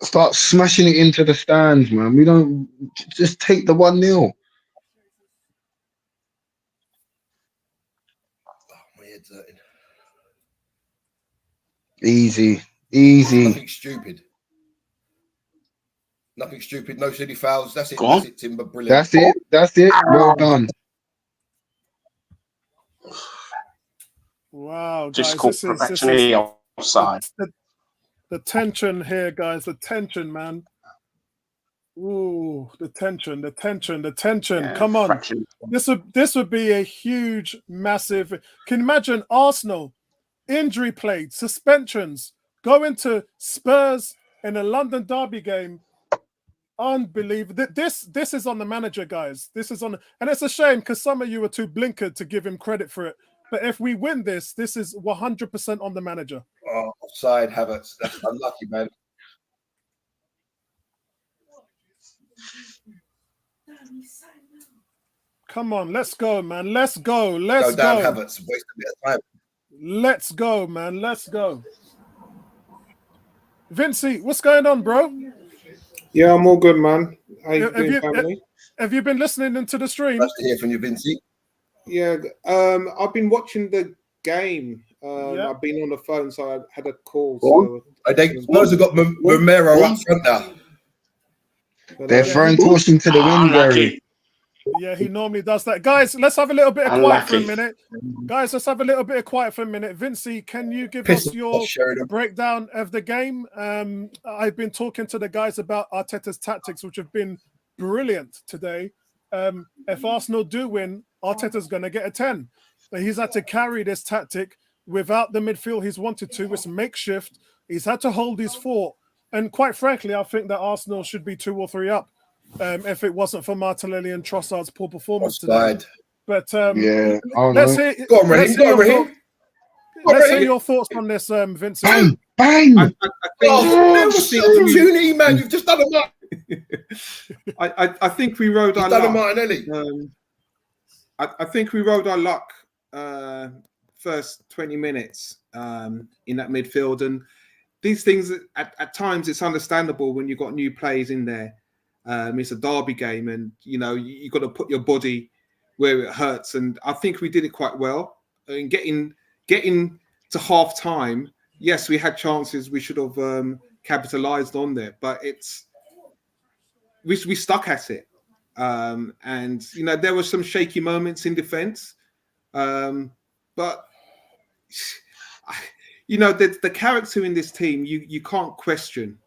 Start smashing it into the stands, man. We don't just take the 1-0. My head's hurting. Easy. Easy. Nothing stupid. Nothing stupid. No silly fouls. That's it. Go on. That's it, Timber. Brilliant. That's it. That's it. Well done. Wow, Just guys, called this is professionally offside. the tension here, guys. The tension, man. Ooh, the tension. Yeah, Come on, fraction. this would be a huge, massive. Can you imagine Arsenal injury plagued, suspensions, going to Spurs in a London derby game? Unbelievable. This is on the manager, guys. This is on, and it's a shame because some of you are too blinkered to give him credit for it. But if we win this is 100% on the manager. Oh, offside, Havertz. That's unlucky, man. Come on, let's go, man. Let's go. Go down, Havertz. Waste a bit of time. Let's go, man. Let's go. Vincey, what's going on, bro? Yeah, I'm all good, man. How you doing, family? Have you been listening into the stream? Nice to hear from you, Vincey. Yeah, I've been watching the game. Yeah. I've been on the phone, so I had a call. Go I think Spurs have got Romero up front now. They're throwing caution to the wind, Gary. Yeah, he normally does that. Guys, let's have a little bit of quiet for a minute. Guys, let's have a little bit of quiet for a minute. Vincey, can you give us your breakdown of the game? I've been talking to the guys about Arteta's tactics, which have been brilliant today. If Arsenal do win, Arteta's going to get a 10. He's had to carry this tactic without the midfield he's wanted to. It's makeshift. He's had to hold his fort. And quite frankly, I think that Arsenal should be 2 or 3 up. If it wasn't for Martinelli and Trossard's poor performance today. But yeah, let's hear, go on, Raheem. Let's hear your thoughts on this, Vincent. Bang! There was the opportunity, man. You've just done a mark. I think we rode our luck. Martinelli. I think we rode our luck first 20 minutes in that midfield. And these things, at times, it's understandable when you've got new players in there. It's a derby game, and you got to put your body where it hurts. And I think we did it quite well. And getting to half time, yes, we had chances. We should have capitalized on there, but we stuck at it. And there were some shaky moments in defense, but the character in this team you can't question.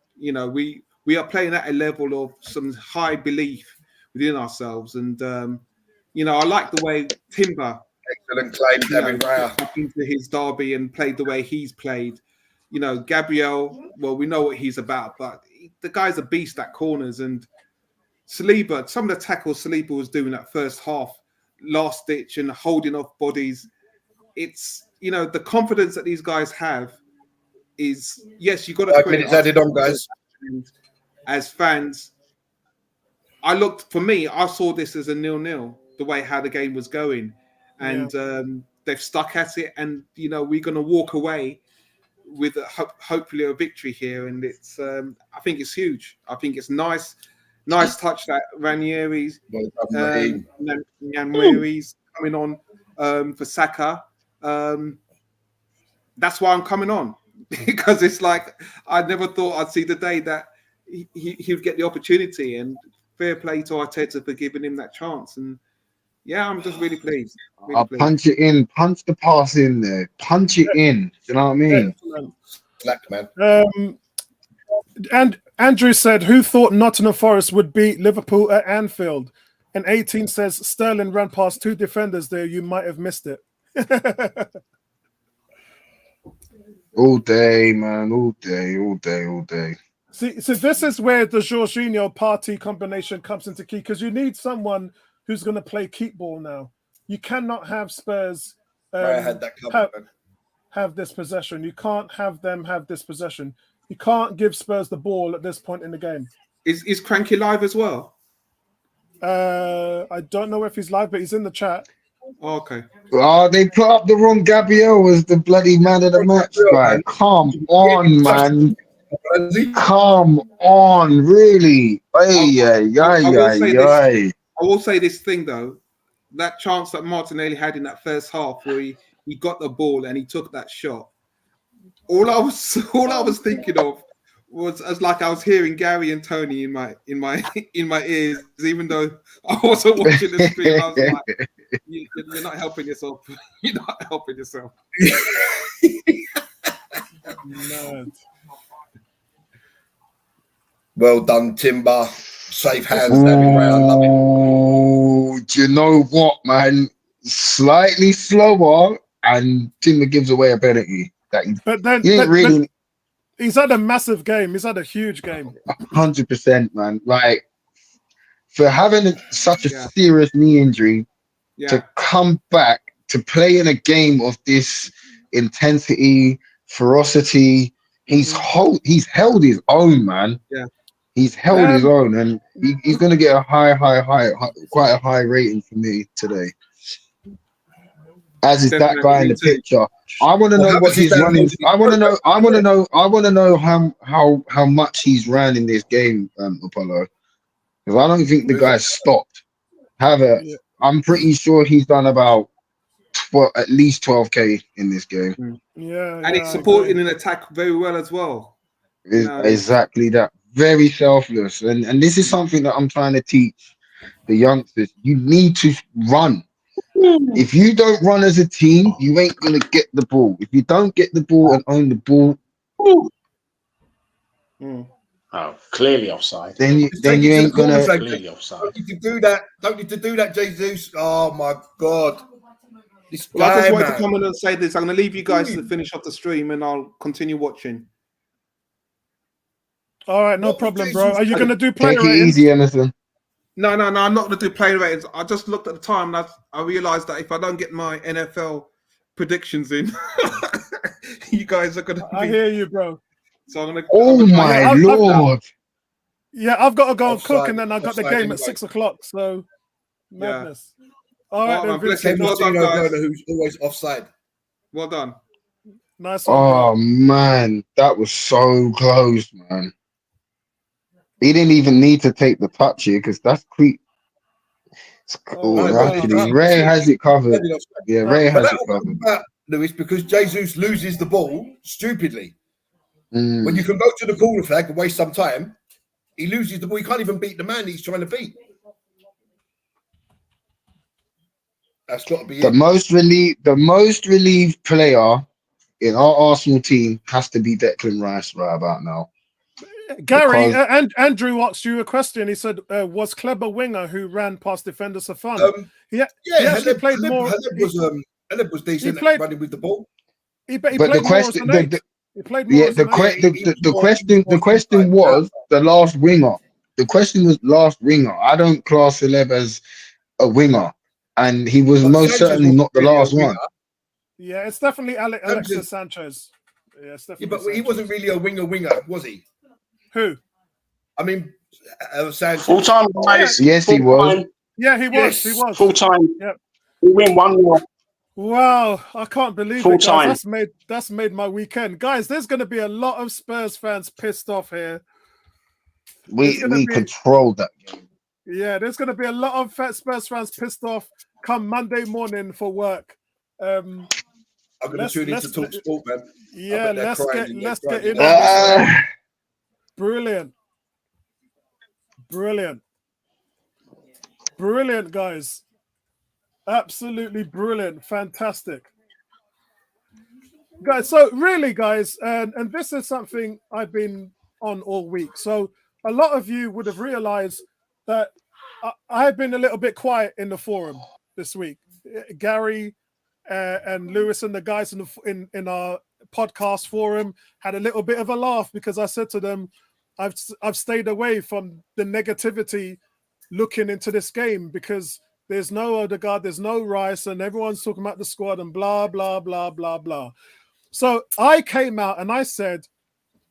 We are playing at a level of some high belief within ourselves. And, I like the way Timber excellent claim, David Raya, into his derby and played the way he's played. Gabriel, well, we know what he's about, but the guy's a beast at corners. And Saliba, some of the tackles Saliba was doing that first half, last ditch and holding off bodies. It's, the confidence that these guys have is, yes, you've got to 5 minutes added on, guys. As fans, I saw this as a 0-0, the way how the game was going. And they've stuck at it. And, we're going to walk away with hopefully a victory here. And it's, I think it's huge. I think it's nice touch that Ranieri's coming on for Saka. That's why I'm coming on. Because it's like, I never thought I'd see the day that he would get the opportunity, and fair play to Arteta for giving him that chance. And yeah, I'm just really pleased. Punch it in, punch the pass in there, punch it in. You know what I mean? Slack, man. And Andrew said, who thought Nottingham Forest would beat Liverpool at Anfield? And 18 says, Sterling ran past 2 defenders there. You might have missed it. All day, man. All day. See, so this is where the Jorginho party combination comes into key, because you need someone who's going to play keep ball now. You cannot have Spurs have this possession. You can't have them have this possession. You can't give Spurs the ball at this point in the game. Is Cranky live as well? I don't know if he's live, but he's in the chat. Oh, okay. Oh, they put up the wrong Gabriel was the bloody man of the match, guy. Come on, man. Come on, really. I will say this thing, though. That chance that Martinelli had in that first half where he got the ball and he took that shot. all I was thinking of was as like I was hearing Gary and Tony in my ears, even though I wasn't watching the stream. I was like, you're not helping yourself. You're not helping yourself. Mad. Well done, Timber. Safe hands, David Ray. I love it. Oh, do you know what, man? Slightly slower, and Timber gives away a penalty. That But then, he didn't really he's had a massive game. He's had a huge game. 100%, man. Like for having such a Yeah. serious knee injury Yeah. to come back to play in a game of this intensity, ferocity, he's held his own, man. Yeah. He's held his own, and he's going to get a quite a high rating for me today. As is that guy in the picture. I want to know what he's running. I want to know how much he's ran in this game, Apollo. Because I don't think the guy's stopped. I'm pretty sure he's done about at least 12K in this game. Yeah, and it's supporting an attack very well as well. Exactly that. Very selfless, and this is something that I'm trying to teach the youngsters. You need to run. If you don't run as a team, you ain't gonna get the ball. If you don't get the ball and own the ball, oh, clearly offside. then you ain't gonna. Clearly offside. Don't need to do that. Don't need to do that, Jesus. Oh my God. This Well, I guy, just wanted man. to come in and say this. I'm going to leave you guys to finish off the stream, and I'll continue watching. All right, no problem, bro. Are you going to do player Take it ratings? easy, Emerson. No. I'm not going to do player ratings. I just looked at the time, and I realized that if I don't get my NFL predictions in, you guys are going to. I hear you, bro. So I'm going to. Oh my Lord! Yeah, I've got to go and Offside, cook, and then I got the offside game anyway. at 6 o'clock. So madness. Yeah. All right, Oh, then, I'm blessed. Vincent. Well done, guys. Who's always offside. Well done. Nice one, Oh bro. man, that was so close, man. He didn't even need to take the touch here because that's creep. Actually, Ray has it covered. Yeah, Ray has it covered. Lewis, because Jesus loses the ball stupidly. Mm. When you can go to the corner flag and waste some time, he loses the ball. He can't even beat the man he's trying to beat. That's got to be The most relieved player in our Arsenal team has to be Declan Rice right about now. Gary, Because- Andrew asked you a question. He said, was Kleber winger who ran past defenders for fun? He actually played more. Haleb was decent played- running with the ball. He But played the more as question, an eight. He played more as an eight. the question was the last winger. The question was last winger. I don't class Haleb as a winger, and he was But most Sanchez certainly was not the really a last winger. one. Yeah, it's definitely Alexis Sanchez. Yeah, it's definitely. Yeah, but he Sanchez. wasn't really a winger, was he? Who? I mean, Sanchez. Full time, guys. Yes, he was. Yeah, he was. Yes. He was. Full time. Yep. We win 1-0. Wow, I can't believe Full it, guys. time. That's made my weekend, guys. There's going to be a lot of Spurs fans pissed off here. We controlled that game. Yeah, there's going to be a lot of Spurs fans pissed off come Monday morning for work. I'm going to tune in to talk sport, man. Yeah, let's get in. Brilliant, guys. Absolutely brilliant, fantastic, guys. So really, guys, and this is something I've been on all week. So a lot of you would have realized that I've been a little bit quiet in the forum this week. Gary and Lewis and the guys in our podcast forum had a little bit of a laugh because I said to them, I've stayed away from the negativity looking into this game because there's no Odegaard, there's no Rice, and everyone's talking about the squad and blah, blah, blah, blah, blah. So I came out and I said,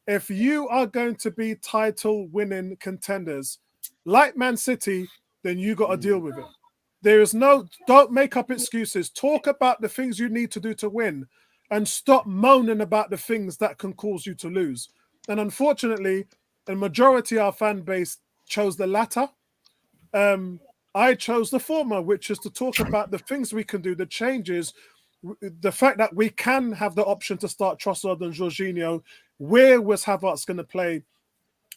if you are going to be title winning contenders like Man City, then you got to deal with it. Don't make up excuses. Talk about the things you need to do to win and stop moaning about the things that can cause you to lose. And unfortunately, the majority of our fan base chose the latter. I chose the former, which is to talk about the things we can do, the changes, the fact that we can have the option to start Trossard and Jorginho, where was Havertz going to play?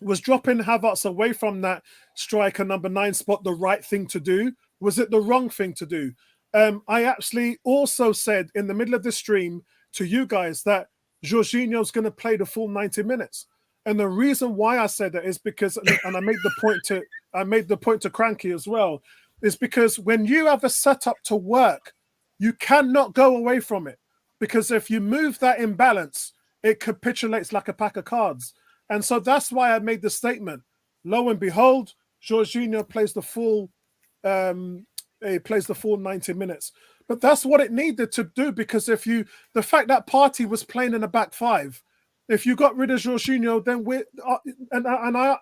Was dropping Havertz away from that striker number 9 spot the right thing to do? Was it the wrong thing to do? I actually also said in the middle of the stream to you guys that Jorginho's going to play the full 90 minutes. And the reason why I said that is because, and I made the point to Cranky as well, is because when you have a setup to work, you cannot go away from it. Because if you move that imbalance, it capitulates like a pack of cards. And so that's why I made the statement. Lo and behold, Jorginho plays the full 90 minutes. But that's what it needed to do, because the fact that Partey was playing in a back 5, if you got rid of Jorginho, then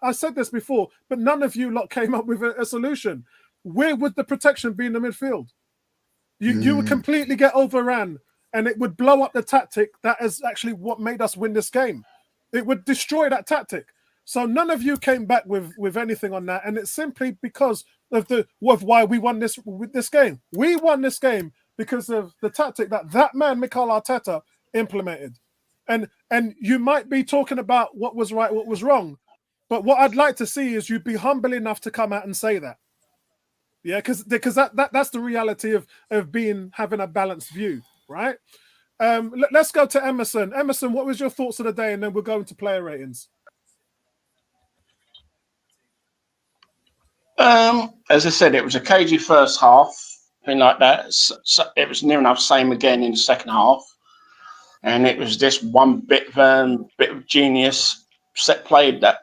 I said this before, but none of you lot came up with a solution. Where would the protection be in the midfield? You would completely get overran, and it would blow up the tactic that is actually what made us win this game. It would destroy that tactic. So none of you came back with anything on that, and it's simply because of why we won this game. We won this game because of the tactic that man Mikel Arteta implemented. And you might be talking about what was right, what was wrong, but what I'd like to see is you be humble enough to come out and say that. Yeah, because that's the reality of having a balanced view, right? Let's go to Emerson. Emerson, what was your thoughts of the day? And then we'll go into player ratings. As I said, it was a cagey first half, thing like that. So it was near enough same again in the second half, and it was just one bit of genius set play that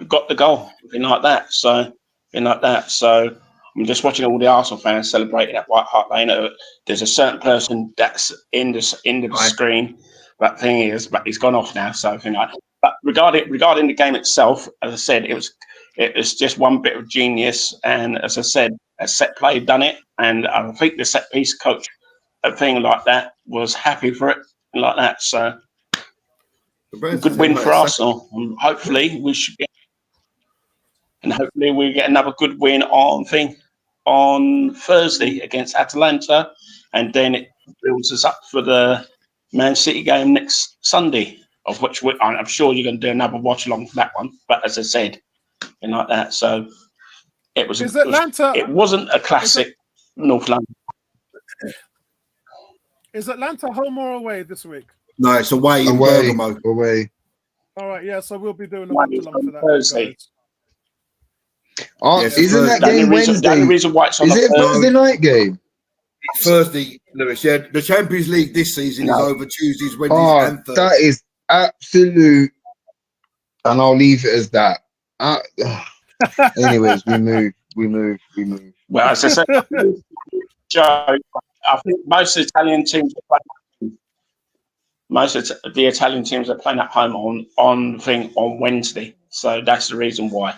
got the goal, thing like that. So I'm just watching all the Arsenal fans celebrating at White Hart Lane. There's a certain person that's in the screen. That thing is, but he's gone off now. So thing like that. But regarding the game itself, as I said, it was just one bit of genius, and as I said, a set play done it, and I think the set piece coach, a thing like that, was happy for it, like that. So good win for Arsenal. And hopefully we get another good win on Thursday against Atalanta, and then it builds us up for the Man City game next Sunday, of which I'm sure you're going to do another watch along for that one. But as I said, like that, so it was. It wasn't a classic North London. Is Atlanta home or away this week? No, it's away in Bergamo. Away. All right, yeah. So we'll be doing a watch along for that. Thursday. Yes, isn't that game Wednesday? The only reason why it's on is it a Thursday night game? It's Thursday, Lewis. Yeah, the Champions League this season is over Tuesdays, Wednesdays, and Thursdays. That is absolute, and I'll leave it as that. Anyways, we move. Well, as I said, Joe, I think most of the Italian teams are playing at home on Wednesday, so that's the reason why.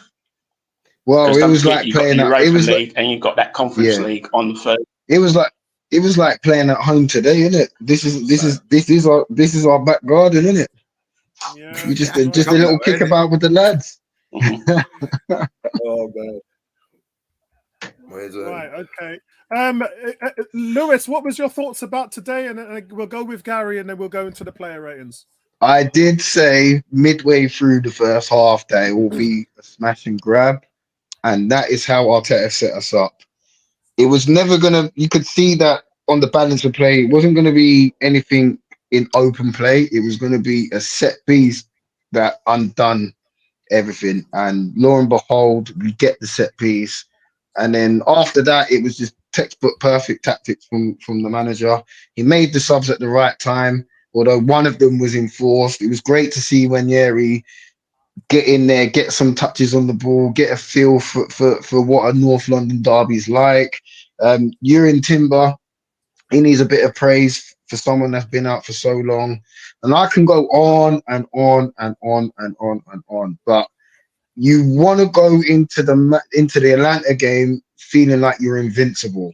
Well, it was like playing at Europa League, and you got that Conference League on the third. It was like playing at home today, isn't it? This is our back garden, isn't it? Yeah, We just a little kickabout with the lads. Oh man. Right, okay. Lewis, what was your thoughts about today? And we'll go with Gary, and then we'll go into the player ratings. I did say midway through the first half that it will be a smash and grab, and that is how Arteta set us up. It was never gonna. You could see that on the balance of play. It wasn't going to be anything in open play. It was going to be a set piece that undone everything. And lo and behold, we get the set piece. And then after that, it was just textbook perfect tactics from the manager. He made the subs at the right time, although one of them was enforced. It was great to see Wanyeri get in there, get some touches on the ball, get a feel for what a North London derby is like. Urin Timber, he needs a bit of praise for someone that's been out for so long. And I can go on and on and on and on and on. But you want to go into the Atlanta game feeling like you're invincible.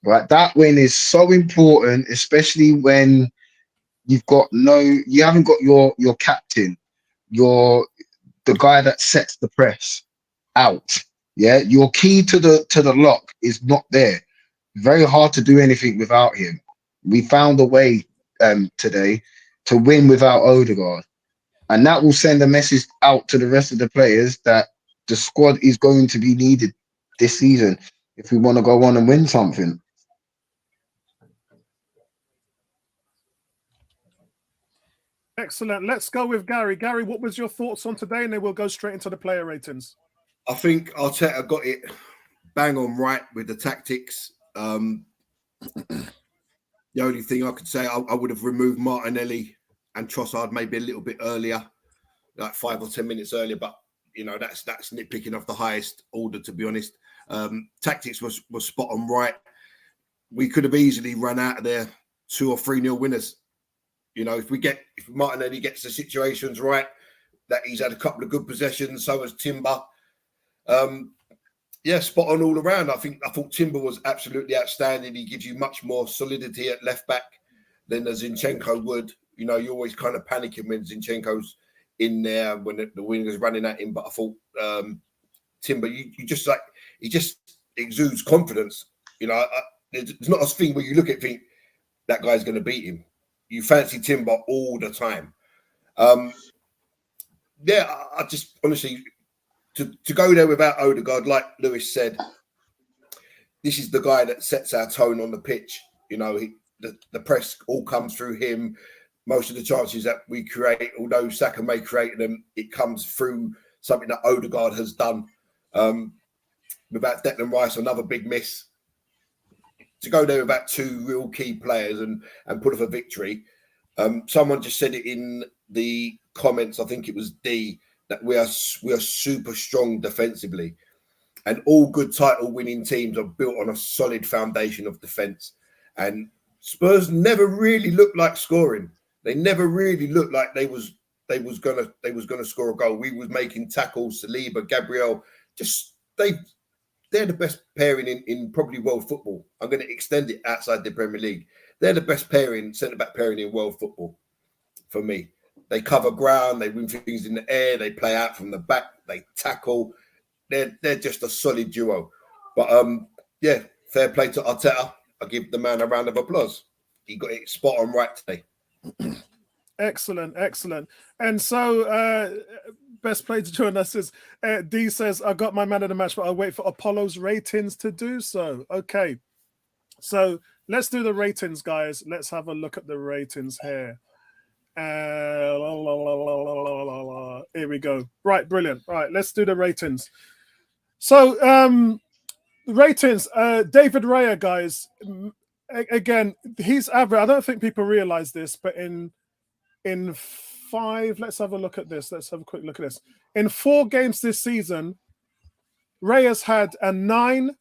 Right? That win is so important, especially when you haven't got your captain, the guy that sets the press out. Yeah, your key to the lock is not there. Very hard to do anything without him. We found a way today to win without Odegaard. And that will send a message out to the rest of the players that the squad is going to be needed this season if we want to go on and win something. Excellent. Let's go with Gary. Gary, what was your thoughts on today? And then we'll go straight into the player ratings. I think Arteta got it bang on right with the tactics. The only thing I could say, I would have removed Martinelli and Trossard maybe a little bit earlier, like 5 or 10 minutes earlier. But you know, that's nitpicking of the highest order, to be honest. Tactics was spot on right. We could have easily run out of there 2 or 3-0 winners. You know, if Martinelli gets the situations right, that he's had a couple of good possessions, so has Timber. Yeah, spot on all around. I thought Timber was absolutely outstanding. He gives you much more solidity at left back than a Zinchenko would. You know, you're always kind of panicking when Zinchenko's in there when the winger's running at him. But I thought Timber, he just exudes confidence. You know, there's not a thing where you look at it and think that guy's going to beat him. You fancy Timber all the time. Yeah, I just honestly, to go there without Odegaard, like Lewis said, this is the guy that sets our tone on the pitch. You know, the press all comes through him. Most of the chances that we create, although Saka may create them, it comes through something that Odegaard has done. Without Declan Rice, another big miss. To go there without 2 real key players and put off a victory. Someone just said it in the comments, I think it was D, that we are super strong defensively. And all good title-winning teams are built on a solid foundation of defence. And Spurs never really looked like scoring. They never really looked like they was gonna score a goal. We was making tackles, Saliba, Gabriel, they're the best pairing in probably world football. I'm going to extend it outside the Premier League. They're the best centre-back pairing in world football for me. They cover ground, they win things in the air, they play out from the back, they tackle. They're just a solid duo. But yeah, fair play to Arteta. I give the man a round of applause. He got it spot on right today. Excellent. And so best player to join us is D says, I got my man of the match, but I'll wait for Apollo's ratings to do so. Okay. So let's do the ratings, guys. Let's have a look at the ratings here. Here we go. Right, brilliant. Right, let's do the ratings. So ratings, David Raya, guys, again, he's average. I don't think people realize this, but in 5, let's have a look at this. Let's have a quick look at this. In 4 games this season, Raya's had a 9,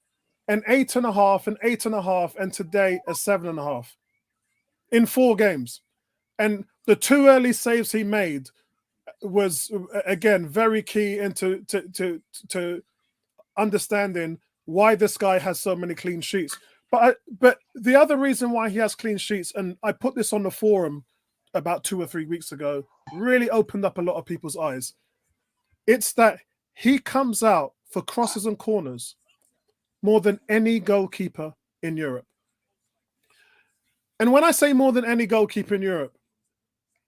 an 8.5, an 8.5, and today a 7.5 in 4 games. And the 2 early saves he made was, again, very key into to understanding why this guy has so many clean sheets. But the other reason why he has clean sheets, and I put this on the forum about 2 or 3 weeks ago, really opened up a lot of people's eyes. It's that he comes out for crosses and corners more than any goalkeeper in Europe. And when I say more than any goalkeeper in Europe,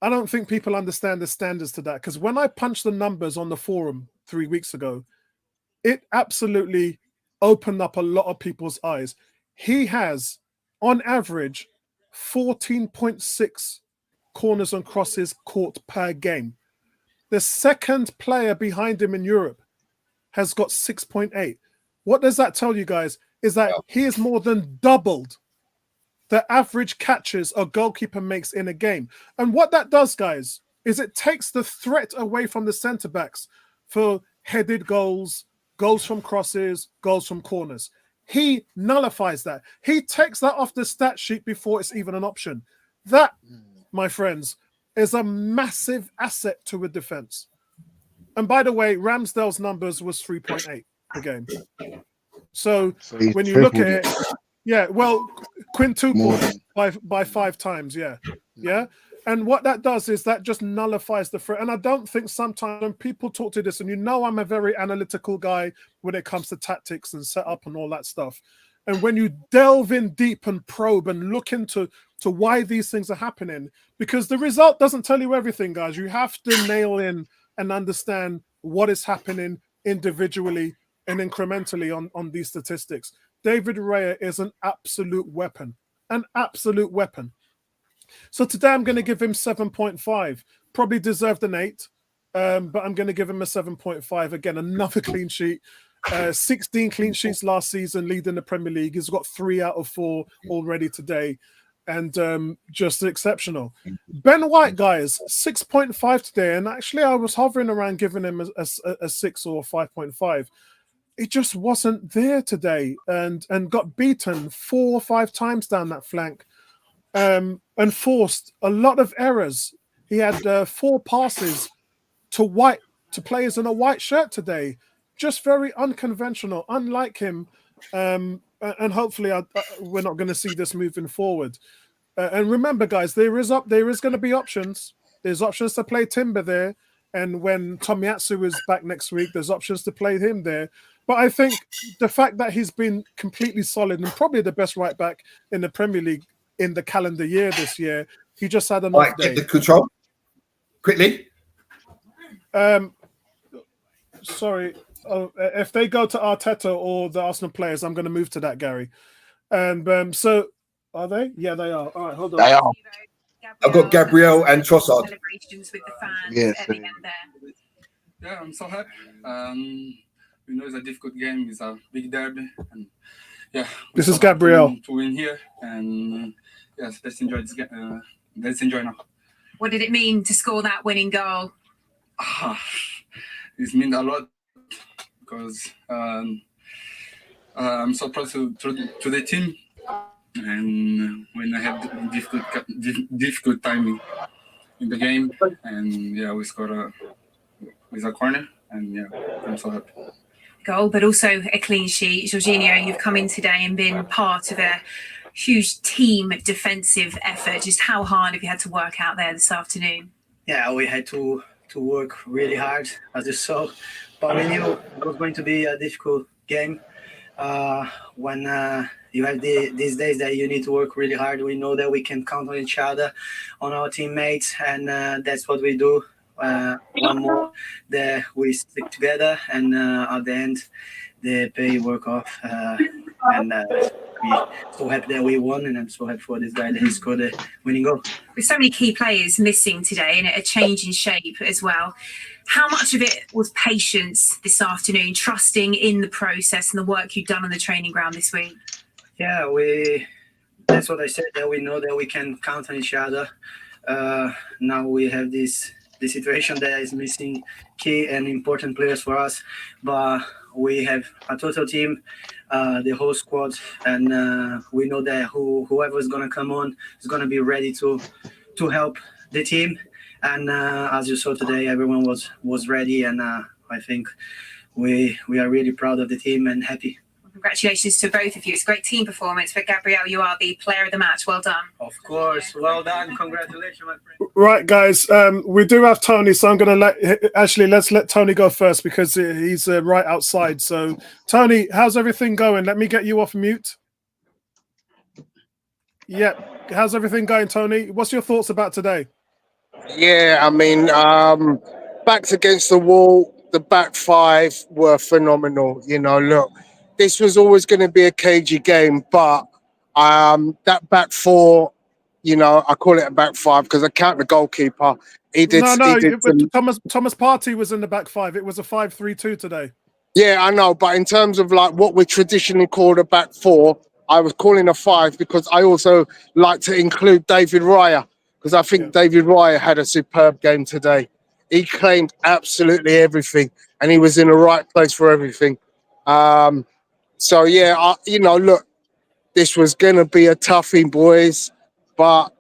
I don't think people understand the standards to that. Because when I punched the numbers on the forum 3 weeks ago, it absolutely opened up a lot of people's eyes. He has, on average, 14.6 corners and crosses caught per game. The second player behind him in Europe has got 6.8. What does that tell you guys? Is that he has more than doubled the average catches a goalkeeper makes in a game. And what that does, guys, is it takes the threat away from the centre-backs for headed goals, goals from crosses, goals from corners. He nullifies that. He takes that off the stat sheet before it's even an option. That, my friends, is a massive asset to a defense. And by the way, Ramsdale's numbers was 3.8 per game. So when you look at it, yeah, well, quintuple by 5 times, yeah. And what that does is that just nullifies the threat. And I don't think sometimes when people talk to this, and you know I'm a very analytical guy when it comes to tactics and setup and all that stuff, And when you delve in deep and probe and look into why these things are happening, because the result doesn't tell you everything, guys. You have to nail in and understand what is happening individually and incrementally on these statistics. David Raya is an absolute weapon, an absolute weapon. So today I'm going to give him 7.5. Probably deserved an 8, but I'm going to give him a 7.5. Again, another clean sheet. 16 clean sheets last season, leading the Premier League. He's got 3 out of 4 already today, and just exceptional. Ben White, guys, 6.5 today, and actually I was hovering around giving him a 6 or 5.5. It just wasn't there today, and got beaten 4 or 5 times down that flank, and forced a lot of errors. He had 4 passes to players in a white shirt today. Just very unconventional, unlike him, and hopefully we're not going to see this moving forward. And remember, guys, there is going to be options. There's options to play Timber there, and when Tomiyasu is back next week, there's options to play him there. But I think the fact that he's been completely solid and probably the best right back in the Premier League in the calendar year this year, he just had an off day. Get the control quickly. Sorry. If they go to Arteta or the Arsenal players, I'm going to move to that, Gary. And so, are they? Yeah, they are. All right, hold on. They are. I've got Gabriel and Trossard. Celebrations with the fans Yes, at the end there. Yeah, I'm so happy. We know it's a difficult game. It's a big derby, and yeah, This is Gabriel to win here. And yes, let's enjoy this game. Let's enjoy now. What did it mean to score that winning goal? This means a lot because I'm so proud to the team, and when I have difficult timing in the game, and yeah, we scored with a corner, and yeah, I'm so happy. Goal, but also a clean sheet. Jorginho, you've come in today and been part of a huge team defensive effort. Just how hard have you had to work out there this afternoon? Yeah, we had to work really hard, as you saw. But we knew it was going to be a difficult game. When you have these days that you need to work really hard, we know that we can count on each other, on our teammates, and that's what we do. One more that we stick together, and at the end, the pay work off. And we're so happy that we won, and I'm so happy for this guy that he scored a winning goal. With so many key players missing today and a change in shape as well, how much of it was patience this afternoon, trusting in the process and the work you've done on the training ground this week? Yeah, that's what I said, that we know that we can count on each other. Now we have this situation that is missing key and important players for us, but we have a total team, the whole squad, and we know that whoever is going to come on is going to be ready to help the team. And as you saw today, everyone was ready, and I think we are really proud of the team and happy. Congratulations to both of you. It's a great team performance. But Gabriel, you are the player of the match. Well done. Of course. Well done. Congratulations, my friend. Right, guys. We do have Tony, so I'm going to let's let Tony go first because he's right outside. So, Tony, how's everything going? Let me get you off mute. Yeah, how's everything going, Tony? What's your thoughts about today? Yeah, I mean, backs against the wall. The back 5 were phenomenal. You know, look, this was always going to be a cagey game, but that back 4, you know, I call it a back 5 because I count the goalkeeper. Thomas Partey was in the back 5. It was a 5-3-2 today. Yeah, I know, but in terms of like what we traditionally call a back 4, I was calling a 5 because I also like to include David Raya because I think David Raya had a superb game today. He claimed absolutely everything, and he was in the right place for everything. So, yeah, you know, look, this was going to be a toughie, boys, but,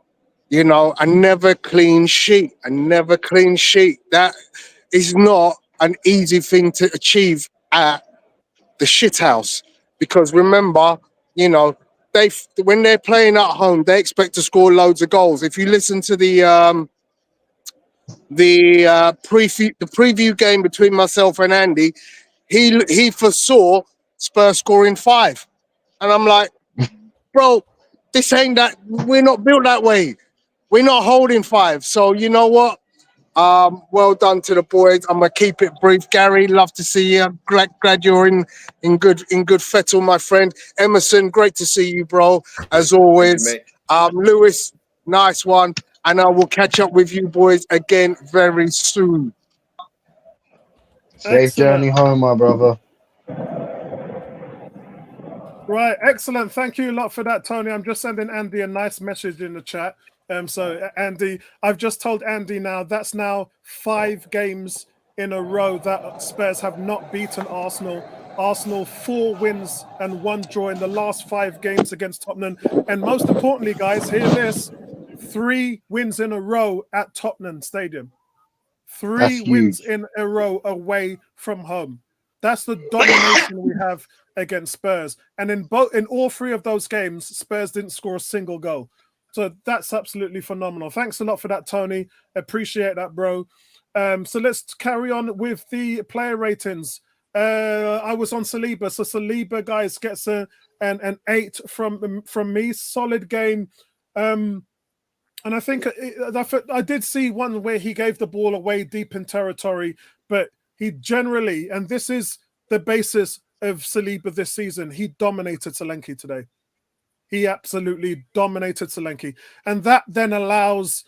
you know, another clean sheet. That is not an easy thing to achieve at the shithouse because remember, you know, when they're playing at home, they expect to score loads of goals. If you listen to the preview game between myself and Andy, he foresaw Spurs scoring 5. And I'm like, bro, this ain't that. We're not built that way. We're not holding 5. So you know what? Well done to the boys. I'm gonna keep it brief. Gary, love to see you. Glad you're in good fettle, my friend. Emerson, great to see you, bro. As always. Lewis, nice one. And I will catch up with you boys again very soon. Safe journey home, my brother. Right, excellent. Thank you a lot for that, Tony. I'm just sending Andy a nice message in the chat. So Andy, I've just told Andy now that's now 5 games in a row that Spurs have not beaten Arsenal. Arsenal 4 wins and 1 draw in the last 5 games against Tottenham. And most importantly, guys, hear this: 3 wins in a row at Tottenham Stadium. 3 wins in a row away from home. That's the domination we have against Spurs. And in all 3 of those games, Spurs didn't score a single goal. So that's absolutely phenomenal. Thanks a lot for that, Tony. Appreciate that, bro. So let's carry on with the player ratings. I was on Saliba. So Saliba, guys, gets an 8 from me. Solid game. And I think I did see one where he gave the ball away deep in territory, but he generally, and this is the basis of Saliba this season, he dominated Solanke today. He absolutely dominated Solanke. And that then allows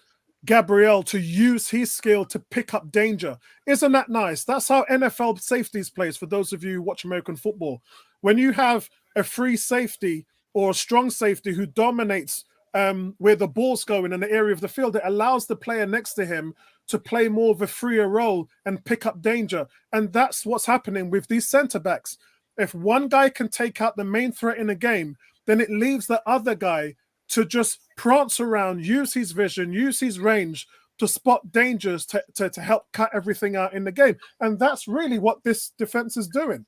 Gabriel to use his skill to pick up danger. Isn't that nice? That's how NFL safeties plays, for those of you who watch American football. When you have a free safety or a strong safety who dominates where the ball's going in the area of the field, it allows the player next to him to play more of a freer role and pick up danger. And that's what's happening with these centre-backs. If one guy can take out the main threat in a game, then it leaves the other guy to just prance around, use his vision, use his range to spot dangers to help cut everything out in the game. And that's really what this defense is doing.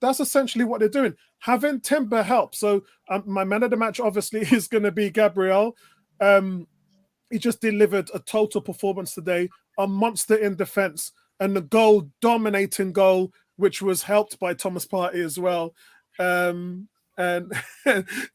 That's essentially what they're doing. Having Timber help. So my man of the match obviously is going to be Gabriel. He just delivered a total performance today, a monster in defense, and the goal, dominating goal, which was helped by Thomas Partey as well. And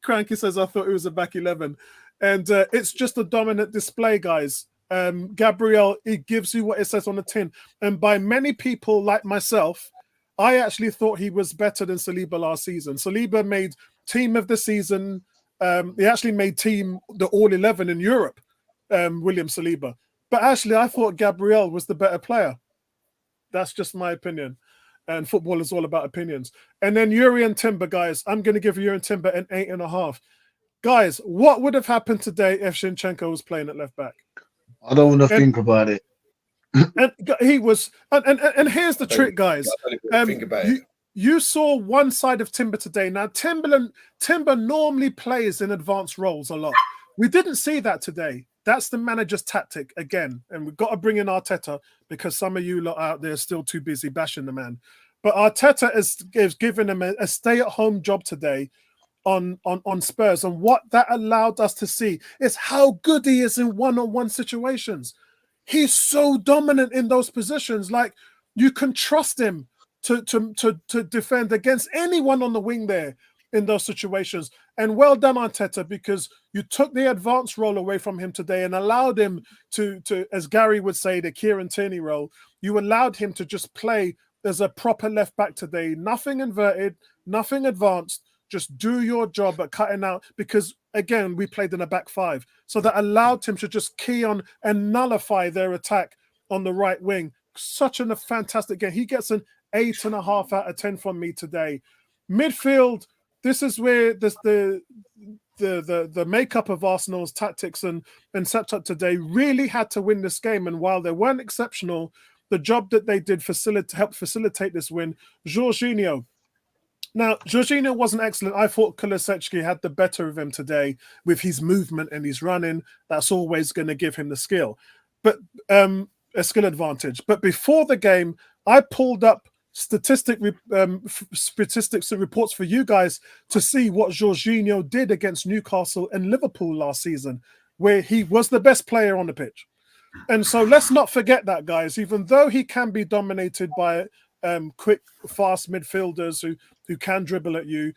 Cranky says, I thought it was a back 11. And it's just a dominant display, guys. Gabriel, it gives you what it says on the tin. And by many people like myself, I actually thought he was better than Saliba last season. Saliba made team of the season. He actually made the All 11 in Europe, William Saliba. But actually, I thought Gabriel was the better player. That's just my opinion. And football is all about opinions. And then Yuri and Timber, guys. I'm going to give Yuri and Timber an 8.5. Guys, what would have happened today if Zinchenko was playing at left back? I don't want to think about it. And he was, and here's the trick, guys. You saw one side of Timber today. Now, Timber normally plays in advanced roles a lot. We didn't see that today. That's the manager's tactic again. And we've got to bring in Arteta because some of you lot out there are still too busy bashing the man. But Arteta is giving him a stay-at-home job today on Spurs. And what that allowed us to see is how good he is in one-on-one situations. He's so dominant in those positions. Like, you can trust him to defend against anyone on the wing there in those situations. And well done, Arteta, because you took the advanced role away from him today and allowed him to as Gary would say, the Kieran Tierney role. You allowed him to just play as a proper left back today. Nothing inverted, nothing advanced. Just do your job at cutting out, because again, we played in a back 5. So that allowed him to just key on and nullify their attack on the right wing. Such a fantastic game. He gets an 8.5 out of 10 from me today. Midfield, this is where the makeup of Arsenal's tactics and setup today really had to win this game. And while they weren't exceptional, the job that they did help facilitate this win. Jorginho. Now, Jorginho wasn't excellent. I thought Kulusevski had the better of him today with his movement and his running. That's always going to give him the skill, but a skill advantage. But before the game, I pulled up statistics and reports for you guys to see what Jorginho did against Newcastle and Liverpool last season, where he was the best player on the pitch. And so let's not forget that, guys. Even though he can be dominated by quick, fast midfielders who can dribble at you.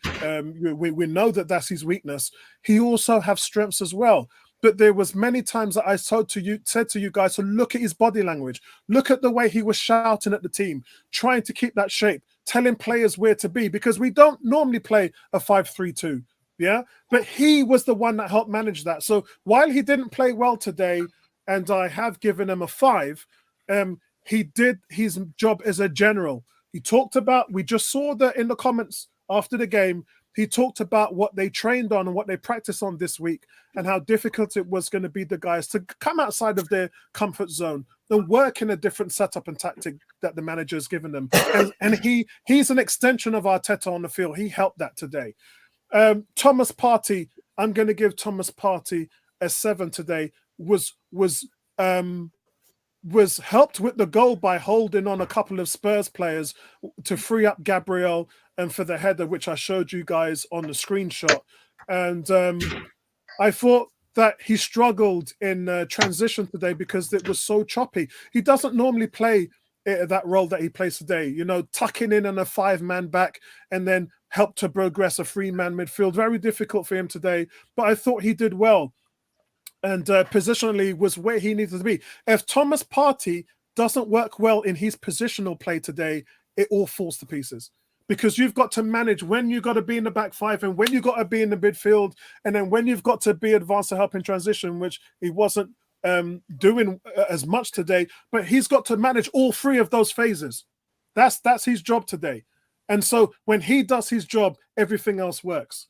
We know that that's his weakness. He also has strengths as well. But there was many times that I said to you guys to look at his body language, look at the way he was shouting at the team, trying to keep that shape, telling players where to be, because we don't normally play a 5-3-2. Yeah, but he was the one that helped manage that. So while he didn't play well today, and I have given him a 5, he did his job as a general. He talked about, we just saw that in the comments after the game, he talked about what they trained on and what they practiced on this week and how difficult it was going to be the guys to come outside of their comfort zone and work in a different setup and tactic that the manager has given them. And he's an extension of Arteta on the field. He helped that today. Thomas Partey, I'm going to give Thomas Partey a 7 today. Was helped with the goal by holding on a couple of Spurs players to free up Gabriel and for the header, which I showed you guys on the screenshot. And I thought that he struggled in transition today because it was so choppy. He doesn't normally play that role that he plays today, you know, tucking in on a 5-man back and then help to progress a 3-man midfield. Very difficult for him today, but I thought he did well. And positionally was where he needed to be. If Thomas Partey doesn't work well in his positional play today, it all falls to pieces. Because you've got to manage when you've got to be in the back 5 and when you've got to be in the midfield, and then when you've got to be advanced to help in transition, which he wasn't doing as much today. But he's got to manage all 3 of those phases. That's his job today. And so when he does his job, everything else works.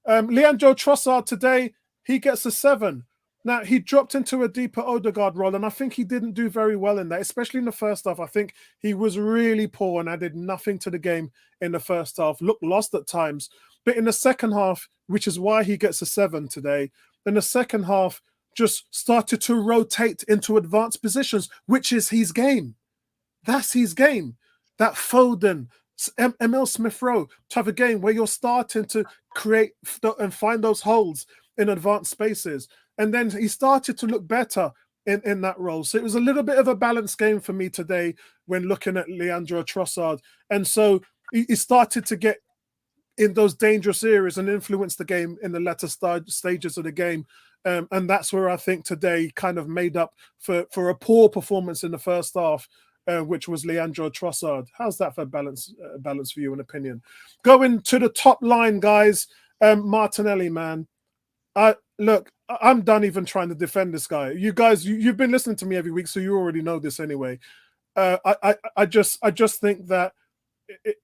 Leandro Trossard today, he gets a 7. Now, he dropped into a deeper Odegaard role, and I think he didn't do very well in that, especially in the first half. I think he was really poor and added nothing to the game in the first half, looked lost at times. But in the second half, which is why he gets a 7 today, in the second half, just started to rotate into advanced positions, which is his game. That's his game. That Foden, Emil Smith-Rowe type of game where you're starting to create and find those holes in advanced spaces. And then he started to look better in that role. So it was a little bit of a balanced game for me today when looking at Leandro Trossard. And so he started to get in those dangerous areas and influence the game in the latter stages of the game. And that's where I think today kind of made up for a poor performance in the first half, which was Leandro Trossard. How's that for balance for you, in opinion? Going to the top line, guys, Martinelli, man. Look, I'm done even trying to defend this guy. You guys, you've been listening to me every week, so you already know this anyway. I just think that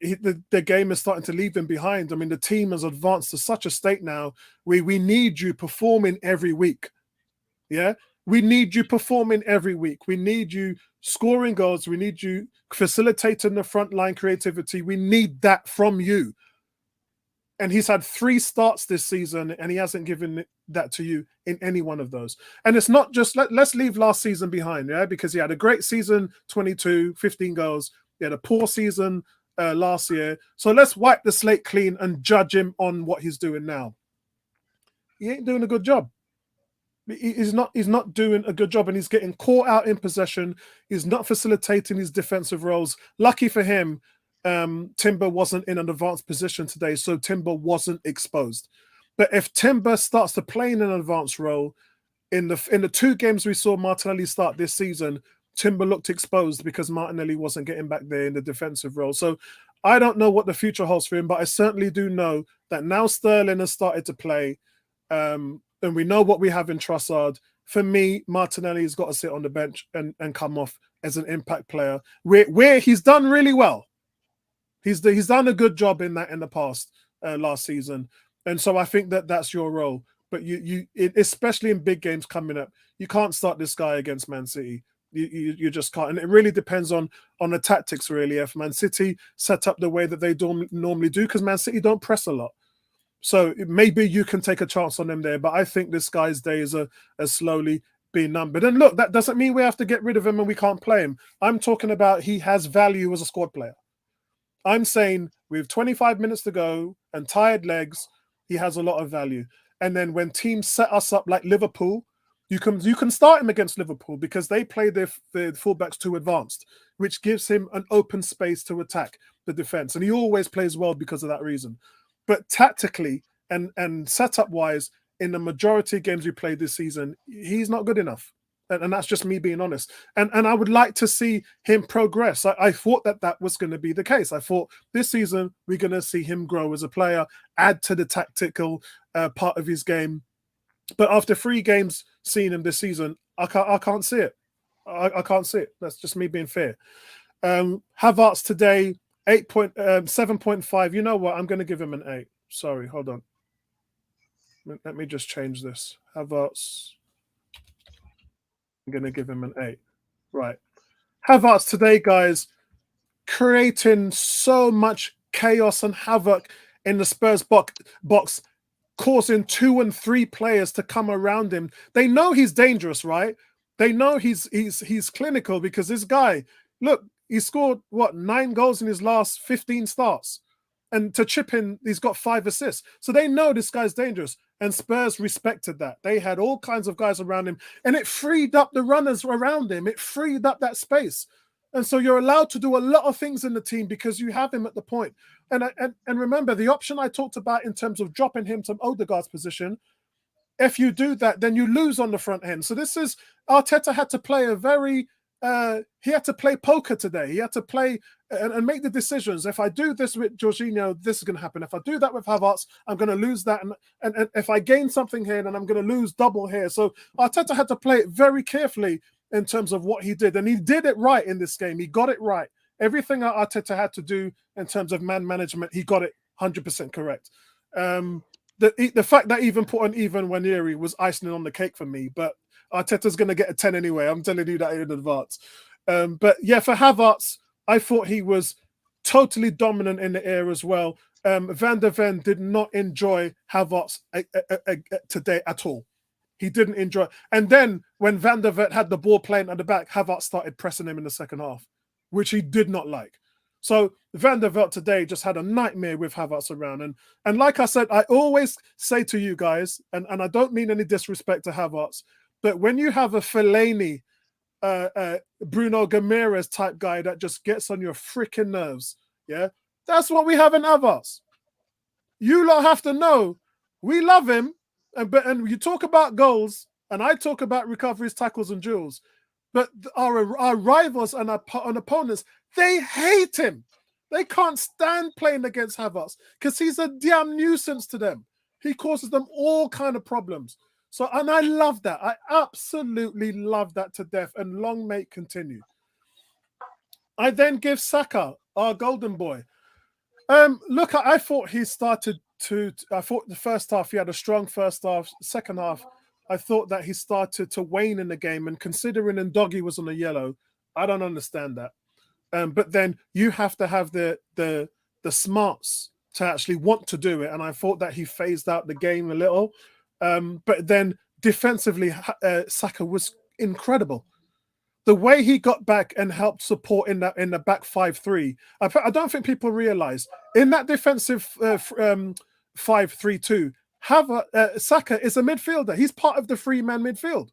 the game is starting to leave him behind. I mean, the team has advanced to such a state now. We need you performing every week. Yeah, we need you performing every week. We need you scoring goals. We need you facilitating the front line creativity. We need that from you. And he's had 3 starts this season, and he hasn't given that to you in any one of those. And it's not just, let's leave last season behind, yeah, because he had a great season, 22, 15 goals. He had a poor season last year. So let's wipe the slate clean and judge him on what he's doing now. He ain't doing a good job. He's not doing a good job, and he's getting caught out in possession. He's not facilitating his defensive roles. Lucky for him, Timber wasn't in an advanced position today, so Timber wasn't exposed. But if Timber starts to play in an advanced role, in the 2 games we saw Martinelli start this season, Timber looked exposed because Martinelli wasn't getting back there in the defensive role. So I don't know what the future holds for him, but I certainly do know that now Sterling has started to play, and we know what we have in Trossard. For me, Martinelli has got to sit on the bench and come off as an impact player, where he's done really well. He's done a good job in that in the past last season, and so I think that's your role. But you especially in big games coming up, you can't start this guy against Man City. You just can't, and it really depends on the tactics. Really, if Man City set up the way that they normally do, because Man City don't press a lot, so maybe you can take a chance on them there. But I think this guy's days are slowly being numbered. And look, that doesn't mean we have to get rid of him and we can't play him. I'm talking about he has value as a squad player. I'm saying with 25 minutes to go and tired legs, he has a lot of value. And then when teams set us up like Liverpool, you can start him against Liverpool because they play their fullbacks too advanced. which gives him an open space to attack the defense. And he always plays well because of that reason. But tactically and setup wise, in the majority of games we played this season, he's not good enough. And that's just me being honest. And I would like to see him progress. I thought that was going to be the case. I thought this season we're going to see him grow as a player, add to the tactical part of his game. But after 3 games seeing him this season, I can't see it. I can't see it. That's just me being fair. Havertz today, 7.5. You know what? I'm going to give him an 8. Sorry, hold on. Let me just change this. Havertz. I'm going to give him an 8. Right. Havertz today, guys, creating so much chaos and havoc in the Spurs box, causing 2 and 3 players to come around him. They know he's dangerous, right? They know he's clinical because this guy, look, he scored, 9 goals in his last 15 starts. And to chip in, he's got 5 assists. So they know this guy's dangerous. And Spurs respected that. They had all kinds of guys around him. And it freed up the runners around him. It freed up that space. And so you're allowed to do a lot of things in the team because you have him at the point. And remember, the option I talked about in terms of dropping him to Odegaard's position, if you do that, then you lose on the front end. So this is, Arteta had to play a very... he had to play poker today. He had to play and make the decisions. If I do this with Jorginho, this is going to happen. If I do that with Havertz, I'm going to lose that. And if I gain something here, then I'm going to lose double here. So Arteta had to play it very carefully in terms of what he did. And he did it right in this game. He got it right. Everything that Arteta had to do in terms of man management, he got it 100% correct. The fact that he even put on Ivan Waneri was icing on the cake for me. But Arteta's going to get a 10 anyway. I'm telling you that in advance. But yeah, for Havertz, I thought he was totally dominant in the air as well. Van der Ven did not enjoy Havertz today at all. He didn't enjoy. And then when Van der Ven had the ball playing at the back, Havertz started pressing him in the second half, which he did not like. So Van der Ven today just had a nightmare with Havertz around. And like I said, I always say to you guys, and I don't mean any disrespect to Havertz, but when you have a Fellaini, Bruno Gomes type guy that just gets on your freaking nerves, yeah, that's what we have in Havertz. You lot have to know we love him, and you talk about goals, and I talk about recoveries, tackles, and duels, but our rivals and our opponents, they hate him. They can't stand playing against Havertz because he's a damn nuisance to them. He causes them all kind of problems. So, and I love that. I absolutely love that to death. And long may it continue. I then give Saka, our golden boy. Look, I thought he started to. I thought the first half he had a strong first half. Second half, I thought that he started to wane in the game. And considering Ndoggy was on a yellow, I don't understand that. But then you have to have the smarts to actually want to do it. And I thought that he phased out the game a little. But then defensively, Saka was incredible. The way he got back and helped support in the back 5-3. I don't think people realize in that defensive 5-3-2, Saka is a midfielder. He's part of the 3-man midfield.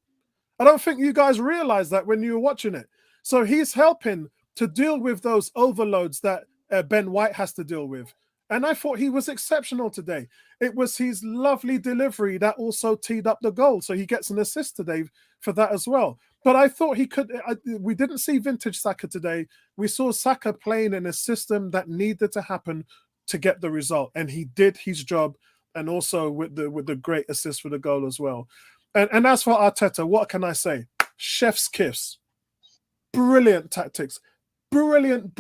I don't think you guys realize that when you were watching it. So he's helping to deal with those overloads that Ben White has to deal with. And I thought he was exceptional today. It was his lovely delivery that also teed up the goal. So he gets an assist today for that as well. But I thought he could. We didn't see vintage Saka today. We saw Saka playing in a system that needed to happen to get the result. And he did his job. And also with the great assist for the goal as well. And as for Arteta, what can I say? Chef's kiss. Brilliant tactics. Brilliant.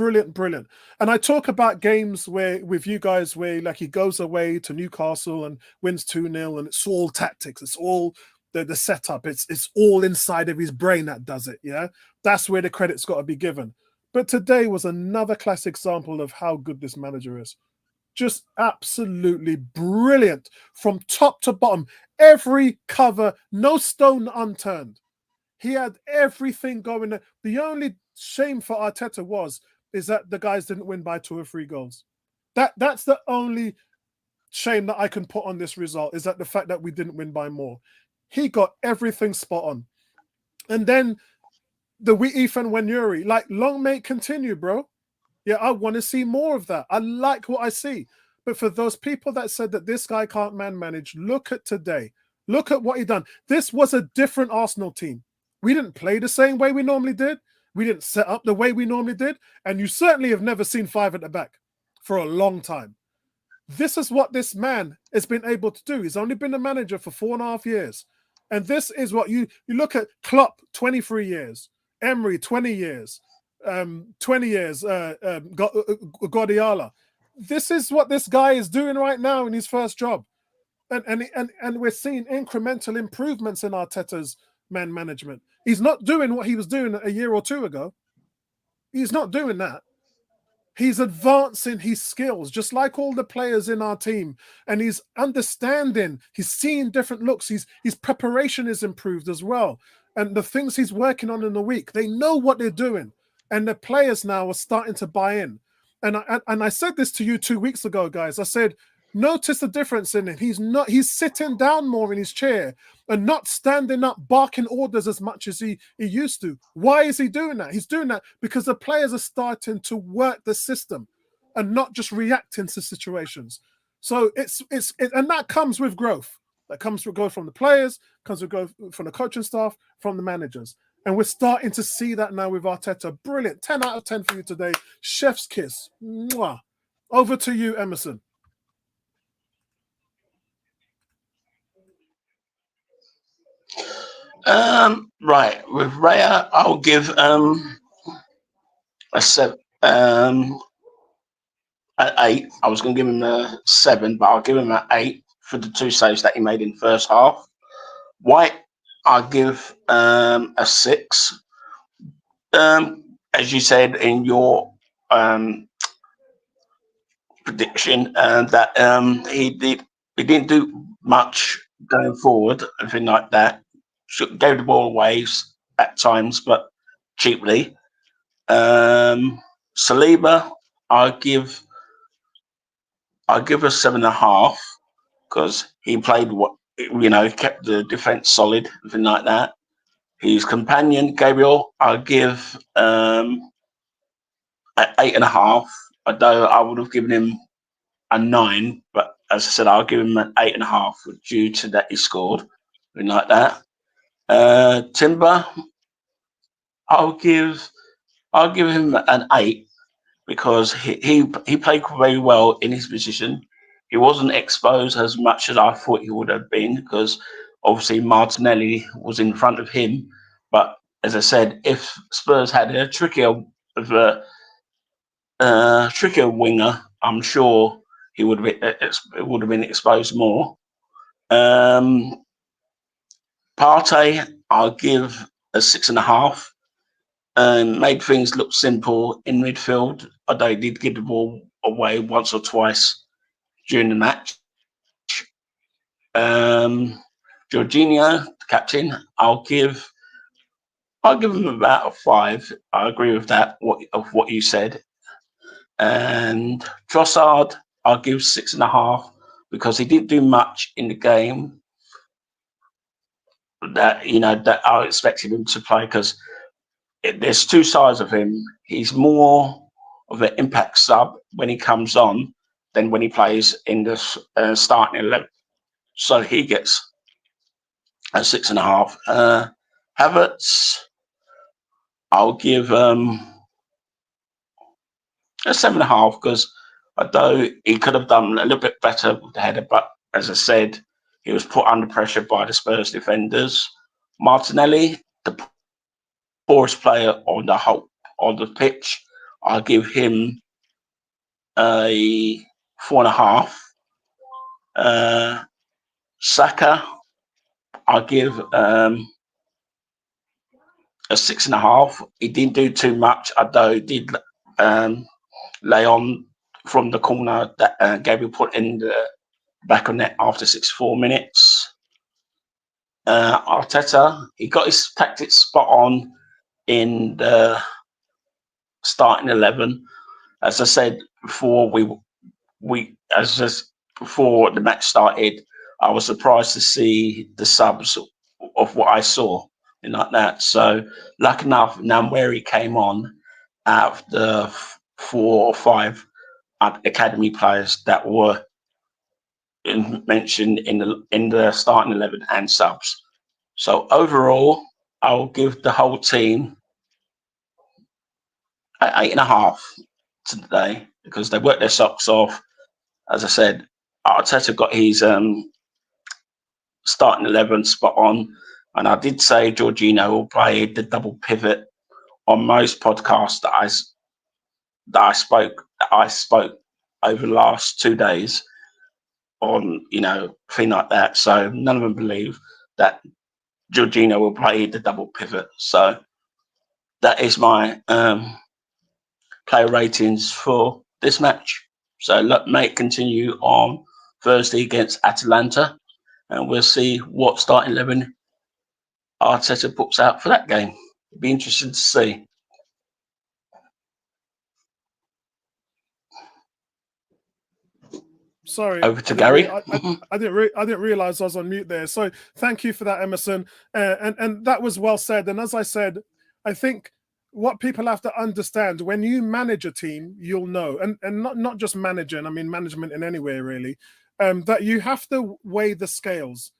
And I talk about games where with you guys where like he goes away to Newcastle and wins 2-0 and it's all tactics. It's all the setup. It's all inside of his brain that does it. Yeah. That's where the credit's got to be given. But today was another classic example of how good this manager is. Just absolutely brilliant from top to bottom. Every cover, no stone unturned. He had everything going there. The only shame for Arteta is that the guys didn't win by 2 or 3 goals. That's the only shame that I can put on this result, is that the fact that we didn't win by more. He got everything spot on. And then the Ethan Wenyuri, like, long may it continue, bro. Yeah, I want to see more of that. I like what I see. But for those people that said that this guy can't manage, look at today. Look at what he done. This was a different Arsenal team. We didn't play the same way we normally did. We didn't set up the way we normally did. And you certainly have never seen 5 at the back for a long time. This is what this man has been able to do. He's only been a manager for 4.5 years. And this is what you look at. Klopp, 23 years. Emery, 20 years. 20 years, Guardiola. This is what this guy is doing right now in his first job. And we're seeing incremental improvements in Arteta's man management. He's not doing what he was doing a year or two ago. He's not doing that. He's advancing his skills, just like all the players in our team. And he's understanding, he's seeing different looks. His preparation is improved as well. And the things he's working on in the week, they know what they're doing. And the players now are starting to buy in. And I said this to you 2 weeks ago, guys. I said, notice the difference in him. He's sitting down more in his chair and not standing up, barking orders as much as he used to. Why is he doing that? He's doing that because the players are starting to work the system and not just reacting to situations. So and that comes with growth. That comes with growth from the players, comes with growth from the coaching staff, from the managers. And we're starting to see that now with Arteta. Brilliant. 10 out of 10 for you today. Chef's kiss. Mwah. Over to you, Emerson. Right. With Raya, I'll give a 7. An 8. I was going to give him a 7, but I'll give him an 8 for the 2 saves that he made in the first half. White, I'll give a 6. As you said in your prediction, that he didn't do much going forward, anything like that. Gave the ball away at times, but cheaply. Saliba, I'll give a 7.5 because he played kept the defense solid, anything like that. His companion, Gabriel, I'll give an 8.5. Although I would have given him a 9, but as I said, I'll give him an 8.5 due to that he scored, anything like that. Timber, I'll give him an 8 because he played very well in his position. He wasn't exposed as much as I thought he would have been because obviously Martinelli was in front of him. But as I said, if Spurs had a trickier winger, I'm sure he would have been exposed more. Partey, I'll give a 6.5. Made things look simple in midfield, although he did give the ball away once or twice during the match. Jorginho, the captain, I'll give him about a 5. I agree with that, what you said. And Trossard, I'll give 6.5 because he didn't do much in the game that I expected him to play because there's 2 sides of him. He's more of an impact sub when he comes on than when he plays in the starting 11. So he gets a 6.5. Havertz, I'll give a 7.5 because although he could have done a little bit better with the header, but as I said, he was put under pressure by the Spurs defenders. Martinelli, the poorest player on the pitch, I'll give him a 4.5. Saka, I'll give a 6.5. He didn't do too much, although he did lay on from the corner that Gabriel put in the back of net after 64 minutes. Arteta, he got his tactics spot on in the starting 11. As I said before, before the match started, I was surprised to see the subs of what I saw and like that. So, lucky enough, now where he came on out of the 4 or 5 academy players that were mentioned in the starting 11 and subs. So overall, I'll give the whole team an 8.5 today because they worked their socks off. As I said, Arteta got his starting 11 spot on, and I did say Jorginho will play the double pivot on most podcasts that I spoke over the last 2 days on, thing like that. So none of them believe that Jorginho will play the double pivot. So that is my player ratings for this match. So let mate continue on Thursday against Atalanta, and we'll see what starting 11 Arteta puts out for that game. It'll be interesting to see. Sorry, Over to Gary. I didn't realize I was on mute there. So thank you for that, Emerson. And that was well said. And as I said, I think what people have to understand when you manage a team, you'll know, and not just managing, I mean management in any way really, that you have to weigh the scales.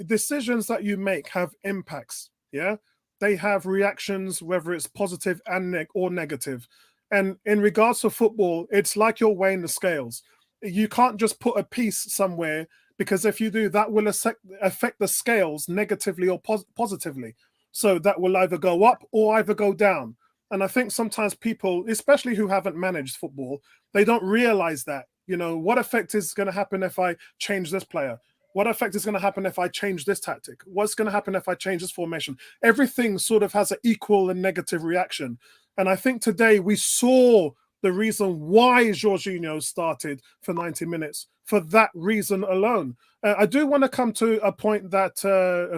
Decisions that you make have impacts. Yeah, they have reactions, whether it's positive and or negative. And in regards to football, it's like you're weighing the scales. You can't just put a piece somewhere, because if you do, that will affect the scales negatively or positively. So that will either go up or either go down. And I think sometimes people, especially who haven't managed football, they don't realize that, what effect is going to happen if I change this player? What effect is going to happen if I change this tactic? What's going to happen if I change this formation? Everything sort of has an equal and negative reaction. And I think today we saw the reason why Jorginho started for 90 minutes, for that reason alone. I do want to come to a point that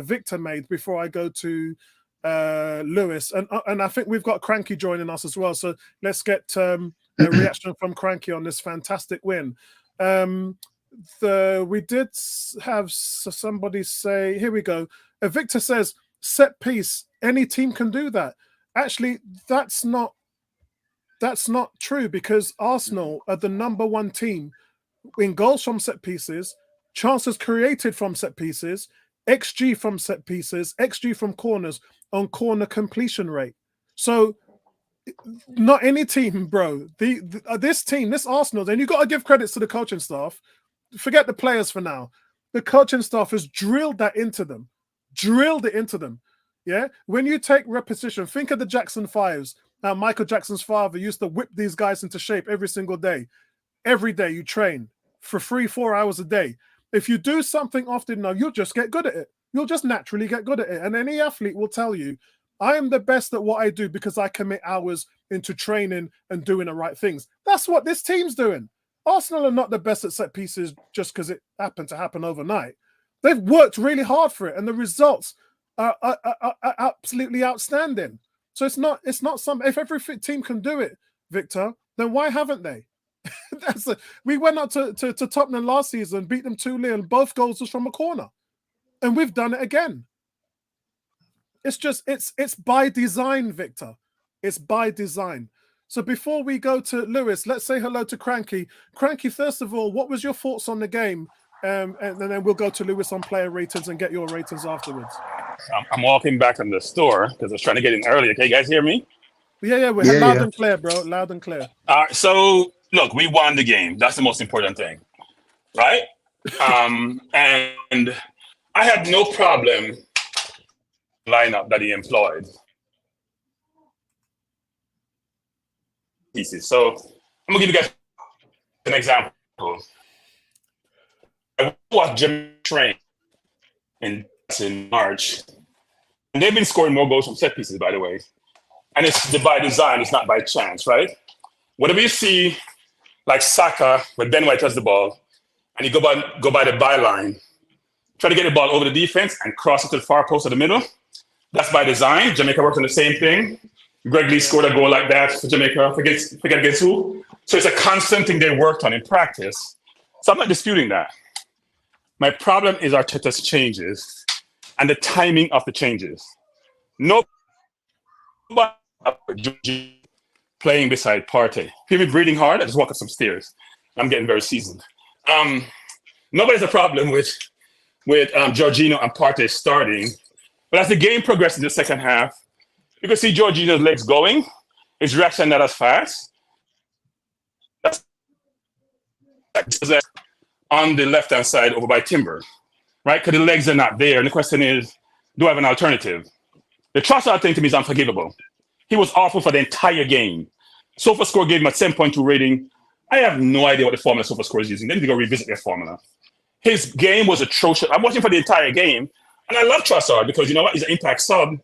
Victor made before I go to Lewis. And I think we've got Cranky joining us as well. So let's get a reaction from Cranky on this fantastic win. We did have somebody say, here we go. Victor says, set piece, any team can do that. Actually, that's not true, because Arsenal are the #1 team in goals from set pieces, chances created from set pieces, XG from set pieces, XG from corners, on corner completion rate. So not any team, bro. This team, this Arsenal, then you got to give credits to the coaching staff. Forget the players for now. The coaching staff has drilled that into them. Drilled it into them. Yeah? When you take repetition, think of the Jackson 5s. Now, Michael Jackson's father used to whip these guys into shape every single day. Every day you train for 3-4 hours a day. If you do something often now, you'll just get good at it. You'll just naturally get good at it. And any athlete will tell you, I am the best at what I do because I commit hours into training and doing the right things. That's what this team's doing. Arsenal are not the best at set pieces just because it happened to happen overnight. They've worked really hard for it, and the results are absolutely outstanding. So it's not some. If every team can do it, Victor, then why haven't they? We went up to Tottenham last season, beat them 2-0, and both goals was from a corner, and we've done it again. It's just it's by design, Victor. It's by design. So before we go to Lewis, let's say hello to Cranky. Cranky, first of all, what was your thoughts on the game? And then we'll go to Lewis on player ratings and get your ratings afterwards. I'm walking back from the store because I was trying to get in earlier. Can you guys hear me? Yeah, we're loud and clear, bro. Loud and clear. All right, so look, we won the game. That's the most important thing, right? And I had no problem lineup that he employed. Pieces. So I'm gonna give you guys an example. I watched Jim train in March, and they've been scoring more goals from set pieces, by the way. And it's by design, it's not by chance, right? Whatever you see, like Saka, when Ben White has the ball, and you go by the byline, try to get the ball over the defense and cross it to the far post of the middle. That's by design. Jamaica worked on the same thing. Greg Lee scored a goal like that for Jamaica. Forget against who? So it's a constant thing they worked on in practice. So I'm not disputing that. My problem is Arteta's changes and the timing of the changes. Nobody playing beside Partey. Hear me breathing hard? I just walk up some stairs. I'm getting very seasoned. Nobody's a problem with Jorginho and Partey starting. But as the game progresses in the second half, you can see Jorginho's legs going. His reaction not as fast. That's on the left-hand side over by Timber, right? Because the legs are not there. And the question is, do I have an alternative? The Trossard thing to me is unforgivable. He was awful for the entire game. SofaScore gave him a 7.2 rating. I have no idea what the formula SofaScore is using. They need to go revisit their formula. His game was atrocious. I'm watching for the entire game, and I love Trossard because, you know what, he's an impact sub,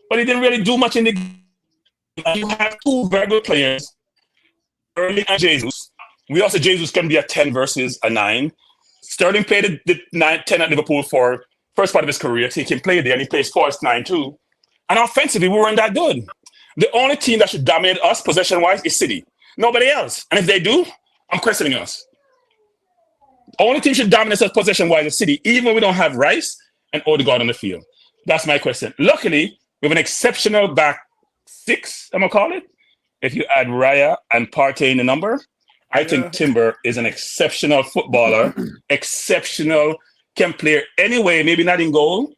but he didn't really do much in the game. You have two very good players, Sterling and Jesus. We also, Jesus can be a 10 versus a 9. Sterling played the 10 at Liverpool for first part of his career, so he can play there, and he plays first 9 too. And offensively, we weren't that good. The only team that should dominate us possession-wise is City. Nobody else. And if they do, I'm questioning us. The only team should dominate us possession-wise is City, even when we don't have Rice and Odegaard on the field. That's my question. Luckily, we have an exceptional back six, I'm going to call it. If you add Raya and Partey in the number, I think Timber is an exceptional footballer, exceptional, can play anyway, maybe not in goal.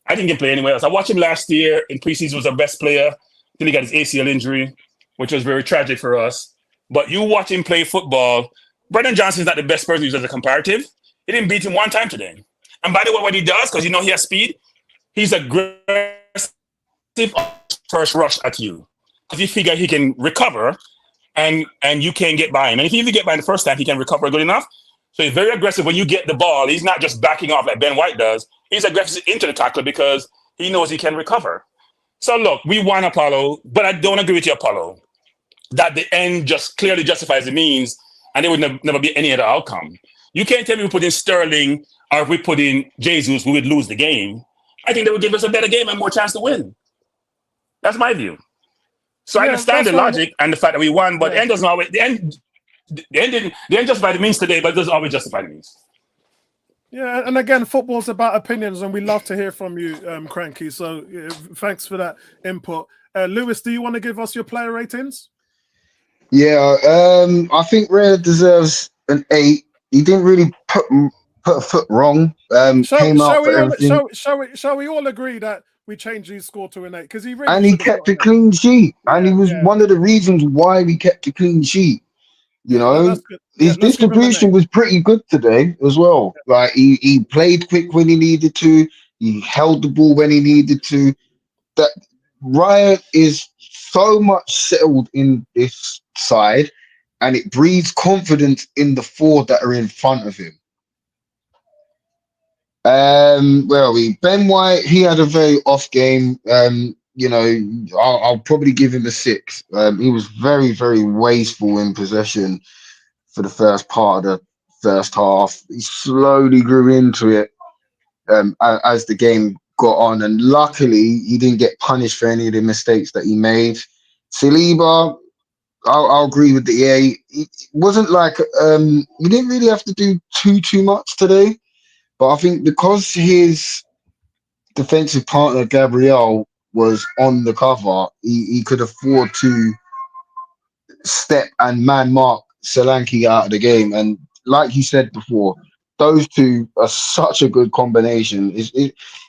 I think he can play anywhere else. I watched him last year in preseason, was our best player. Then he got his ACL injury, which was very tragic for us. But you watch him play football, Brendan Johnson's not the best person to use as a comparative. He didn't beat him one time today. And by the way, what he does, because you know he has speed, he's aggressive first rush at you. Because you figure he can recover and you can't get by him. And if you even get by him the first time, he can recover good enough. So he's very aggressive when you get the ball. He's not just backing off like Ben White does. He's aggressive into the tackle because he knows he can recover. So look, we won Apollo, but I don't agree with you, Apollo, that the end just clearly justifies the means and there would never be any other outcome. You can't tell me we put in Sterling or if we put in Jesus, we would lose the game. I think they would give us a better game and more chance to win. That's my view. So I understand the logic and the fact that we won, but the end doesn't always, the end justify the means today, but it doesn't always justify the means. Yeah, and again, football's about opinions, and we love to hear from you, Cranky. So thanks for that input. Lewis, do you want to give us your player ratings? Yeah, I think Raya deserves an 8. He didn't really put a foot wrong. Shall we all agree that we changed his score to an 8? Because he really and he kept a clean sheet, and he was one of the reasons why we kept a clean sheet. You know, his distribution was pretty good today as well. Like he played quick when he needed to. He held the ball when he needed to. That Raya is so much settled in this side, and it breeds confidence in the 4 that are in front of him. Where are we? Ben White, he had a very off game. You know, I'll probably give him a 6. He was very, very wasteful in possession for the first part of the first half. He slowly grew into it as the game got on, and luckily he didn't get punished for any of the mistakes that he made. Saliba, I'll agree with the 8. It wasn't like he didn't really have to do too much today, but I think because his defensive partner Gabriel was on the cover, he could afford to step and man mark Solanke out of the game. And like you said before, those two are such a good combination.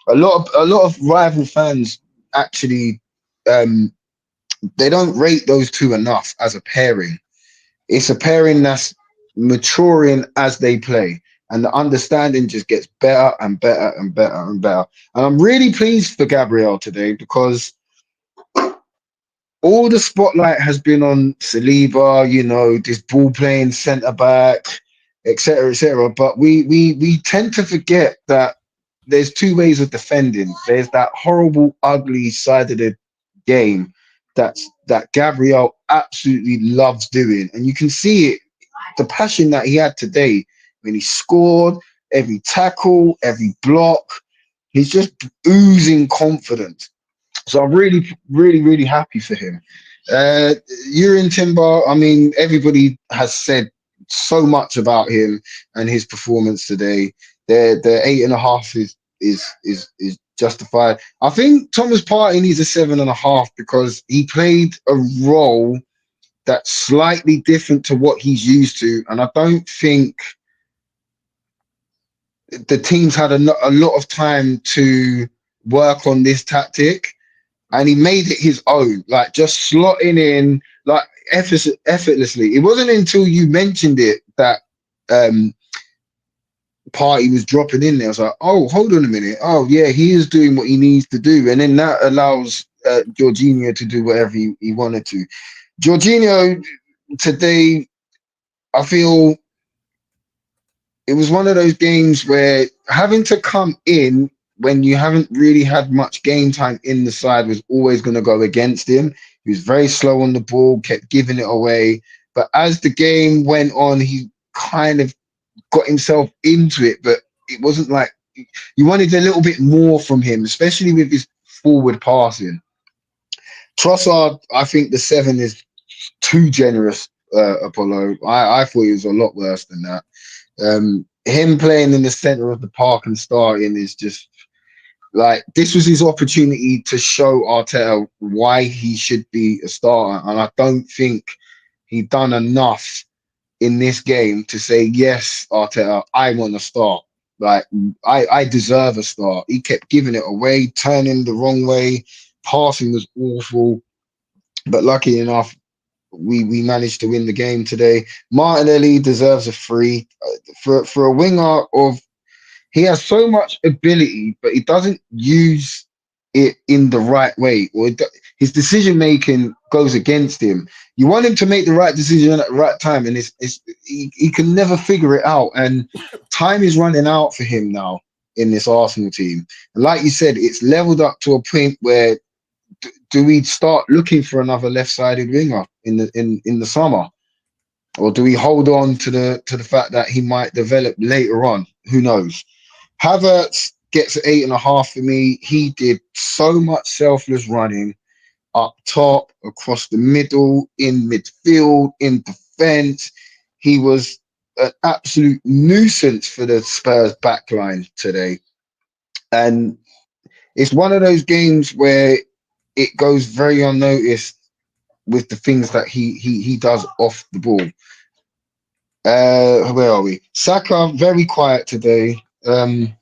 A lot of rival fans actually they don't rate those two enough as a pairing. It's a pairing that's maturing as they play, and the understanding just gets better and better and better and better. And I'm really pleased for Gabriel today because all the spotlight has been on Saliba, you know, this ball playing centre back, etc., etc. But we tend to forget that there's 2 ways of defending. There's that horrible, ugly side of the game that Gabriel absolutely loves doing, and you can see it, the passion that he had today when he scored, every tackle, every block. He's just oozing confidence. So I'm really, really, really happy for him. Urin Timber, I mean, everybody has said so much about him and his performance today. The 8.5 is justified. I think Thomas Partey needs a 7.5 because he played a role that's slightly different to what he's used to, and I don't think the team's had a lot of time to work on this tactic, and he made it his own, like just slotting in like effortlessly. It wasn't until you mentioned it that Partey was dropping in there. I was like, oh, hold on a minute. Oh, yeah, he is doing what he needs to do. And then that allows Jorginho to do whatever he wanted to. Jorginho, today, I feel it was one of those games where having to come in when you haven't really had much game time in the side was always going to go against him. He was very slow on the ball, kept giving it away. But as the game went on, he kind of got himself into it, but it wasn't like you wanted a little bit more from him, especially with his forward passing. Trossard, I think the 7 is too generous, Apollo. I thought he was a lot worse than that. Him playing in the center of the park and starting is just like, this was his opportunity to show Arteta why he should be a starter, and I don't think he done enough in this game to say, yes, Arteta, I want to start. Like, I deserve a start. He kept giving it away, turning the wrong way. Passing was awful. But lucky enough, we managed to win the game today. Martinelli deserves a 3. For a winger of... He has so much ability, but he doesn't use it in the right way. Or his decision-making goes against him. You want him to make the right decision at the right time, and he can never figure it out. And time is running out for him now in this Arsenal team. And like you said, it's leveled up to a point where do we start looking for another left-sided winger in the summer, or do we hold on to the fact that he might develop later on? Who knows? Havertz gets 8.5 for me. He did so much selfless running up top, across the middle, in midfield, in defence. He was an absolute nuisance for the Spurs backline today. And it's one of those games where it goes very unnoticed with the things that he does off the ball. Where are we? Saka, very quiet today. I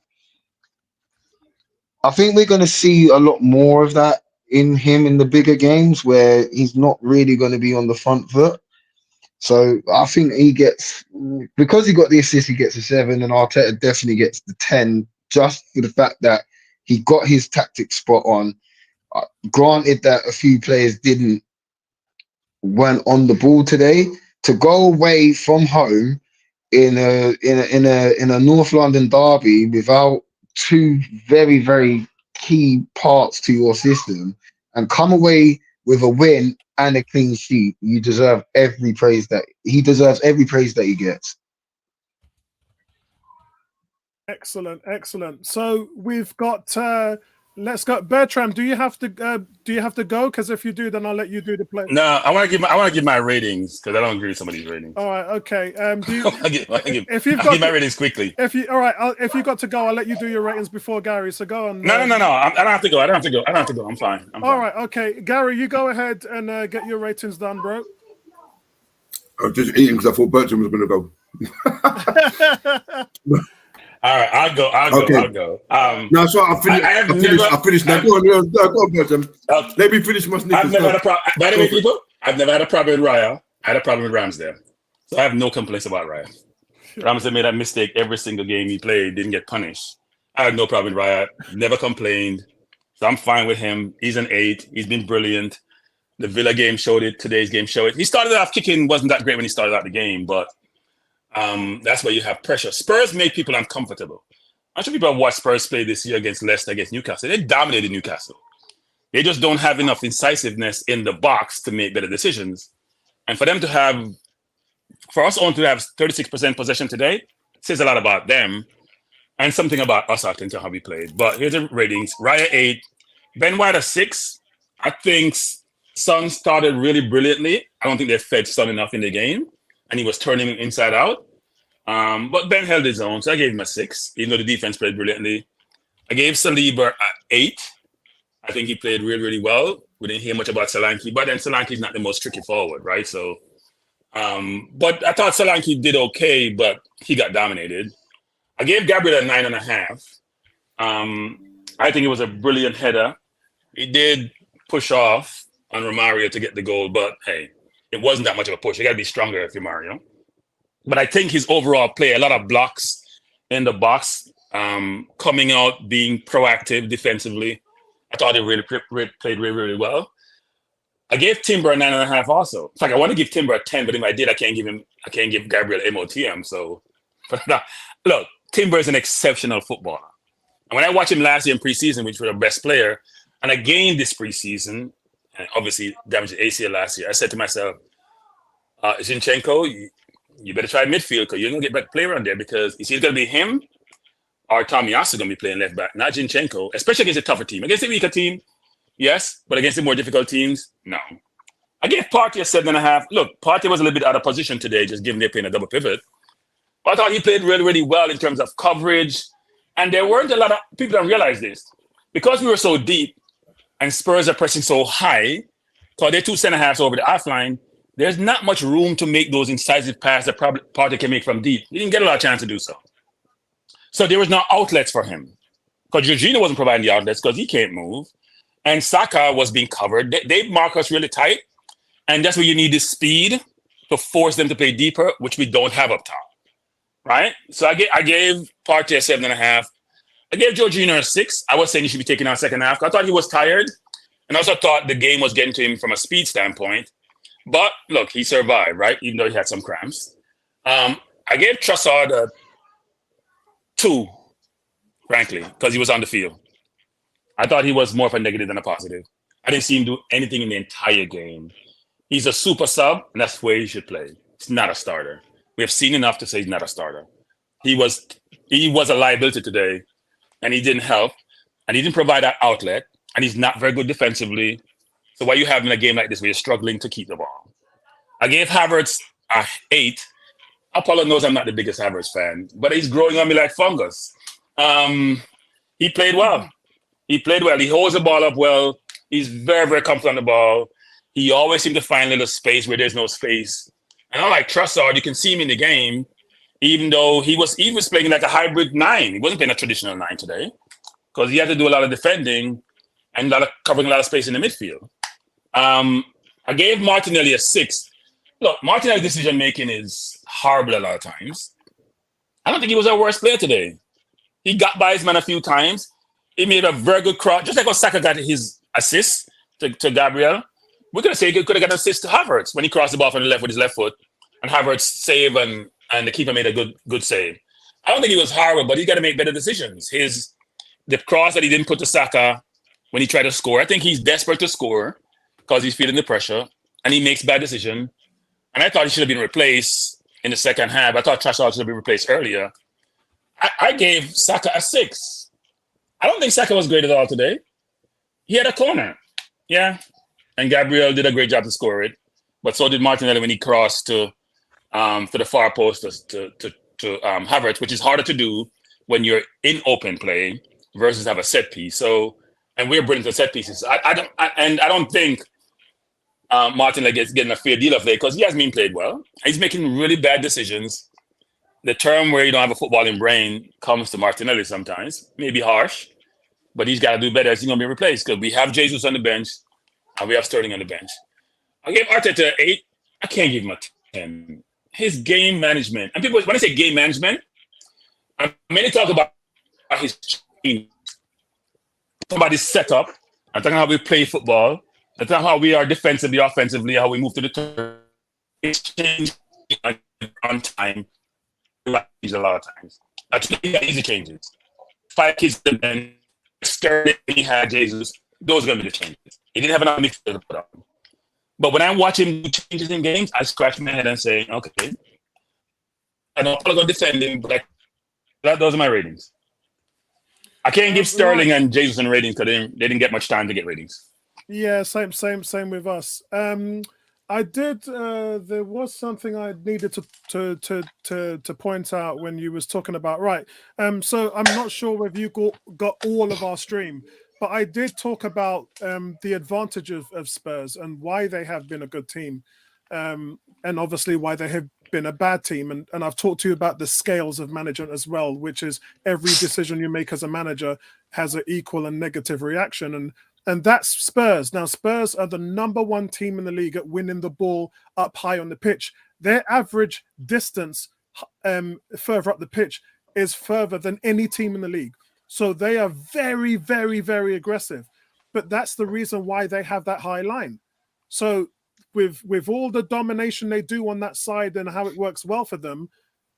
think we're going to see a lot more of that in him in the bigger games where he's not really going to be on the front foot. So I think he gets, because he got the assist, he gets a 7, and Arteta definitely gets the 10, just for the fact that he got his tactics spot on. Granted that a few players weren't on the ball today. To go away from home in a North London derby without 2 very, very key parts to your system and come away with a win and a clean sheet, you deserve every praise that he deserves. Every praise that he gets. Excellent. So we've got. Let's go, Bertram. Do you have to go? Because if you do, then I'll let you do the play. No, I want to give my ratings because I don't agree with some of these ratings. All right, okay. Do you, if you've got, give my ratings quickly. If you if you got to go, I'll let you do your ratings before Gary. So go on. No. I don't have to go. I don't have to go. I'm fine. All right, okay. Gary, you go ahead and get your ratings done, bro. I was just eating because I thought Bertram was going to go. All right, I'll go. No, so I finished now. Go on, Bertram. Let me finish my snippets. By the way, people, I've never had a problem with Raya. I had a problem with Ramsdale. So I have no complaints about Raya. Ramsdale made that mistake every single game he played, didn't get punished. I had no problem with Raya, never complained. So I'm fine with him. He's an 8. He's been brilliant. The Villa game showed it. Today's game showed it. He started off kicking, wasn't that great when he started out the game, but that's where you have pressure. Spurs make people uncomfortable. I'm sure people have watched Spurs play this year against Leicester, against Newcastle. They dominated Newcastle. They just don't have enough incisiveness in the box to make better decisions. And for us only to have 36% possession today says a lot about them and something about us, I think, how we played. But here's the ratings. Raya 8, Ben White a 6. I think Son started really brilliantly. I don't think they fed Son enough in the game, and he was turning him inside out. But Ben held his own, so I gave him a 6, even though the defense played brilliantly. I gave Saliba an 8. I think he played really, really well. We didn't hear much about Solanke, but then Solanke's not the most tricky forward, right? So, but I thought Solanke did okay, but he got dominated. I gave Gabriel a 9.5. I think it was a brilliant header. He did push off on Romario to get the goal, but hey, it wasn't that much of a push. You got to be stronger if you're Mario. But I think his overall play, a lot of blocks in the box, coming out, being proactive defensively. I thought he really played really, really well. I gave Timber a 9.5 also. In fact, I want to give Timber a 10, but if I did, I can't give Gabriel MOTM. So, but look, Timber is an exceptional footballer. And when I watched him last year in preseason, which was the best player, and again this preseason, and obviously damaged the ACL last year, I said to myself, Zinchenko, you better try midfield because you're going to get back player on there because it's either going to be him or Tommy Asa going to be playing left back, not Zinchenko, especially against a tougher team. Against a weaker team, yes, but against the more difficult teams, no. I gave Partey a 7.5. Look, Partey was a little bit out of position today, just given they're playing a double pivot. But I thought he played really, really well in terms of coverage. And there weren't a lot of people don't realize this. Because we were so deep and Spurs are pressing so high, because they're 2 centre-halves over the half-line, there's not much room to make those incisive passes that Partey can make from deep. He didn't get a lot of chance to do so. So there was no outlets for him. Because Jorginho wasn't providing the outlets because he can't move. And Saka was being covered. They mark us really tight. And that's where you need the speed to force them to play deeper, which we don't have up top. Right? So I gave Partey a 7.5. I gave Jorginho a 6. I was saying he should be taking out second half. I thought he was tired. And I also thought the game was getting to him from a speed standpoint. But look, he survived, right? Even though he had some cramps. I gave Trossard a 2, frankly, because he was on the field. I thought he was more of a negative than a positive. I didn't see him do anything in the entire game. He's a super sub, and that's where he should play. He's not a starter. We have seen enough to say he's not a starter. He was a liability today, and he didn't help, and he didn't provide that outlet, and he's not very good defensively. So why you have in a game like this where you're struggling to keep the ball? I gave Havertz a 8. Apollo knows I'm not the biggest Havertz fan, but he's growing on me like fungus. He played well. He holds the ball up well. He's very, very comfortable on the ball. He always seems to find a little space where there's no space. And unlike Trossard, you can see him in the game, even though he was playing like a hybrid 9. He wasn't playing a traditional 9 today because he had to do a lot of defending and covering a lot of space in the midfield. I gave Martinelli a 6. Look, Martinelli's decision-making is horrible a lot of times. I don't think he was our worst player today. He got by his man a few times. He made a very good cross, just like how Saka got his assist to Gabriel. We're going to say he could have got an assist to Havertz when he crossed the ball from the left with his left foot, and Havertz saved and the keeper made a good save. I don't think he was horrible, but he's got to make better decisions. The cross that he didn't put to Saka when he tried to score, I think he's desperate to score because he's feeling the pressure, and he makes bad decisions. And I thought he should have been replaced in the second half. I thought Trossard should have been replaced earlier. I gave Saka a 6. I don't think Saka was great at all today. He had a corner. Yeah. And Gabriel did a great job to score it. But so did Martinelli when he crossed to the far post to Havertz, which is harder to do when you're in open play versus have a set piece. So, and we're brilliant at set pieces. I don't think Martinelli gets getting a fair deal of it because he hasn't been played well. He's making really bad decisions. The term where you don't have a footballing brain comes to Martinelli sometimes. Maybe harsh, but he's got to do better as he's going to be replaced because we have Jesus on the bench and we have Sterling on the bench. I gave Arteta an 8. I can't give him a 10. His game management. And people, when I say game management, I mainly talk about his team. Talk about his setup. I'm talking about how we play football. I'm talking how we are defensively, offensively, how we move to the turn. It's changed on time. A lot of times. He had easy changes. 5 kids and then Sterling, he had Jesus. Those are going to be the changes. He didn't have enough midfield to put up. But when I watch him do changes in games, I scratch my head and say, okay, I know I'm going to defend him, but those are my ratings. I can't give Sterling and Jesus ratings because they didn't get much time to get ratings. Yeah, same with us. I did. There was something I needed to point out when you was talking about right. So I'm not sure whether you got all of our stream, but I did talk about the advantage of Spurs and why they have been a good team, and obviously why they have been a bad team. And I've talked to you about the scales of management as well, which is every decision you make as a manager has an equal and negative reaction. And that's Spurs. Now, Spurs are the #1 team in the league at winning the ball up high on the pitch. Their average distance further up the pitch is further than any team in the league. So they are very, very, very aggressive. But that's the reason why they have that high line. So with all the domination they do on that side and how it works well for them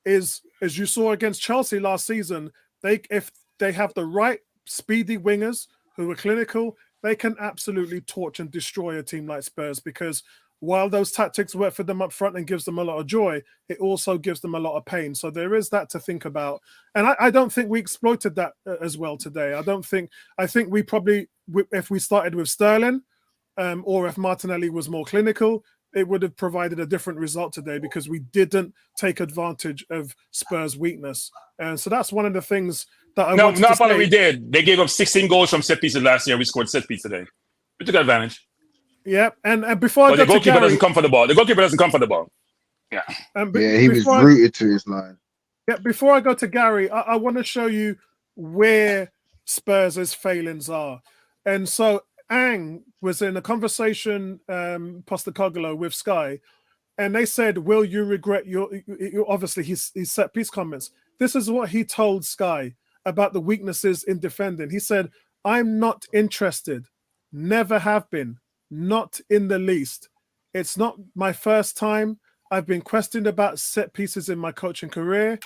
is, as you saw against Chelsea last season, if they have the right speedy wingers who are clinical, they can absolutely torch and destroy a team like Spurs, because while those tactics work for them up front and gives them a lot of joy, it also gives them a lot of pain. So there is that to think about. And I don't think we exploited that as well today. I think we probably, if we started with Sterling or if Martinelli was more clinical, it would have provided a different result today, because we didn't take advantage of Spurs' weakness. And so that's one of the things that I wanted to say. We did. They gave up 16 goals from set pieces last year. We scored set piece today. We took advantage. Yeah, and before I go the goalkeeper to Gary, doesn't come for the ball. The goalkeeper doesn't come for the ball. Yeah. He was rooted to his line. Yeah, before I go to Gary, I want to show you where Spurs' failings are. And so Ang was in a conversation, Postecoglou with Sky, and they said, will you regret your obviously his set piece comments. This is what he told Sky about the weaknesses in defending. He said, I'm not interested, never have been, not in the least. It's not my first time. I've been questioned about set pieces in my coaching career.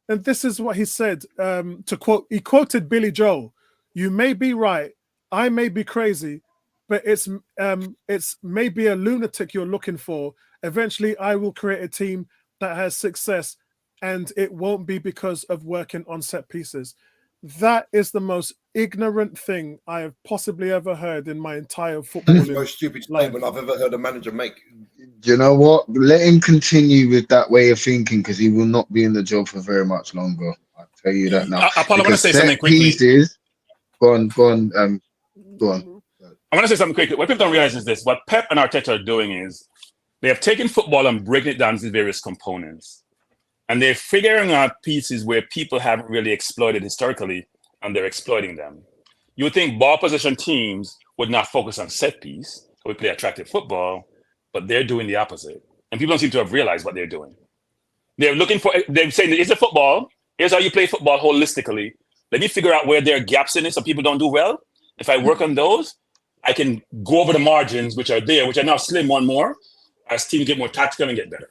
And this is what he said, he quoted Billy Joel. You may be right, I may be crazy, but it's maybe a lunatic you're looking for. Eventually, I will create a team that has success, and it won't be because of working on set pieces. That is the most ignorant thing I have possibly ever heard in my entire football. That's the most stupid statement I've ever heard a manager make. Do you know what? Let him continue with that way of thinking, because he will not be in the job for very much longer. I'll tell you that now. I want to say something quickly. Go on. I want to say something quickly. What people don't realize is this. What Pep and Arteta are doing is they have taken football and breaking it down into various components. And they're figuring out pieces where people haven't really exploited historically, and they're exploiting them. You would think ball possession teams would not focus on set piece, so we play attractive football, but they're doing the opposite. And people don't seem to have realized what they're doing. They're saying, here's a football, here's how you play football holistically. Let me figure out where there are gaps in it so people don't do well. If I work on those, I can go over the margins which are there, which are now slim one more, as teams get more tactical and get better.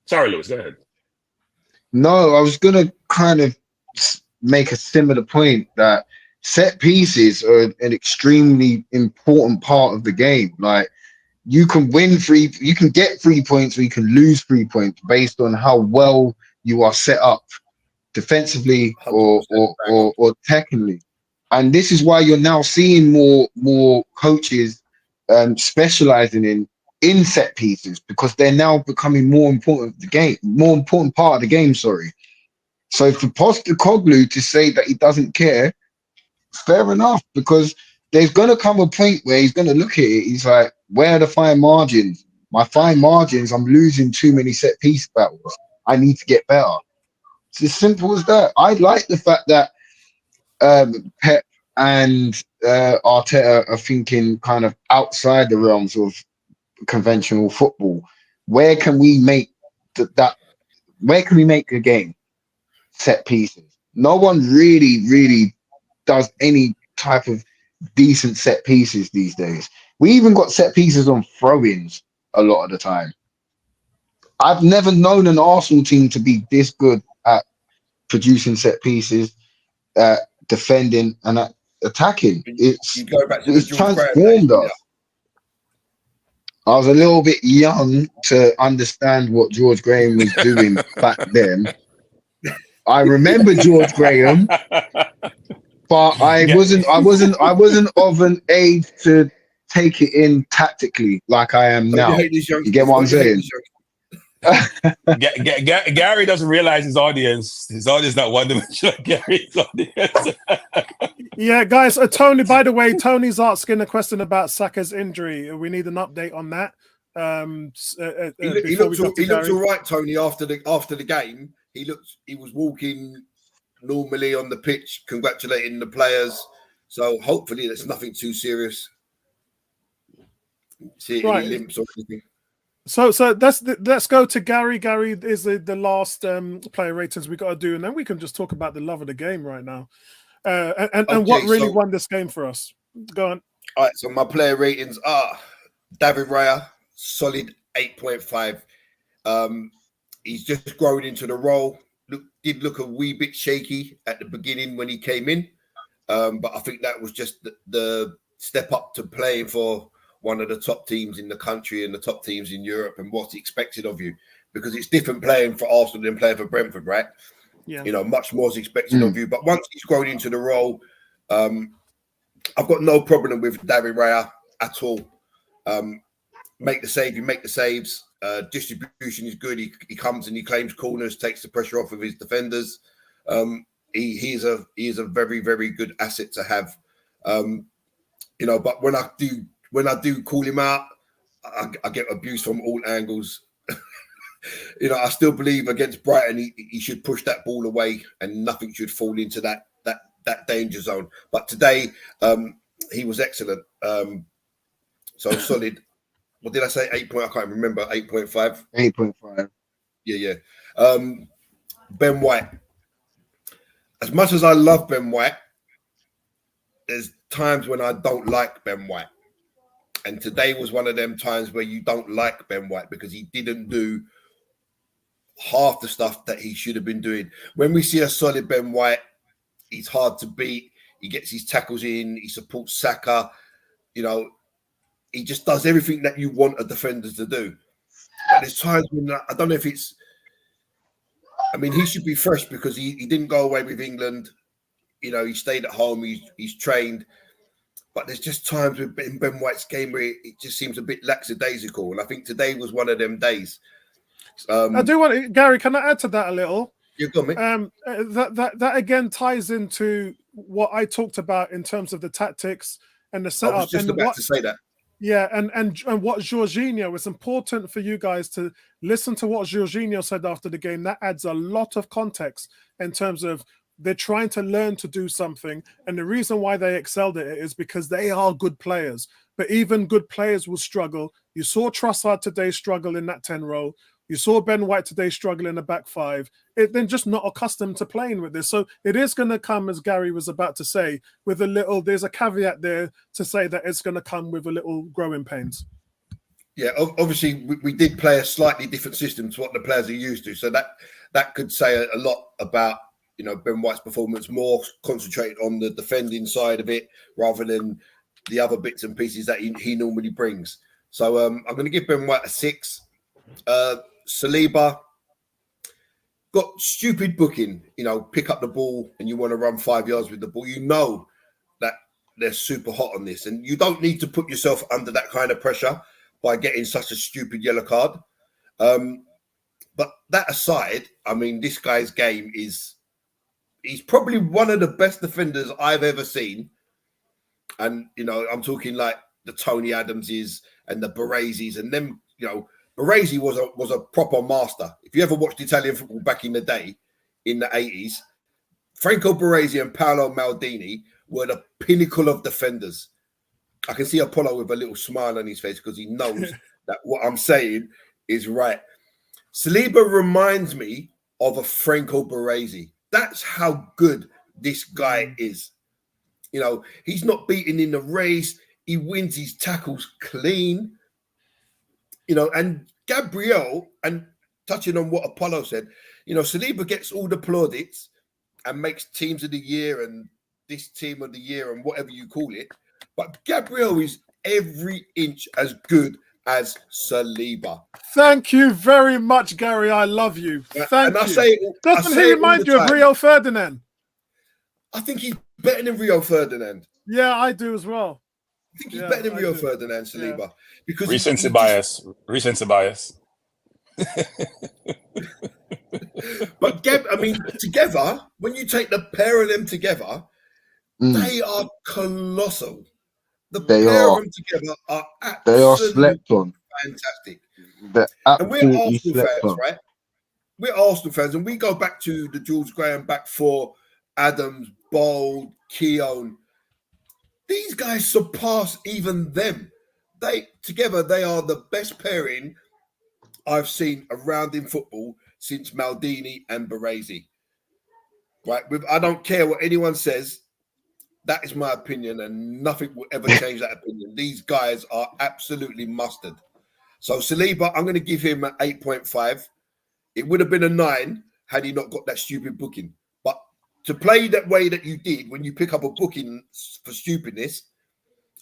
Sorry, Lewis, go ahead. No, I was going to kind of make a similar point that set pieces are an extremely important part of the game. Like, you can you can get 3 points, or you can lose 3 points based on how well you are set up defensively or technically. And this is why you're now seeing more coaches specializing in set pieces, because they're now becoming more important part of the game. Sorry. So for Postecoglou to say that he doesn't care, fair enough, because there's going to come a point where he's going to look at it. He's like, where are the fine margins? My fine margins, I'm losing too many set piece battles. I need to get better. It's as simple as that. I like the fact that Pep and Arteta are thinking kind of outside the realms of conventional football. Where can we make where can we make a game? Set pieces. No one really does any type of decent set pieces these days. We even got set pieces on throw-ins a lot of the time. I've never known an Arsenal team to be this good at producing set pieces, defending and attacking. It's transformed us. I was a little bit young to understand what George Graham was doing back then. I remember George Graham, but I wasn't of an age to take it in tactically like I am Don't now. you hate these youngsters? You get what I'm Don't you hate saying? these youngsters? Gary doesn't realize his audience. His audience not one dimensional. Gary's audience. Yeah, guys. Tony. By the way, Tony's asking a question about Saka's injury. We need an update on that. He looked all right, Tony. After the game, he was walking normally on the pitch, congratulating the players. So hopefully, that's nothing too serious. See any limps or anything. So let's go to Gary. Gary is the last player ratings we got to do, and then we can just talk about the love of the game right now, and what really won this game for us. Go on. All right, so my player ratings are David Raya, solid 8.5. He's just growing into the role. Did look a wee bit shaky at the beginning when he came in, but I think that was just the step up to playing for one of the top teams in the country and the top teams in Europe, and what's expected of you, because it's different playing for Arsenal than playing for Brentford, right? Yeah. You know, much more is expected of you. But once he's grown into the role, I've got no problem with David Raya at all. Make the save, you make the saves. Distribution is good. He comes and he claims corners, takes the pressure off of his defenders. He is a very, very good asset to have. You know, but when I do call him out, I get abuse from all angles. You know, I still believe against Brighton, he should push that ball away and nothing should fall into that danger zone. But today, he was excellent. So solid. What did I say? 8 point. I can't remember. 8.5. 8.5. Yeah. Ben White. As much as I love Ben White, there's times when I don't like Ben White. And today was one of them times where you don't like Ben White because he didn't do half the stuff that he should have been doing. When we see a solid Ben White, he's hard to beat. He gets his tackles in. He supports Saka. You know, he just does everything that you want a defender to do. But there's times when I don't know if it's... I mean, he should be fresh because he didn't go away with England. You know, he stayed at home. He's trained. But there's just times with Ben White's game where it just seems a bit lackadaisical. And I think today was one of them days. I do want Gary, can I add to that a little? You got me. That again ties into what I talked about in terms of the tactics and the setup. I was just about to say that. Yeah, and what Jorginho, it's important for you guys to listen to what Jorginho said after the game. That adds a lot of context in terms of they're trying to learn to do something. And the reason why they excelled at it is because they are good players. But even good players will struggle. You saw Trossard today struggle in that 10 role. You saw Ben White today struggle in the back five. They're just not accustomed to playing with this. So it is going to come, as Gary was about to say, with a little, there's a caveat there to say that it's going to come with a little growing pains. Yeah, obviously we did play a slightly different system to what the players are used to. So that could say a lot about, you know, Ben White's performance, more concentrated on the defending side of it rather than the other bits and pieces that he normally brings. So I'm going to give Ben White a 6. Saliba got stupid booking, you know, pick up the ball and you want to run 5 yards with the ball. You know that they're super hot on this and you don't need to put yourself under that kind of pressure by getting such a stupid yellow card. But that aside, I mean, this guy's game he's probably one of the best defenders I've ever seen. And, you know, I'm talking like the Tony Adamses and the Bareses and them, you know, Baresi was a proper master. If you ever watched Italian football back in the day, in the 80s, Franco Baresi and Paolo Maldini were the pinnacle of defenders. I can see Apollo with a little smile on his face because he knows that what I'm saying is right. Saliba reminds me of a Franco Baresi. That's how good this guy is. You know, he's not beaten in the race. He wins his tackles clean. You know, and Gabriel, and touching on what Apollo said, you know, Saliba gets all the plaudits and makes teams of the year and this team of the year and whatever you call it. But Gabriel is every inch as good as Saliba. Thank you very much, Gary. I love you. Thank you. Doesn't he remind you of Rio Ferdinand? I think he's better than Rio Ferdinand. Yeah, I do as well. I think he's better than Rio Ferdinand Saliba because recency bias. Recency bias. But I mean, together, when you take the pair of them together, they are colossal. The pair of them together are absolutely they are slept on. fantastic. They're And we're absolutely Arsenal slept fans, on. right? We're Arsenal fans, and we go back to the Jules Graham back four, Adams, Bold, Keown. These guys surpass even them. They are the best pairing I've seen around in football since Maldini and Baresi. Right? I don't care what anyone says. That is my opinion, and nothing will ever change that opinion. These guys are absolutely mustard. So Saliba, I'm going to give him an 8.5. It would have been a 9 had he not got that stupid booking. But to play that way that you did when you pick up a booking for stupidness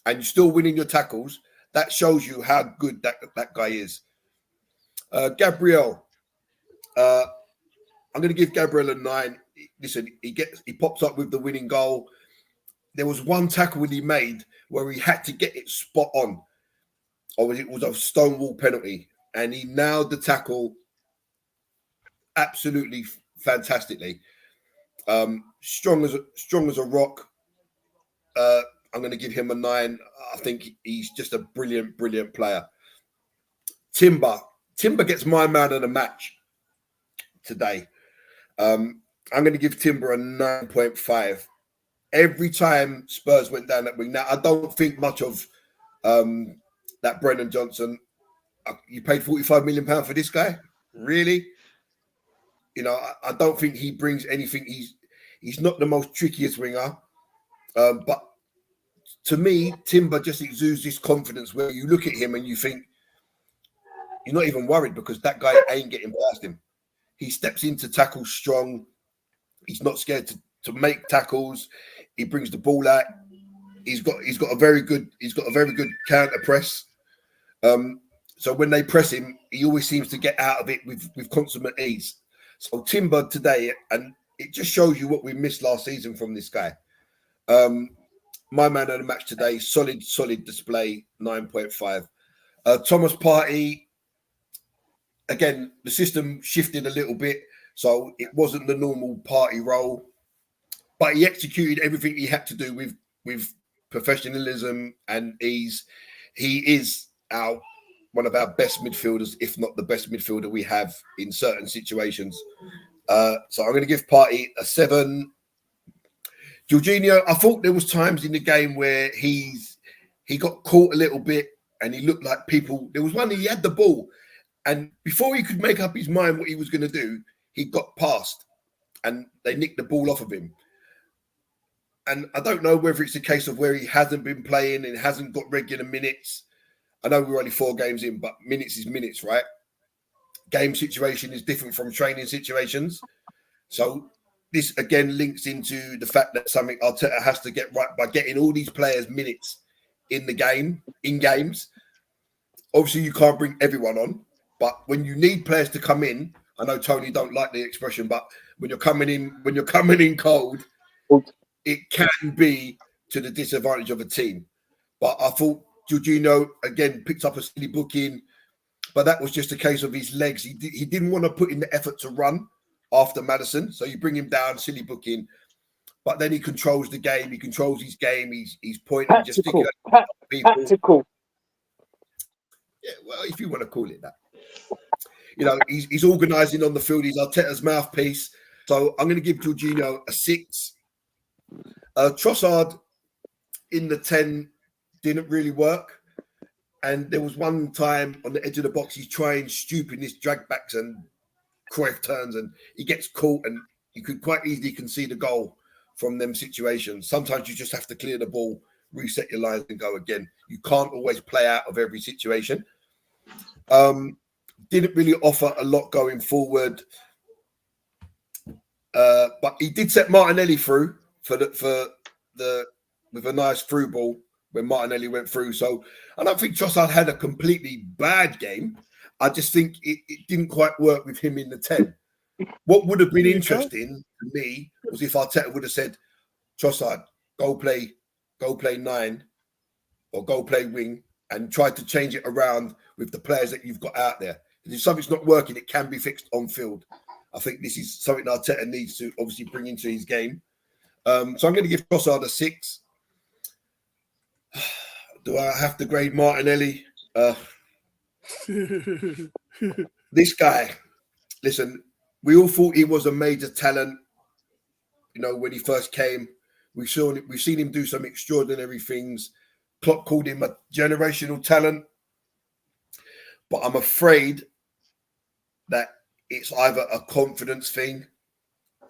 and you're still winning your tackles, that shows you how good that guy is. Gabriel, I'm going to give Gabriel a 9. Listen, he pops up with the winning goal. There was one tackle he made where he had to get it spot on, or it was a stonewall penalty, and he nailed the tackle absolutely fantastically. Strong as a rock. I'm going to give him a 9. I think he's just a brilliant player. Timber gets my man of the match today. I'm going to give Timber a 9.5. Every time Spurs went down that wing. Now, I don't think much of that Brennan Johnson. You paid £45 million for this guy? Really? You know, I don't think he brings anything. He's not the most trickiest winger. But to me, Timber just exudes this confidence where you look at him and you think, you're not even worried because that guy ain't getting past him. He steps into tackles strong. He's not scared to make tackles. He brings the ball out. He's got a very good counter press. So when they press him, he always seems to get out of it with consummate ease. So Timber today, and it just shows you what we missed last season from this guy. My man of the match today, solid display, 9.5. Thomas Partey, again, the system shifted a little bit, so it wasn't the normal Partey role. But he executed everything he had to do with professionalism and ease. He is one of our best midfielders, if not the best midfielder we have in certain situations. So I'm going to give Partey a 7. Jorginho, I thought there was times in the game where he got caught a little bit and he looked like people. There was one he had the ball, and before he could make up his mind what he was going to do, he got past and they nicked the ball off of him. And I don't know whether it's a case of where he hasn't been playing and hasn't got regular minutes. I know we're only 4 games in, but minutes is minutes, right? Game situation is different from training situations. So this again links into the fact that something Arteta has to get right by getting all these players minutes in games. Obviously, you can't bring everyone on, but when you need players to come in, I know Tony don't like the expression, but when you're coming in cold, it can be to the disadvantage of a team. But I thought Jorginho, again, picked up a silly booking, but that was just a case of his legs. He didn't want to put in the effort to run after Maddison, so you bring him down, silly booking. But then he controls the game. He controls his game. He's pointing, gesticulating people. Tactical. Yeah, well, if you want to call it that. You know, he's organising on the field. He's Arteta's mouthpiece. So I'm going to give Jorginho a 6. Trossard in the 10 didn't really work. And there was one time on the edge of the box, he's trying stupidness, drag backs and Cruyff turns, and he gets caught, and you could quite easily concede a goal from them situations. Sometimes you just have to clear the ball, reset your lines and go again. You can't always play out of every situation. Didn't really offer a lot going forward. But he did set Martinelli through with a nice through ball when Martinelli went through. So I don't think Trossard had a completely bad game. I just think it didn't quite work with him in the 10. What would have been interesting to me was if Arteta would have said, Trossard, go play 9 or go play wing and try to change it around with the players that you've got out there. If something's not working, it can be fixed on field. I think this is something that Arteta needs to obviously bring into his game. So I'm going to give Trossard a 6. Do I have to grade Martinelli? This guy, listen, we all thought he was a major talent, you know, when he first came. We've seen him do some extraordinary things. Klopp called him a generational talent. But I'm afraid that it's either a confidence thing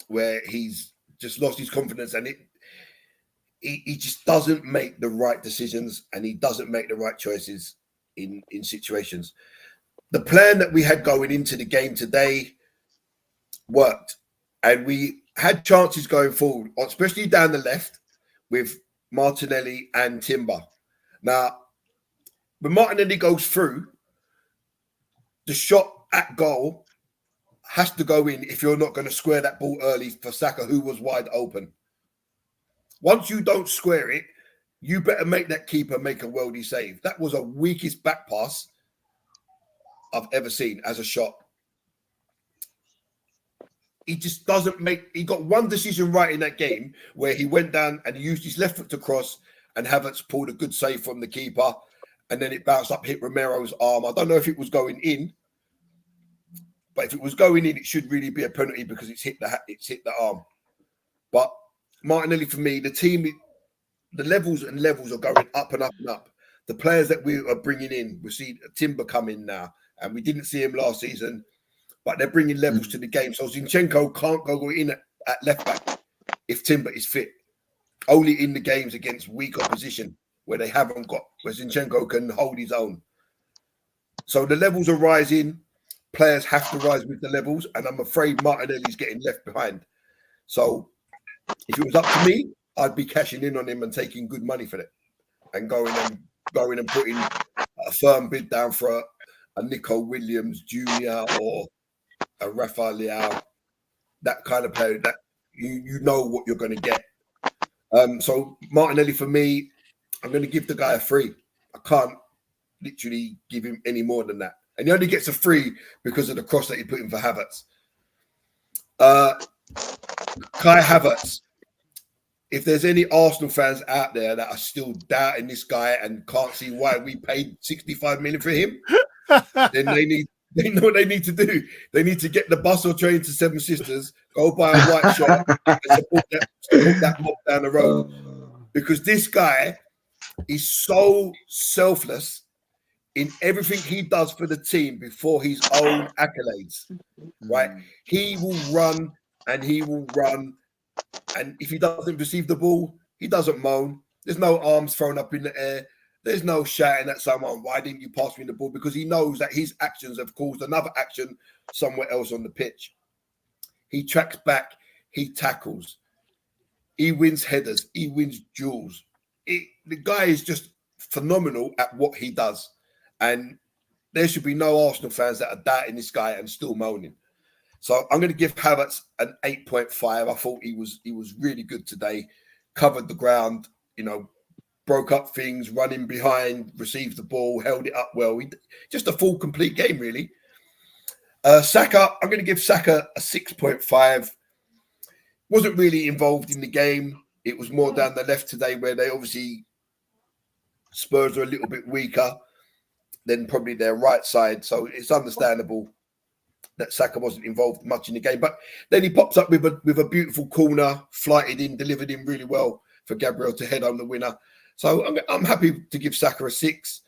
where he's just lost his confidence and he just doesn't make the right decisions and he doesn't make the right choices in situations. The plan that we had going into the game today worked, and we had chances going forward, especially down the left with Martinelli and Timber. Now, when Martinelli goes through, the shot at goal has to go in if you're not going to square that ball early for Saka, who was wide open. Once you don't square it, you better make that keeper make a worldie save. That was a weakest back pass I've ever seen as a shot. He just doesn't make... He got one decision right in that game where he went down and he used his left foot to cross and Havertz pulled a good save from the keeper and then it bounced up, hit Romero's arm. I don't know if it was going in, but if it was going in, it should really be a penalty because it's hit the arm. But Martinelli, for me, the team, the levels and levels are going up and up and up. The players that we are bringing in, we see Timber come in now, and we didn't see him last season, but they're bringing levels to the game. So Zinchenko can't go in at left back if Timber is fit. Only in the games against weak opposition where they haven't got, where Zinchenko can hold his own. So the levels are rising. Players have to rise with the levels, and I'm afraid Martinelli's getting left behind. So if it was up to me, I'd be cashing in on him and taking good money for it, and going and putting a firm bid down for a Nico Williams Jr. or a Rafael Leao, that kind of player that you know what you're going to get. So Martinelli, for me, I'm going to give the guy a 3. I can't literally give him any more than that. And he only gets a 3 because of the cross that he put in for Havertz. Kai Havertz. If there's any Arsenal fans out there that are still doubting this guy and can't see why we paid 65 million for him, then they know what they need to do. They need to get the bus or train to Seven Sisters, go buy a white shirt, and support that mob down the road. Because this guy is so selfless in everything he does for the team before his own accolades, right? He will run and he will run. And if he doesn't receive the ball, he doesn't moan. There's no arms thrown up in the air. There's no shouting at someone, why didn't you pass me the ball? Because he knows that his actions have caused another action somewhere else on the pitch. He tracks back. He tackles. He wins headers. He wins duels. The guy is just phenomenal at what he does. And there should be no Arsenal fans that are doubting this guy and still moaning. So I'm going to give Havertz an 8.5. I thought he was really good today. Covered the ground, you know, broke up things, running behind, received the ball, held it up well. Just a full, complete game, really. Saka, I'm going to give Saka a 6.5. Wasn't really involved in the game. It was more down the left today where they obviously, Spurs are a little bit weaker than probably their right side. So it's understandable that Saka wasn't involved much in the game. But then he pops up with a beautiful corner, flighted in, delivered in really well for Gabriel to head home the winner. So I'm happy to give Saka a 6.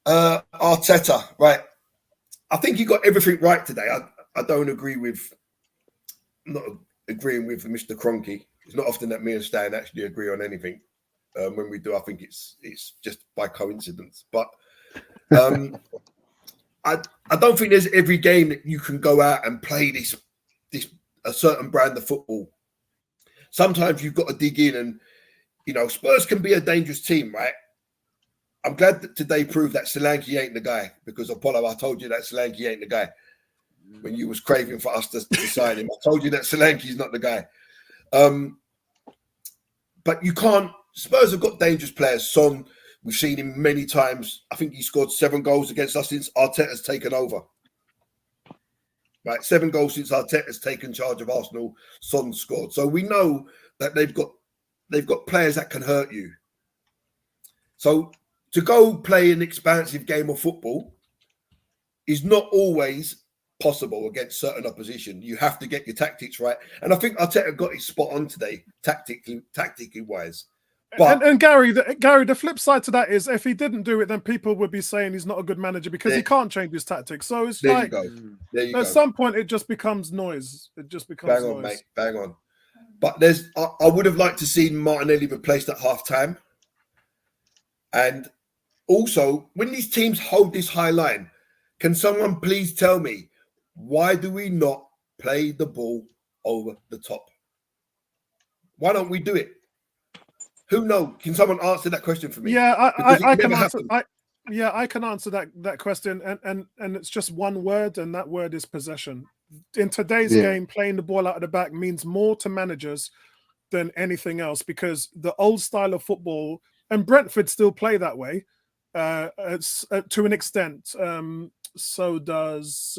Arteta, right. I think he got everything right today. I don't agree with, not agreeing with Mr. Kroenke. It's not often that me and Stan actually agree on anything. When we do, I think it's just by coincidence. But I don't think there's every game that you can go out and play this a certain brand of football. Sometimes you've got to dig in, and you know Spurs can be a dangerous team, right? I'm glad that today proved that Solanke ain't the guy, because Apollo, I told you that Solanke ain't the guy when you was craving for us to sign him. I told you that Solanke's not the guy. But you can't Spurs have got dangerous players. Son, we've seen him many times. I think he scored 7 goals against us since Arteta's taken over. Right, 7 goals since Arteta's taken charge of Arsenal. Son scored. So we know that they've got players that can hurt you. So to go play an expansive game of football is not always possible against certain opposition. You have to get your tactics right. And I think Arteta got it spot on today, tactically wise. But and Gary, the flip side to that is if he didn't do it, then people would be saying he's not a good manager because he can't change his tactics. So it's there like you at some point it just becomes noise. It just becomes bang on, mate, bang on. But I would have liked to see Martinelli replaced at half time. And also, when these teams hold this high line, can someone please tell me why do we not play the ball over the top? Why don't we do it? Who knows? Can someone answer that question for me? Yeah, I can answer. Happened. I can answer that question, and it's just one word, and that word is possession. In today's game, playing the ball out of the back means more to managers than anything else because the old style of football, and Brentford still play that way, it's to an extent. So does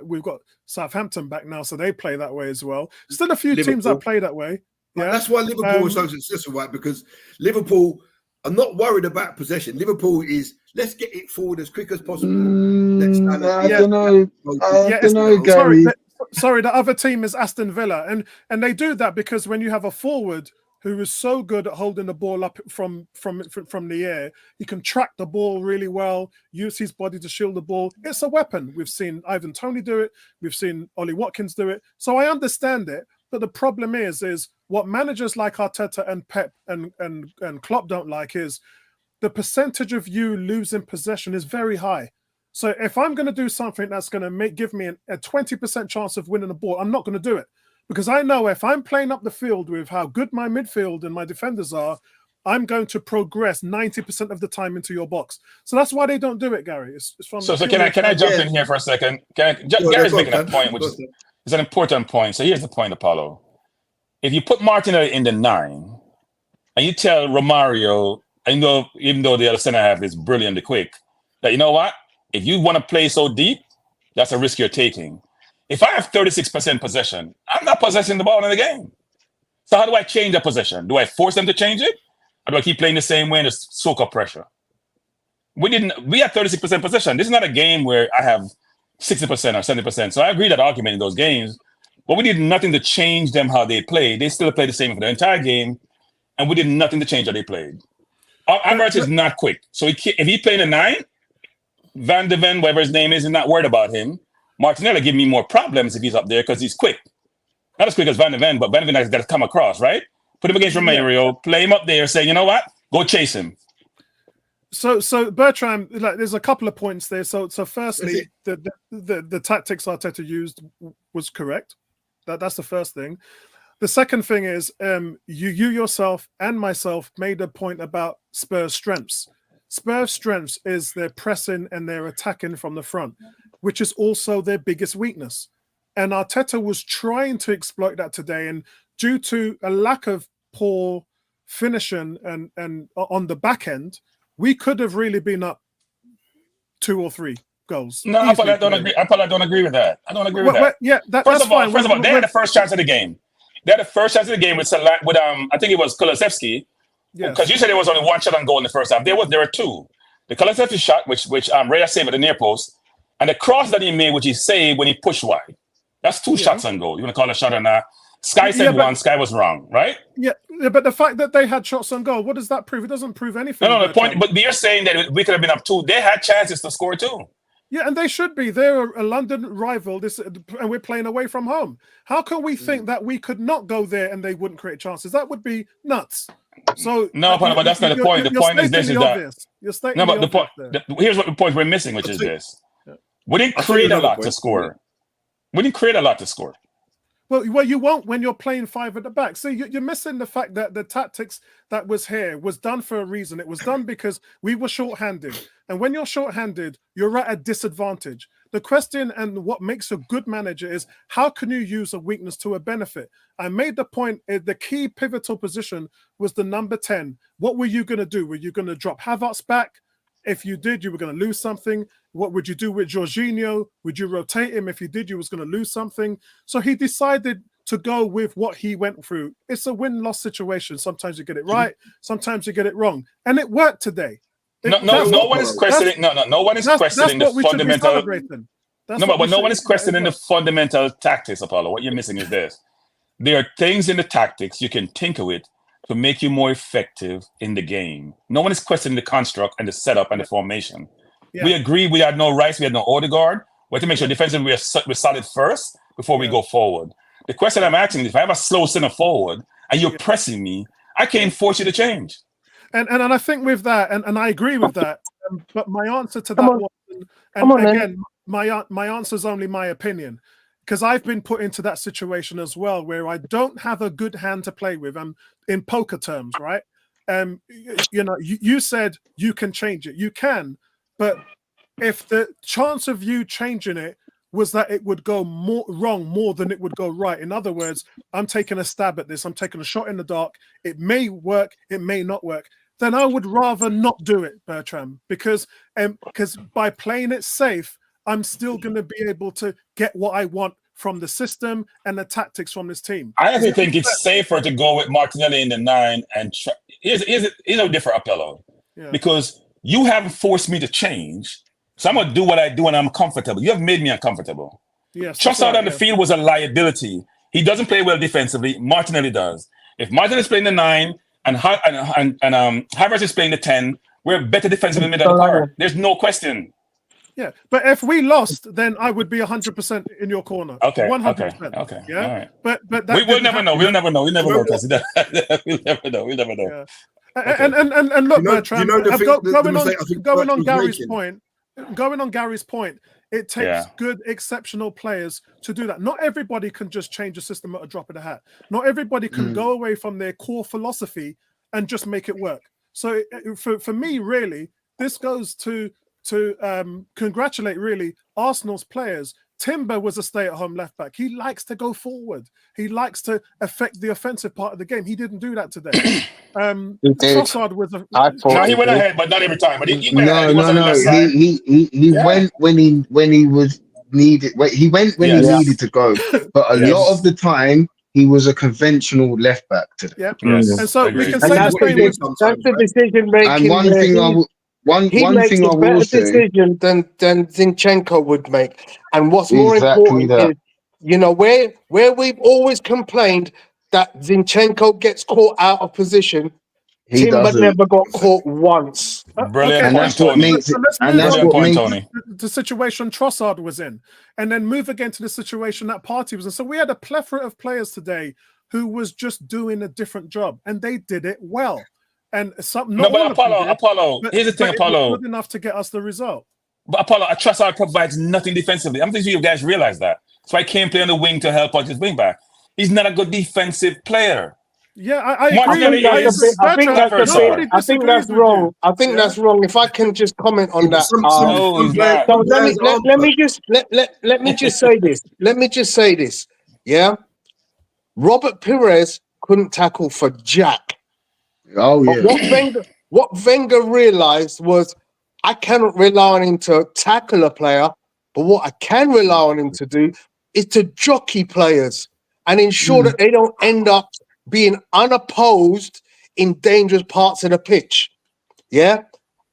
we've got Southampton back now, so they play that way as well. Still a few teams that play that way. Yeah, that's why Liverpool is so successful, right? Because Liverpool are not worried about possession. Liverpool is let's get it forward as quick as possible. I don't know, Gary. Sorry, the other team is Aston Villa, and they do that because when you have a forward who is so good at holding the ball up from the air, he can track the ball really well, use his body to shield the ball. It's a weapon. We've seen Ivan Toney do it. We've seen Ollie Watkins do it. So I understand it. But the problem is what managers like Arteta and Pep and Klopp don't like is the percentage of you losing possession is very high. So if I'm going to do something that's going to give me a 20% chance of winning the ball, I'm not going to do it. Because I know if I'm playing up the field with how good my midfield and my defenders are, I'm going to progress 90% of the time into your box. So that's why they don't do it, Gary. It's from so can I jump in here for a second? Gary's making a point, which is an important point. So here's the point, Apollo. If you put Martinelli in the 9, and you tell Romario, even though the other center half is brilliantly quick, that you know what? If you want to play so deep, that's a risk you're taking. If I have 36% possession, I'm not possessing the ball in the game. So how do I change that possession? Do I force them to change it? Or do I keep playing the same way and just soak up pressure? We had 36% possession. This is not a game where I have 60% or 70%. So I agree that argument in those games, but we did nothing to change them how they played. They still played the same for the entire game, and we did nothing to change how they played. Alvarez is not quick. So if he played a 9, Van de Ven, whatever his name is not worried about him. Martinelli give me more problems if he's up there because he's quick. Not as quick as Van de Ven, but Van de Ven has got to come across, right? Put him against Romero, play him up there, say, you know what? Go chase him. So Bertram, there's a couple of points there. So firstly, the tactics Arteta used was correct. That's the first thing. The second thing is you yourself and myself made a point about Spurs' strengths. Spurs' strengths is their pressing and their attacking from the front, which is also their biggest weakness. And Arteta was trying to exploit that today. And due to a lack of poor finishing and on the back end, we could have really been up 2 or 3 goals. No, I don't agree with that. I don't agree with that. Yeah, First of all, they had the first chance of the game. They had the first chance of the game with I think it was Kulusevski. Yes. Because you said there was only 1 shot on goal in the first half. There were 2. The Kulusevski shot, which Raya saved at the near post, and the cross that he made, which he saved when he pushed wide. That's 2 shots on goal. You want to call it a shot or not? Sky said 1. Sky was wrong, right? Yeah, but the fact that they had shots on goal, what does that prove? It doesn't prove anything. No, the point. But you're saying that we could have been up 2. They had chances to score 2. Yeah, and they should be. They're a London rival, and we're playing away from home. How can we think that we could not go there and they wouldn't create chances? That would be nuts. So no, but that's not the point. The point is this: is that you're stating no, but the point. Here's what the point we're missing, which is this: we didn't create a lot to score. We didn't create a lot to score. Well, you won't when you're playing 5 at the back. See, you're missing the fact that the tactics that was here was done for a reason. It was done because we were short-handed. And when you're short-handed, you're at a disadvantage. The question and what makes a good manager is how can you use a weakness to a benefit? I made the point, the key pivotal position was the number 10. What were you going to do? Were you going to drop Havertz back? If you did, you were going to lose something. What would you do with Jorginho? Would you rotate him? If you did, you was going to lose something. So he decided to go with what he went through. It's a win-loss situation. Sometimes you get it right, sometimes you get it wrong. And it worked today. No one is questioning. No one is questioning the fundamental. But no one is questioning the fundamental tactics, Apollo. What you're missing is this: there are things in the tactics you can tinker with to make you more effective in the game. No one is questioning the construct and the setup and the formation. Yeah. We agree. We had no Rice. We had no Odegaard. We have to make sure defensively we're solid first before we go forward. The question I'm asking is, if I have a slow center forward and you're pressing me, I can't force you to change. And I think with that, and I agree with that, but my answer to that was, and again, my answer is only my opinion, because I've been put into that situation as well, where I don't have a good hand to play with. I'm in poker terms, right? You said you can change it. You can, but if the chance of you changing it was that it would go wrong more than it would go right. In other words, I'm taking a stab at this. I'm taking a shot in the dark. It may work. It may not work. Then I would rather not do it, Bertram, because by playing it safe, I'm still going to be able to get what I want from the system and the tactics from this team. I actually think it's safer to go with Martinelli in the 9 and here's a different Apollo, because you haven't forced me to change. So I'm going to do what I do and I'm comfortable. You have made me uncomfortable. Yes, Trossard on the field was a liability. He doesn't play well defensively. Martinelli does. If Martinelli is playing the 9 and Havertz is playing the 10, we're better defensively in the middle of the park. There's no question. Yeah, but if we lost, then I would be 100% in your corner. Okay, 100%. Okay. Yeah, all right. But we'll never know. We'll never know. We'll never know. We'll never know. Yeah. And look, Bertrand, going on Gary's point, it takes good, exceptional players to do that. Not everybody can just change a system at a drop of the hat. Not everybody can go away from their core philosophy and just make it work. So for me, really, this goes to congratulate really Arsenal's players. Timber was a stay-at-home left-back. He likes to go forward. He likes to affect the offensive part of the game. He didn't do that today. Trossard was he went ahead, but not every time. But he went ahead. He went when he was needed. He went when he needed to go. But a lot of the time, he was a conventional left-back today. Yeah. Yes. And so we can say that's the decision making. And one thing I will. One thing I will say, decision than Zinchenko would make, and what's more important is, where we've always complained that Zinchenko gets caught out of position, Timber never got caught once. Brilliant, and that's what makes it. And that's what makes the situation Trossard was in, and then move again to the situation that Partey was in. So we had a plethora of players today who was just doing a different job, and they did it well. And Apollo. Here's the thing, Apollo. It was good enough to get us the result. But Apollo, Trossard provides nothing defensively. I'm thinking you guys realize that. So I can't play on the wing to help out his wing back. He's not a good defensive player. Yeah, I agree. I think that's wrong. I think that's wrong. If I can just comment on that. Let me just say this. Let me just say this. Yeah. Robert Pires couldn't tackle for jack. Oh yeah. What Wenger realized was, I cannot rely on him to tackle a player, but what I can rely on him to do is to jockey players and ensure that they don't end up being unopposed in dangerous parts of the pitch. Yeah,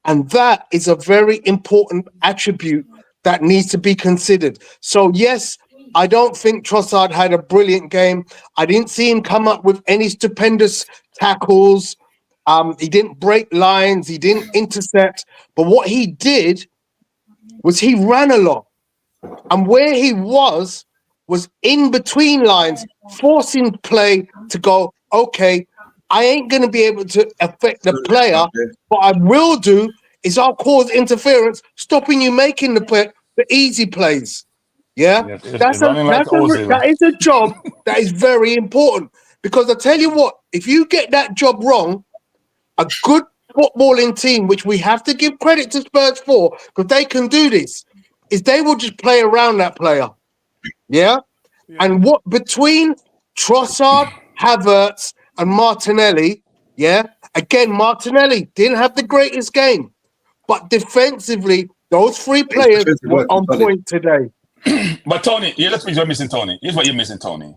and that is a very important attribute that needs to be considered. So yes, I don't think Trossard had a brilliant game. I didn't see him come up with any stupendous tackles. He didn't break lines. He didn't intercept. But what he did was he ran along. And where he was in between lines, forcing play to go, okay, I ain't going to be able to affect the player. What I will do is I'll cause interference, stopping you making the easy plays. Yeah? That is a job that is very important. Because I tell you what, if you get that job wrong, a good footballing team, which we have to give credit to Spurs for, because they can do this. is they will just play around that player. Yeah? And what between Trossard, Havertz, and Martinelli, yeah? Again, Martinelli didn't have the greatest game, but defensively, those three players were on point today. But Tony, let's be missing Tony. Here's what you're missing, Tony.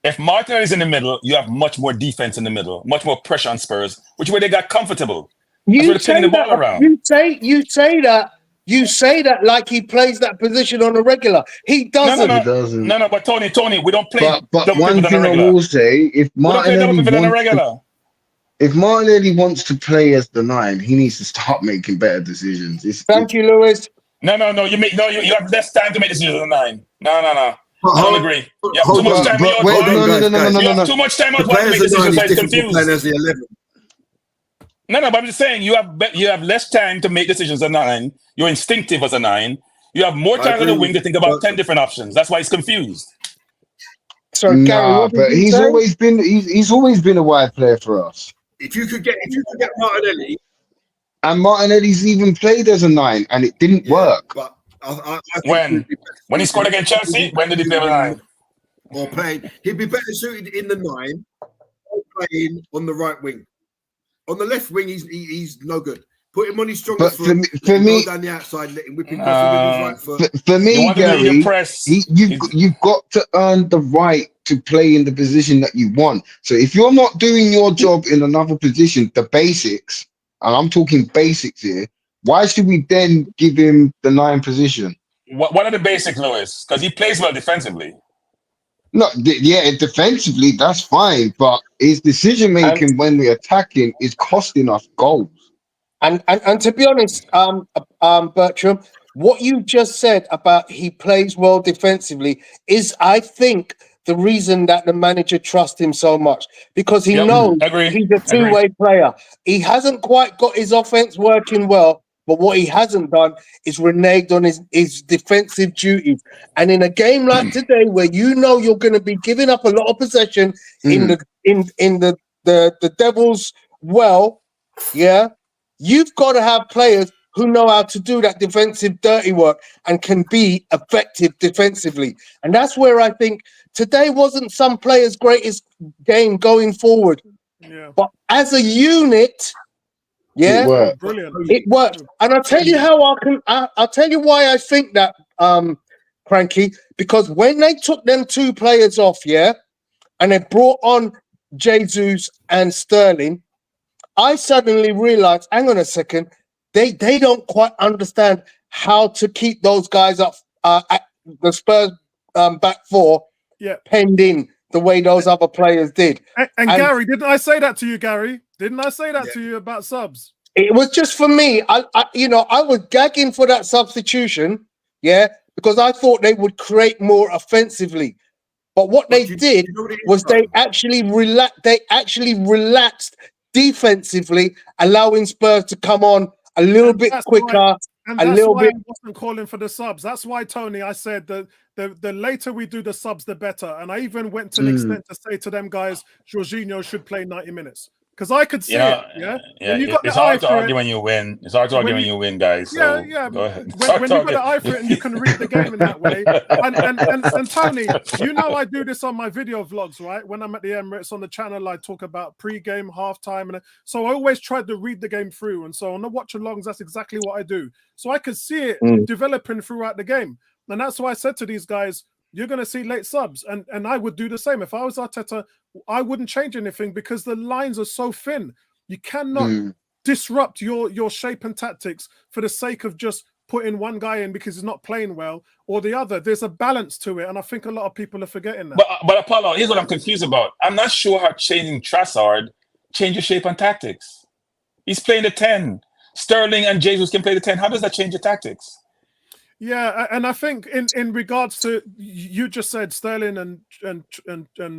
If Martinelli is in the middle, you have much more defense in the middle, much more pressure on Spurs, which way they got comfortable. You say that like he plays that position on a regular. He doesn't. He doesn't. No, but Tony, we don't play. But one thing I will say, if Martinelli wants to play as the 9, he needs to start making better decisions. Thank you, Lewis. No. You have less time to make decisions than 9. No. I don't agree. You have too much time. You have too much time on to make decisions. So it's confused. No, but I'm just saying you have less time to make decisions as a 9. You're instinctive as a 9. You have more time on the wing to think about 10 different options. That's why he's confused. So, Gary, but he's always been a wide player for us. If you could get Martinelli, and Martinelli's even played as a 9, and it didn't work. But I when he scored against Chelsea, when did he play with 9? Or playing, he'd be better suited in the 9, or playing on the right wing. On the left wing, he's no good. Put him on his stronger foot. For me, down the outside, let him whip him with his right foot. For me, Gary, you've got to earn the right to play in the position that you want. So if you're not doing your job in another position, the basics, and I'm talking basics here, why should we then give him the 9 position? What are the basics, Lewis? Because he plays well defensively. No, defensively, that's fine, but his decision making when we're attacking is costing us goals. And to be honest, Bertram, what you just said about he plays well defensively is, I think, the reason that the manager trusts him so much, because he knows he's a two-way player. He hasn't quite got his offense working well, but what he hasn't done is reneged on his defensive duties. And in a game like today, where you know you're going to be giving up a lot of possession in the Devils' you've got to have players who know how to do that defensive dirty work and can be effective defensively. And that's where I think today wasn't some players' greatest game going forward. Yeah. But as a unit, it worked. Brilliant. It worked. And I'll tell you how I'll tell you why I think that, Cranky, because when they took them 2 players off, and they brought on Jesus and Sterling, I suddenly realized, hang on a second, they don't quite understand how to keep those guys up at the Spurs back 4 penned in the way those other players did. And Gary, didn't I say that to you, Gary? Didn't I say that to you about subs? It was just for me. I was gagging for that substitution, because I thought they would create more offensively. But what they did was they actually relaxed defensively, allowing Spurs to come on a little bit quicker. And that's why I wasn't calling for the subs. That's why, Tony, I said that the later we do the subs, the better. And I even went to an extent to say to them guys, Jorginho should play 90 minutes. Because I could see it. It's hard to argue when you win. It's hard to argue when you win, guys. So go ahead. When you've got an eye for it and you can read the game in that way. And Tony, I do this on my video vlogs, right? When I'm at the Emirates on the channel, I talk about pre-game, halftime, and so I always try to read the game through. And so on the watch-alongs, that's exactly what I do. So I could see it developing throughout the game. And that's why I said to these guys, you're going to see late subs. And I would do the same. If I was Arteta, I wouldn't change anything because the lines are so thin. You cannot disrupt your shape and tactics for the sake of just putting one guy in because he's not playing well or the other. There's a balance to it. And I think a lot of people are forgetting that. But Apollo, here's what I'm confused about. I'm not sure how changing Trossard changes shape and tactics. He's playing the 10. Sterling and Jesus can play the 10. How does that change your tactics? Yeah, and I think in regards to, you just said Sterling and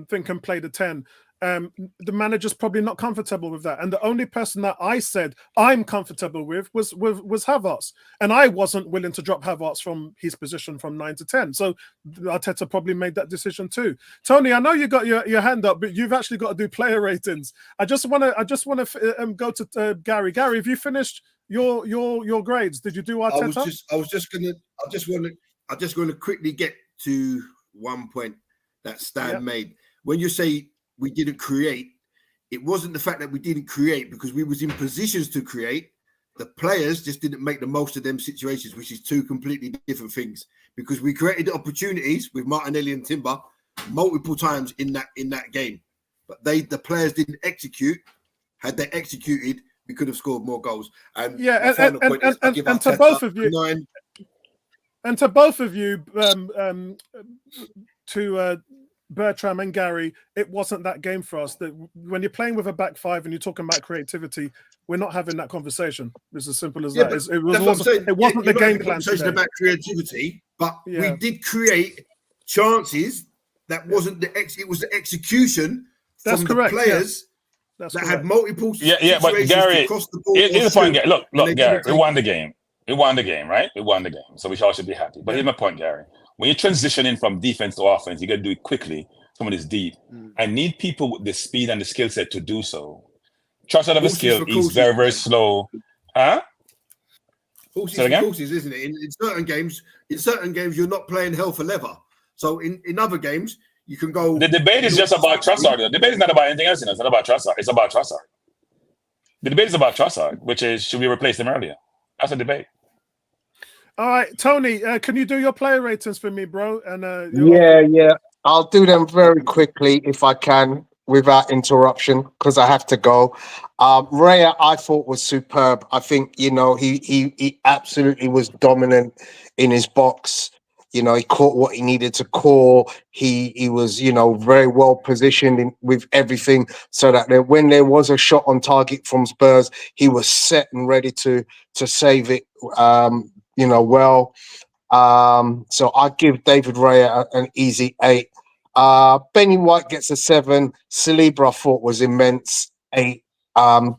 Finn can play the 10. The manager's probably not comfortable with that. And the only person that I said I'm comfortable with was Havertz. And I wasn't willing to drop Havertz from his position from 9 to 10. So Arteta probably made that decision too. Tony, I know you got your hand up, but you've actually got to do player ratings. I just want to go to Gary. Gary, have you finished your grades. Did you do Arteta? I just want to quickly get to one point that Stan made. When you say we didn't create, it wasn't the fact that we didn't create because we was in positions to create. The players just didn't make the most of them situations, which is two completely different things. Because we created opportunities with Martinelli and Timber multiple times in that game, but the players didn't execute. Had they executed, we could have scored more goals. And to both of you, to Bertram and Gary, it wasn't that game for us. That when you're playing with a back five and you're talking about creativity, we're not having that conversation. It's as simple as that. It wasn't the game plan today. About creativity, but we did create chances. That wasn't it was the execution from the players that had multiple situations but Gary, across the board. Here's the point. Look, Gary, we won the game. We won the game, right? We won the game. So we all should be happy. But here's my point, Gary. When you're transitioning from defense to offense, you got to do it quickly. Someone is deep. I need people with the speed and the skill set to do so. Trust out of a skill. He's very, very slow. Huh? Horses, isn't it? In certain games, you're not playing hell for leather. So in other games, you can go. The debate is just about Trossard. The debate is not about anything else. It's not about Trossard. It's about Trossard. The debate is about Trossard, which is, should we replace him earlier? That's a debate. All right, Tony, can you do your player ratings for me, bro? And yeah, I'll do them very quickly if I can without interruption because I have to go. Raya, I thought was superb. I think he absolutely was dominant in his box. He caught what he needed to call. He was very well positioned with everything so that when there was a shot on target from Spurs, he was set and ready to save it. Well. So I give David Raya an easy 8. Benny White gets a 7. Saliba I thought was immense, 8.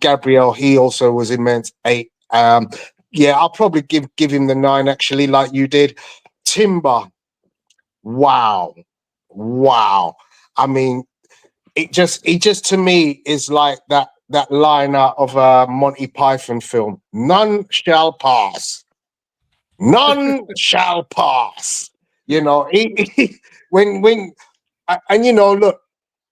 Gabriel, he also was immense, 8. I'll probably give him the 9 actually, like you did. Timber, wow. I mean, it just to me is like that line out of a Monty Python film. None shall pass. None shall pass. Look,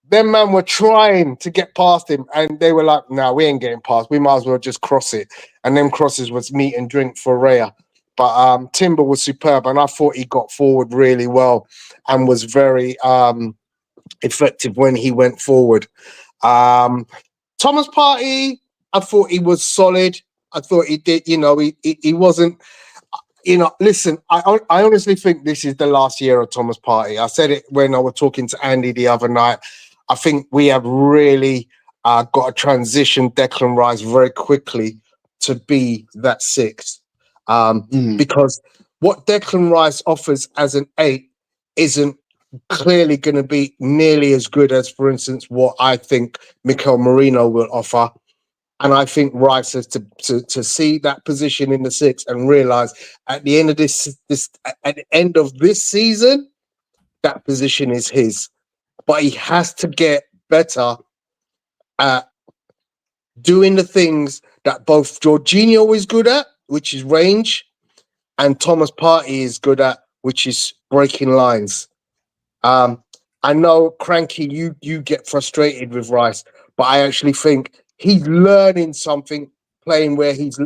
them man were trying to get past him and they were like, "No, we ain't getting past. We might as well just cross it." And them crosses was meat and drink for Raya. But Timber was superb and I thought he got forward really well and was very effective when he went forward. Thomas Partey, I thought he was solid. I thought he did, he wasn't. Listen, I honestly think this is the last year of Thomas Partey. I said it when I was talking to Andy the other night. I think we have really got to transition Declan Rice very quickly to be that 6. Because what Declan Rice offers as an 8 isn't clearly going to be nearly as good as, for instance, what I think Mikel Merino will offer. And I think Rice has to see that position in the 6 and realize at the end of at the end of this season, that position is his. But he has to get better at doing the things that both Jorginho is good at, which is range, and Thomas Partey is good at, which is breaking lines. I know, Cranky, you get frustrated with Rice, but I actually think he's learning something playing where he's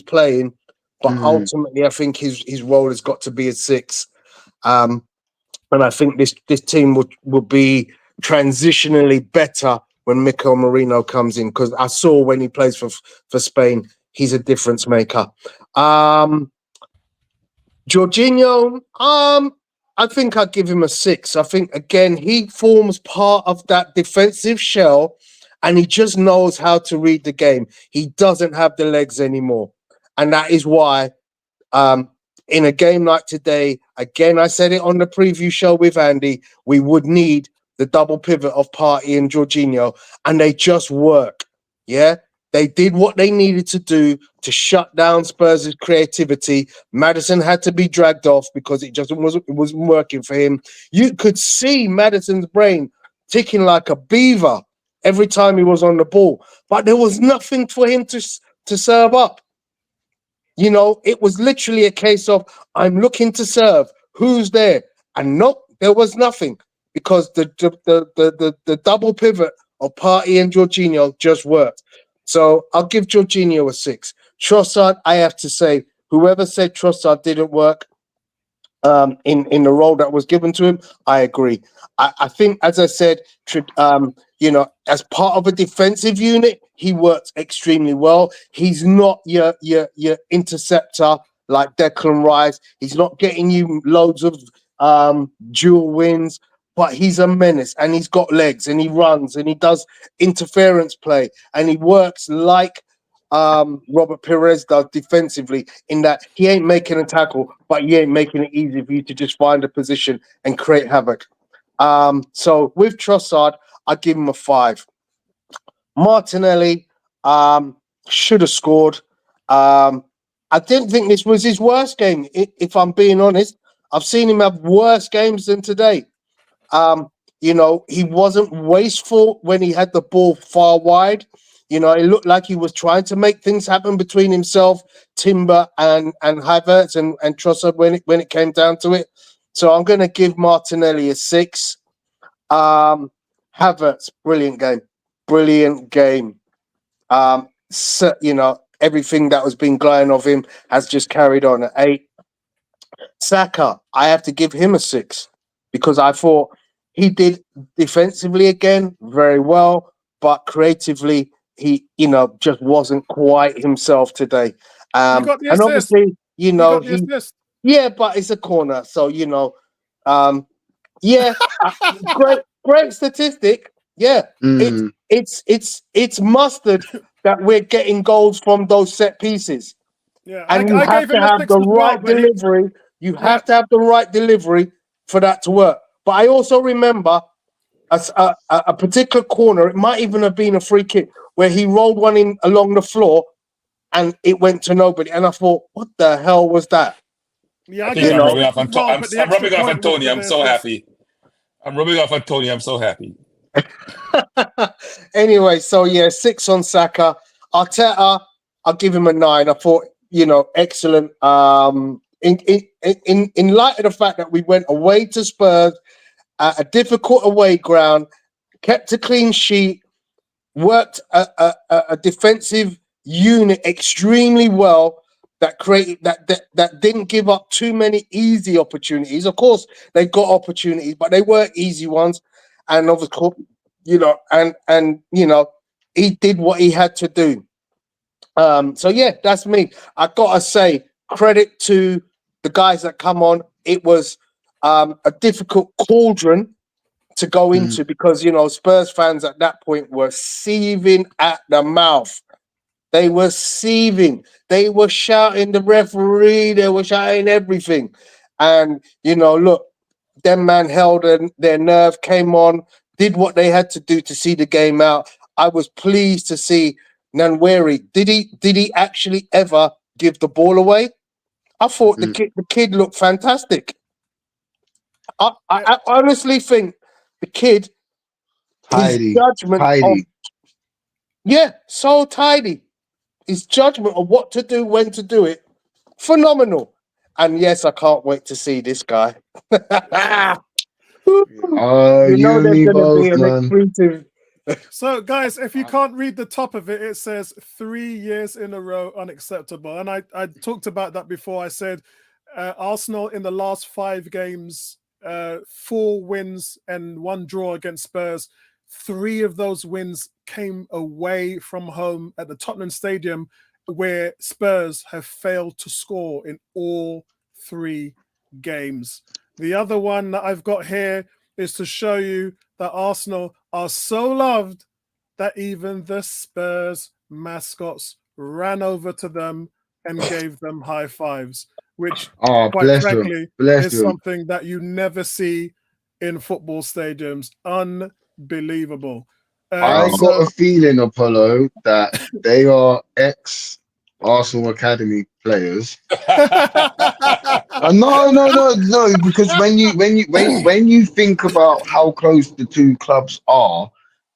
playing, but ultimately I think his role has got to be a 6. And I think this team will be transitionally better when Mikel Merino comes in, because I saw when he plays for Spain, he's a difference maker. Jorginho, I think I'd give him a 6. I think, again, he forms part of that defensive shell and he just knows how to read the game. He doesn't have the legs anymore. And that is why in a game like today, again, I said it on the preview show with Andy, we would need the double pivot of Partey and Jorginho, and they just work. Yeah? They did what they needed to do to shut down Spurs' creativity. Maddison had to be dragged off because it wasn't working for him. You could see Maddison's brain ticking like a beaver every time he was on the ball, but there was nothing for him to serve up. You know, it was literally a case of I'm looking to serve. Who's there? And nope, there was nothing because the double pivot of Partey and Jorginho just worked. So I'll give Jorginho a 6. Trossard, I have to say, whoever said Trossard didn't work in the role that was given to him, I agree. I think, as I said, you know, as part of a defensive unit, he works extremely well. He's not your interceptor like Declan Rice. He's not getting you loads of dual wins, but he's a menace and he's got legs and he runs and he does interference play and he works like Robert Perez does defensively, in that he ain't making a tackle, but he ain't making it easy for you to just find a position and create havoc. So with Trossard, I give him a 5. Martinelli should have scored. I didn't think this was his worst game, if I'm being honest. I've seen him have worse games than today. You know, he wasn't wasteful when he had the ball far wide. You know, it looked like he was trying to make things happen between himself, Timber, and Havertz and Trossard when it came down to it. So I'm going to give Martinelli a 6. Havertz, brilliant game. So, you know, everything that was been going of him has just carried on at 8. Saka, I have to give him a 6 because I thought he did defensively again very well, but creatively he, you know, just wasn't quite himself today. He got the And assist. obviously, you know, He got the assist. yeah, but it's a corner, so you know, yeah, great statistic. Yeah, it's mustard that we're getting goals from those set pieces. Yeah, And you I have gave to him a have 6 the as well, right but delivery. You have to have the right delivery for that to work. But I also remember a particular corner. It might even have been a free kick where he rolled one in along the floor and it went to nobody. And I thought, what the hell was that? Yeah, I I think gave I'm him a rubbing 6 off as well, but the I'm extra rubbing off on point was Tony. for I'm the so assist. happy. I'm rubbing off on Tony. I'm so happy. Anyway, so yeah, 6 on Saka. Arteta, I'll give him a 9. I thought, you know, excellent. In light of the fact that we went away to Spurs at a difficult away ground, kept a clean sheet, worked a defensive unit extremely well, that created that didn't give up too many easy opportunities. Of course, they got opportunities, but they weren't easy ones. And of course, you know, and you know, he did what he had to do. So yeah, that's me. I gotta say, credit to the guys that come on. It was a difficult cauldron to go into because, you know, Spurs fans at that point were seething at the mouth. They were seething. They were shouting the referee. They were shouting everything. And, you know, look, them man held their nerve, came on, did what they had to do to see the game out. I was pleased to see Nwaneri. Did he actually ever give the ball away? I thought the kid looked fantastic. I honestly think the kid, his judgment of, yeah, so tidy. His judgment of what to do, when to do it, phenomenal. And yes, I can't wait to see this guy. Oh, you know you and there's me going to be both, an man. exclusive. So, guys, if you can't read the top of it, it says 3 years in a row unacceptable. And I talked about that before. I said Arsenal in the last 5 games, 4 wins and 1 draw against Spurs. 3 of those wins came away from home at the Tottenham Stadium, where Spurs have failed to score in all 3 games. The other one that I've got here is to show you that Arsenal are so loved that even the Spurs mascots ran over to them and gave them high fives, which, quite frankly, is something that you never see in football stadiums. Unbelievable. I got a feeling, Apollo, that they are ex-Arsenal Academy players. No, because when you think about how close the two clubs are,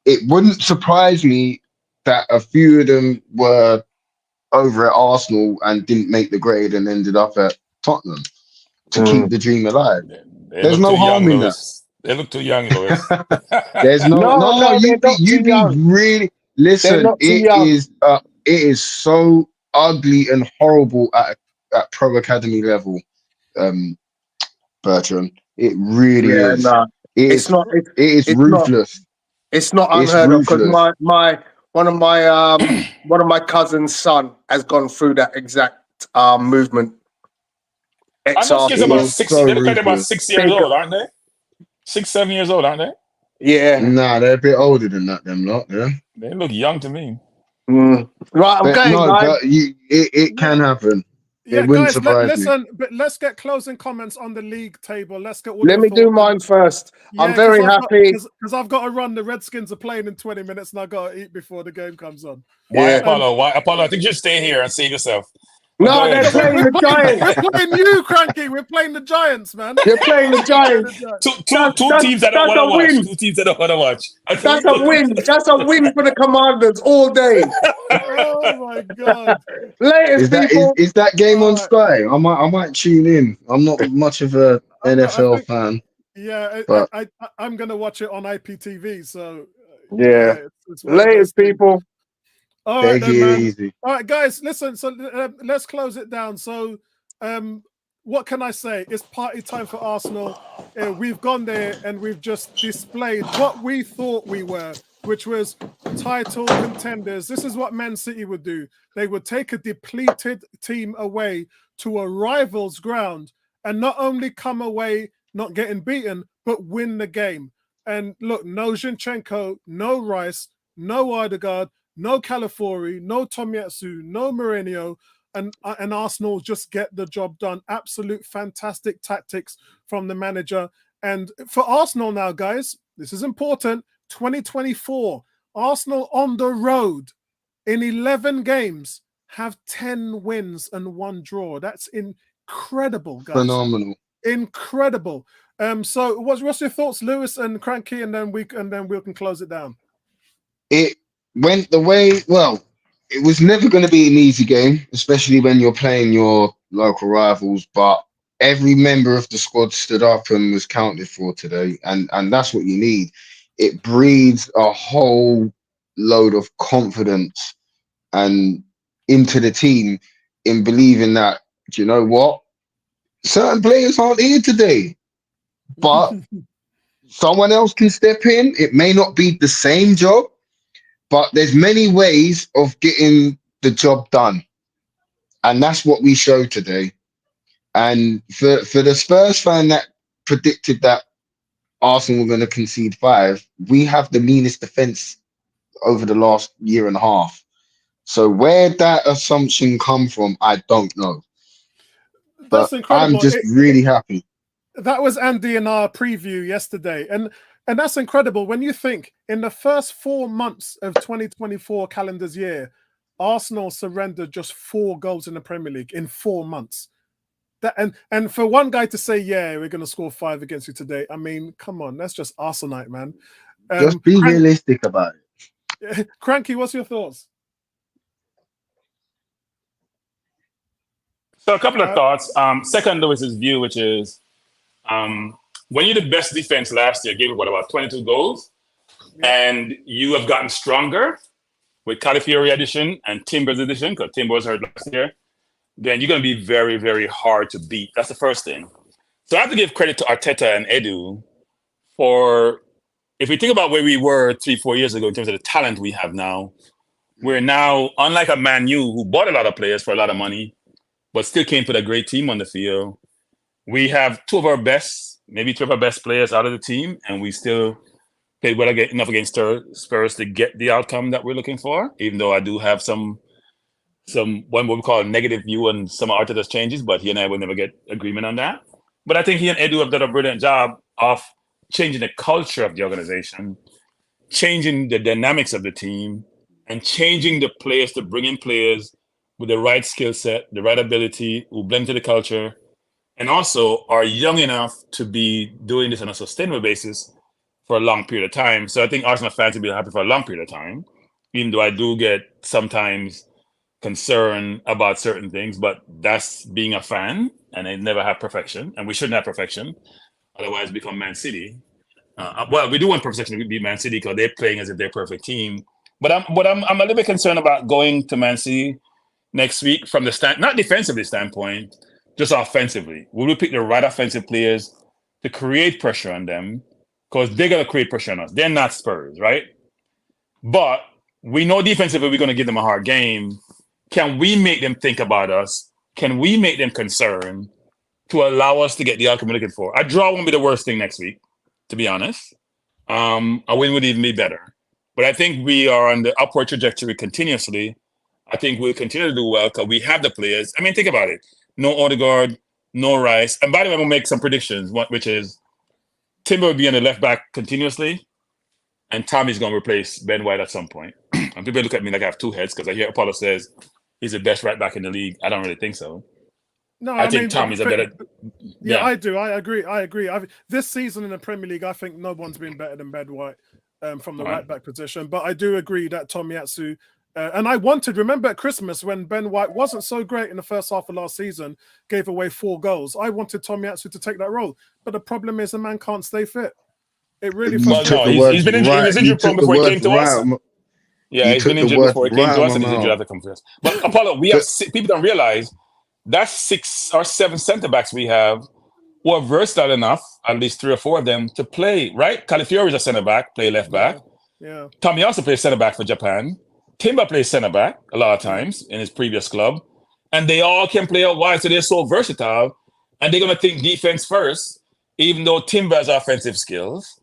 it wouldn't surprise me that a few of them were over at Arsenal and didn't make the grade and ended up at Tottenham to keep the dream alive. They There's look no too young, harm in that. Lewis. They look too young, Lewis. There's no, they're not you too be young. really They're listen. not too young. It is so ugly and horrible at pro academy level, Bertrand. It really Yeah, is. no, It it's is. not. It is It's not. ruthless. It's not It's unheard of because ruthless. one of my cousin's son has gone through that exact movement. Aren't those kids It about is six? so They look like they're about ruthless. 6 years old, aren't they? 6, 7 years old, aren't they? Yeah. Nah, they're a bit older than that. Them lot, yeah. They look young to me. Right, I'm But going, no, guys. but it can happen. Yeah, It wouldn't guys, surprise me. listen, but let's get closing comments on the league table. Let's get all Let your me do thoughts. mine first. Yeah, I'm very happy. because I've got to run. The Redskins are playing in 20 minutes, and I got to eat before the game comes on. Why, Yeah. Apollo? Why, Apollo? I think you should stay here and save yourself. No, Go ahead, they're sir. playing the Giants. We're playing you, Cranky. We're playing the Giants, man. They're playing the Giants. Two teams that I That's want to a watch. win. 2 teams that I want to watch. That's a win. That's a win for the Commanders all day. Oh my god! Latest people. Is that game on Alright. Sky? I might tune in. I'm not much of a NFL fan. Yeah, But I'm gonna watch it on IPTV. So Yeah. it's one of those Latest things. people. All right, take then, it man. easy. All right, guys, listen. So let's close it down. So, what can I say? It's party time for Arsenal. We've gone there and we've just displayed what we thought we were, which was title contenders. This is what Man City would do. They would take a depleted team away to a rival's ground and not only come away not getting beaten, but win the game. And look, no Zinchenko, no Rice, no Odegaard, no Calafiori, no Tomiyasu, no Mourinho, and Arsenal just get the job done. Absolute fantastic tactics from the manager. And for Arsenal now, guys, this is important. 2024, Arsenal on the road in 11 games have 10 wins and 1 draw. That's incredible, guys. Phenomenal. Incredible. So what's your thoughts, Lewis and Cranky, and then we can close it down. It went the way, well, it was never going to be an easy game, especially when you're playing your local rivals, but every member of the squad stood up and was counted for today, and that's what you need. It breeds a whole load of confidence and into the team in believing that, do you know what? Certain players aren't here today, but someone else can step in. It may not be the same job, but there's many ways of getting the job done. And that's what we showed today. And for the Spurs fan that predicted that Arsenal were going to concede 5, we have the meanest defense over the last year and a half. So where that assumption come from, I don't know. But That's incredible. I'm just really happy. That was Andy in our preview yesterday. And that's incredible. When you think in the first 4 months of 2024 calendar's year, Arsenal surrendered just 4 goals in the Premier League in 4 months. That and for one guy to say, yeah, we're going to score 5 against you today. I mean, come on, that's just Arsenalite, man. Just be realistic about it. Cranky, what's your thoughts? So a couple of thoughts. Second, Lewis's view, which is when you're the best defense last year, gave about 22 goals, and you have gotten stronger with Calafiori addition and Timber's addition, because Timber was hurt last year, then you're going to be very, very hard to beat. That's the first thing. So I have to give credit to Arteta and Edu for, if we think about where we were 3-4 years ago in terms of the talent we have now, we're now, unlike a Man U who bought a lot of players for a lot of money, but still came with a great team on the field. We have 2 of our best, maybe 3 of our best players out of the team, and we still played well enough against Spurs to get the outcome that we're looking for, even though I do have some what we call a negative view on some of Arteta's changes, but he and I will never get agreement on that. But I think he and Edu have done a brilliant job of changing the culture of the organization, changing the dynamics of the team, and changing the players to bring in players with the right skill set, the right ability, who blend to the culture, and also are young enough to be doing this on a sustainable basis for a long period of time. So I think Arsenal fans will be happy for a long period of time, even though I do get sometimes concern about certain things, but that's being a fan, and they never have perfection, and we shouldn't have perfection, otherwise become Man City. Well, we do want perfection to be Man City because they're playing as if they're a perfect team. But I'm a little bit concerned about going to Man City next week from the not defensively standpoint, just offensively. Will we pick the right offensive players to create pressure on them? Because they're gonna create pressure on us. They're not Spurs, right? But we know defensively we're gonna give them a hard game. Can we make them think about us? Can we make them concerned to allow us to get the outcome we're looking for? A draw won't be the worst thing next week, to be honest. A win would even be better. But I think we are on the upward trajectory continuously. I think we'll continue to do well because we have the players. I mean, think about it. No Odegaard, no Rice. And by the way, we'll make some predictions, which is Timber will be on the left back continuously, and Tommy's going to replace Ben White at some point. And people look at me like I have two heads because I hear Apollo says he's the best right back in the league. I don't really think so. No, I think Tommy's a better. Yeah, I do. I agree. This season in the Premier League, I think no one's been better than Ben White from the right back position. But I do agree that Tomiyasu, and I remember at Christmas when Ben White wasn't so great in the first half of last season, gave away 4 goals. I wanted Tomiyasu to take that role. But the problem is the man can't stay fit. It really he's been injured prone before he came to us. Yeah, he's been injured before he came to us, and he's injured after coming to us. But Apollo, we have people don't realize that's 6 or 7 centre backs we have who are versatile enough, at least 3 or 4 of them, to play, right? Calafiori is a centre back, play left back. Yeah. Tommy also plays centre back for Japan. Timber plays centre back a lot of times in his previous club. And they all can play out wide, so they're so versatile. And they're going to think defense first, even though Timber has offensive skills.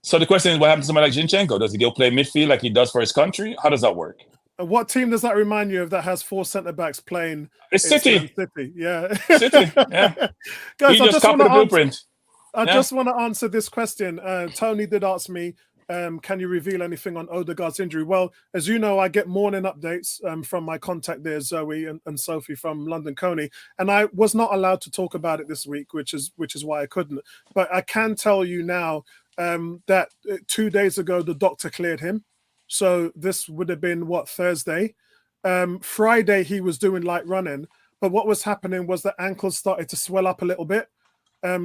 So the question is, what happens to somebody like Zinchenko? Does he go play midfield like he does for his country? How does that work? What team does that remind you of that has 4 centre backs playing? It's City. City, yeah. City, yeah. Guys, I just want to answer this question. Tony did ask me, can you reveal anything on Odegaard's injury? Well, as you know, I get morning updates from my contact there, Zoe and Sophie from London Coney, and I was not allowed to talk about it this week, which is why I couldn't. But I can tell you now that 2 days ago the doctor cleared him. So this would have been Thursday. Friday he was doing light running, but what was happening was the ankles started to swell up a little bit.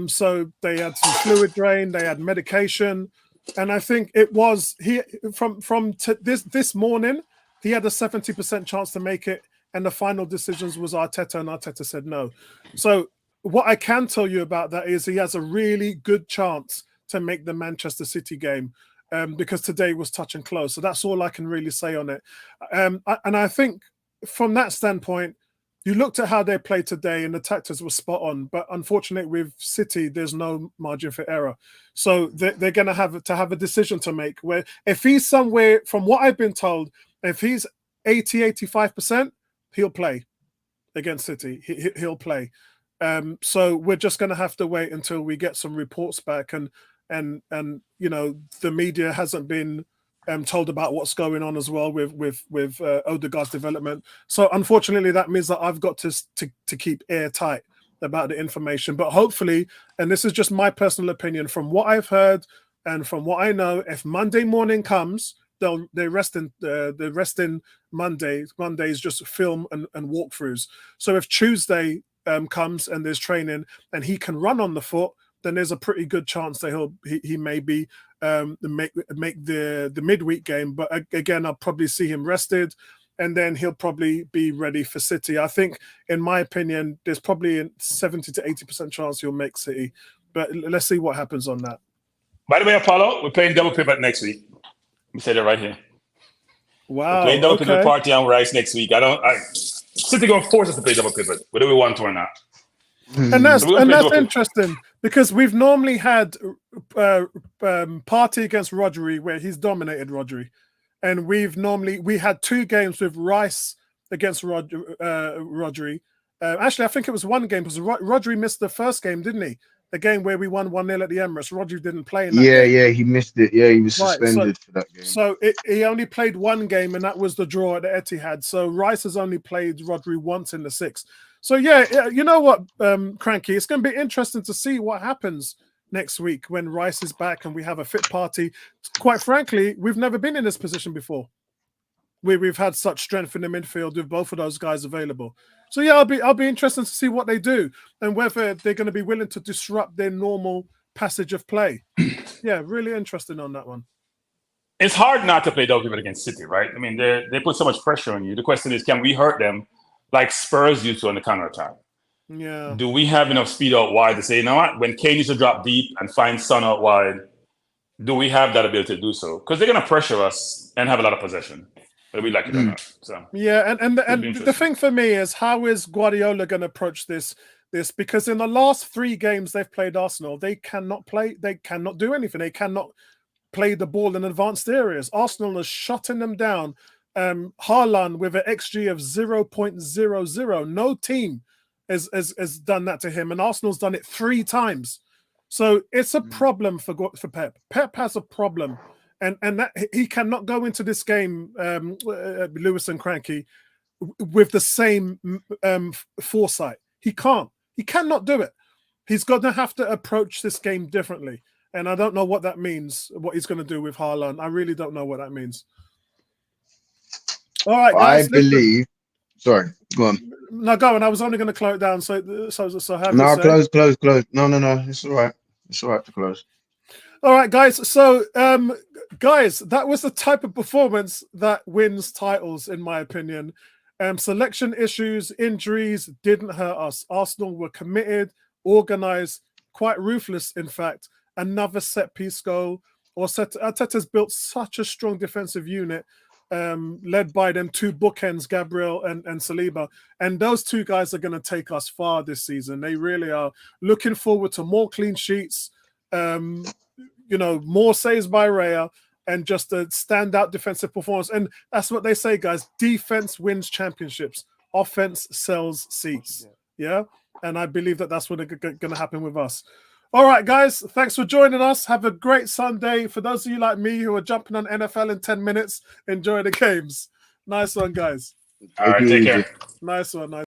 So they had some fluid drain, they had medication, and I think it was this morning he had a 70% chance to make it, and the final decisions was Arteta, and Arteta said no. So what I can tell you about that is he has a really good chance to make the Manchester City game. Because today was touch and close. So that's all I can really say on it. And I think from that standpoint, you looked at how they played today and the tactics were spot on. But unfortunately with City, there's no margin for error. So they're going to have a decision to make where if he's somewhere, from what I've been told, if he's 85%, he'll play against City. He'll play. So we're just going to have to wait until we get some reports back and you know, the media hasn't been told about what's going on as well with Odegaard's development. So unfortunately, that means that I've got to keep airtight about the information. But hopefully, and this is just my personal opinion, from what I've heard and from what I know, if Monday morning comes, they rest in Monday. Monday is just film and walkthroughs. So if Tuesday comes and there's training and he can run on the foot, then there's a pretty good chance that he may be make the midweek game. But again, I'll probably see him rested, and then he'll probably be ready for City. I think, in my opinion, there's probably a 70 to 80% chance he'll make City. But let's see what happens on that. By the way, Apollo, we're playing double pivot next week. Let me say that right here. Wow. We're playing double pivot party on Rice next week. City going to force us to play double pivot, whether we want to or not. And that's interesting because we've normally had Partey against Rodri where he's dominated Rodri, and we had 2 games with Rice against Rodri. Actually, I think it was 1 game because Rodri missed the first game, didn't he? The game where we won 1-0 at the Emirates. Rodri didn't play in that game. Yeah, he missed it. Yeah, he was suspended for that game. So he only played 1 game, and that was the draw at the Etihad. So Rice has only played Rodri once in the 6. So yeah, you know what, Cranky, it's going to be interesting to see what happens next week when Rice is back and we have a fit Partey. Quite frankly, we've never been in this position before. we've had such strength in the midfield with both of those guys available. So yeah, I'll be interested to see what they do and whether they're going to be willing to disrupt their normal passage of play. Yeah, really interesting on that one. It's hard not to play doggy against City, right? I mean, they put so much pressure on you. The question is, can we hurt them like Spurs used to on the counterattack? Yeah. Do we have enough speed out wide to say, you know what, when Kane used to drop deep and find Son out wide, do we have that ability to do so? Because they're going to pressure us and have a lot of possession, whether we like it or not. So yeah, and the thing for me is, how is Guardiola going to approach this? Because in the last 3 games they've played Arsenal, they cannot do anything. They cannot play the ball in advanced areas. Arsenal is shutting them down. Haaland with an XG of 0.00. No team has done that to him, and Arsenal's done it 3 times. So it's a problem for Pep. Pep has a problem, and that he cannot go into this game, Lewis and Cranky, with the same foresight. He can't. He cannot do it. He's going to have to approach this game differently. And I don't know what that means, what he's going to do with Haaland. I really don't know what that means. All right, guys. I believe. Sorry, go on. No, go on. I was only going to close it down. So have no, close. No. It's all right. It's all right to close. All right, guys. So, guys, that was the type of performance that wins titles, in my opinion. Selection issues, injuries didn't hurt us. Arsenal were committed, organised, quite ruthless, in fact. Another set-piece goal. Arteta's built such a strong defensive unit, led by them 2 bookends, Gabriel and Saliba. And those 2 guys are going to take us far this season. They really are. Looking forward to more clean sheets, more saves by Raya, and just a standout defensive performance. And that's what they say, guys. Defense wins championships. Offense sells seats. Yeah? And I believe that that's what's going to happen with us. All right, guys, thanks for joining us. Have a great Sunday. For those of you like me who are jumping on NFL in 10 minutes, enjoy the games. Nice one, guys. All right, take care. Nice one.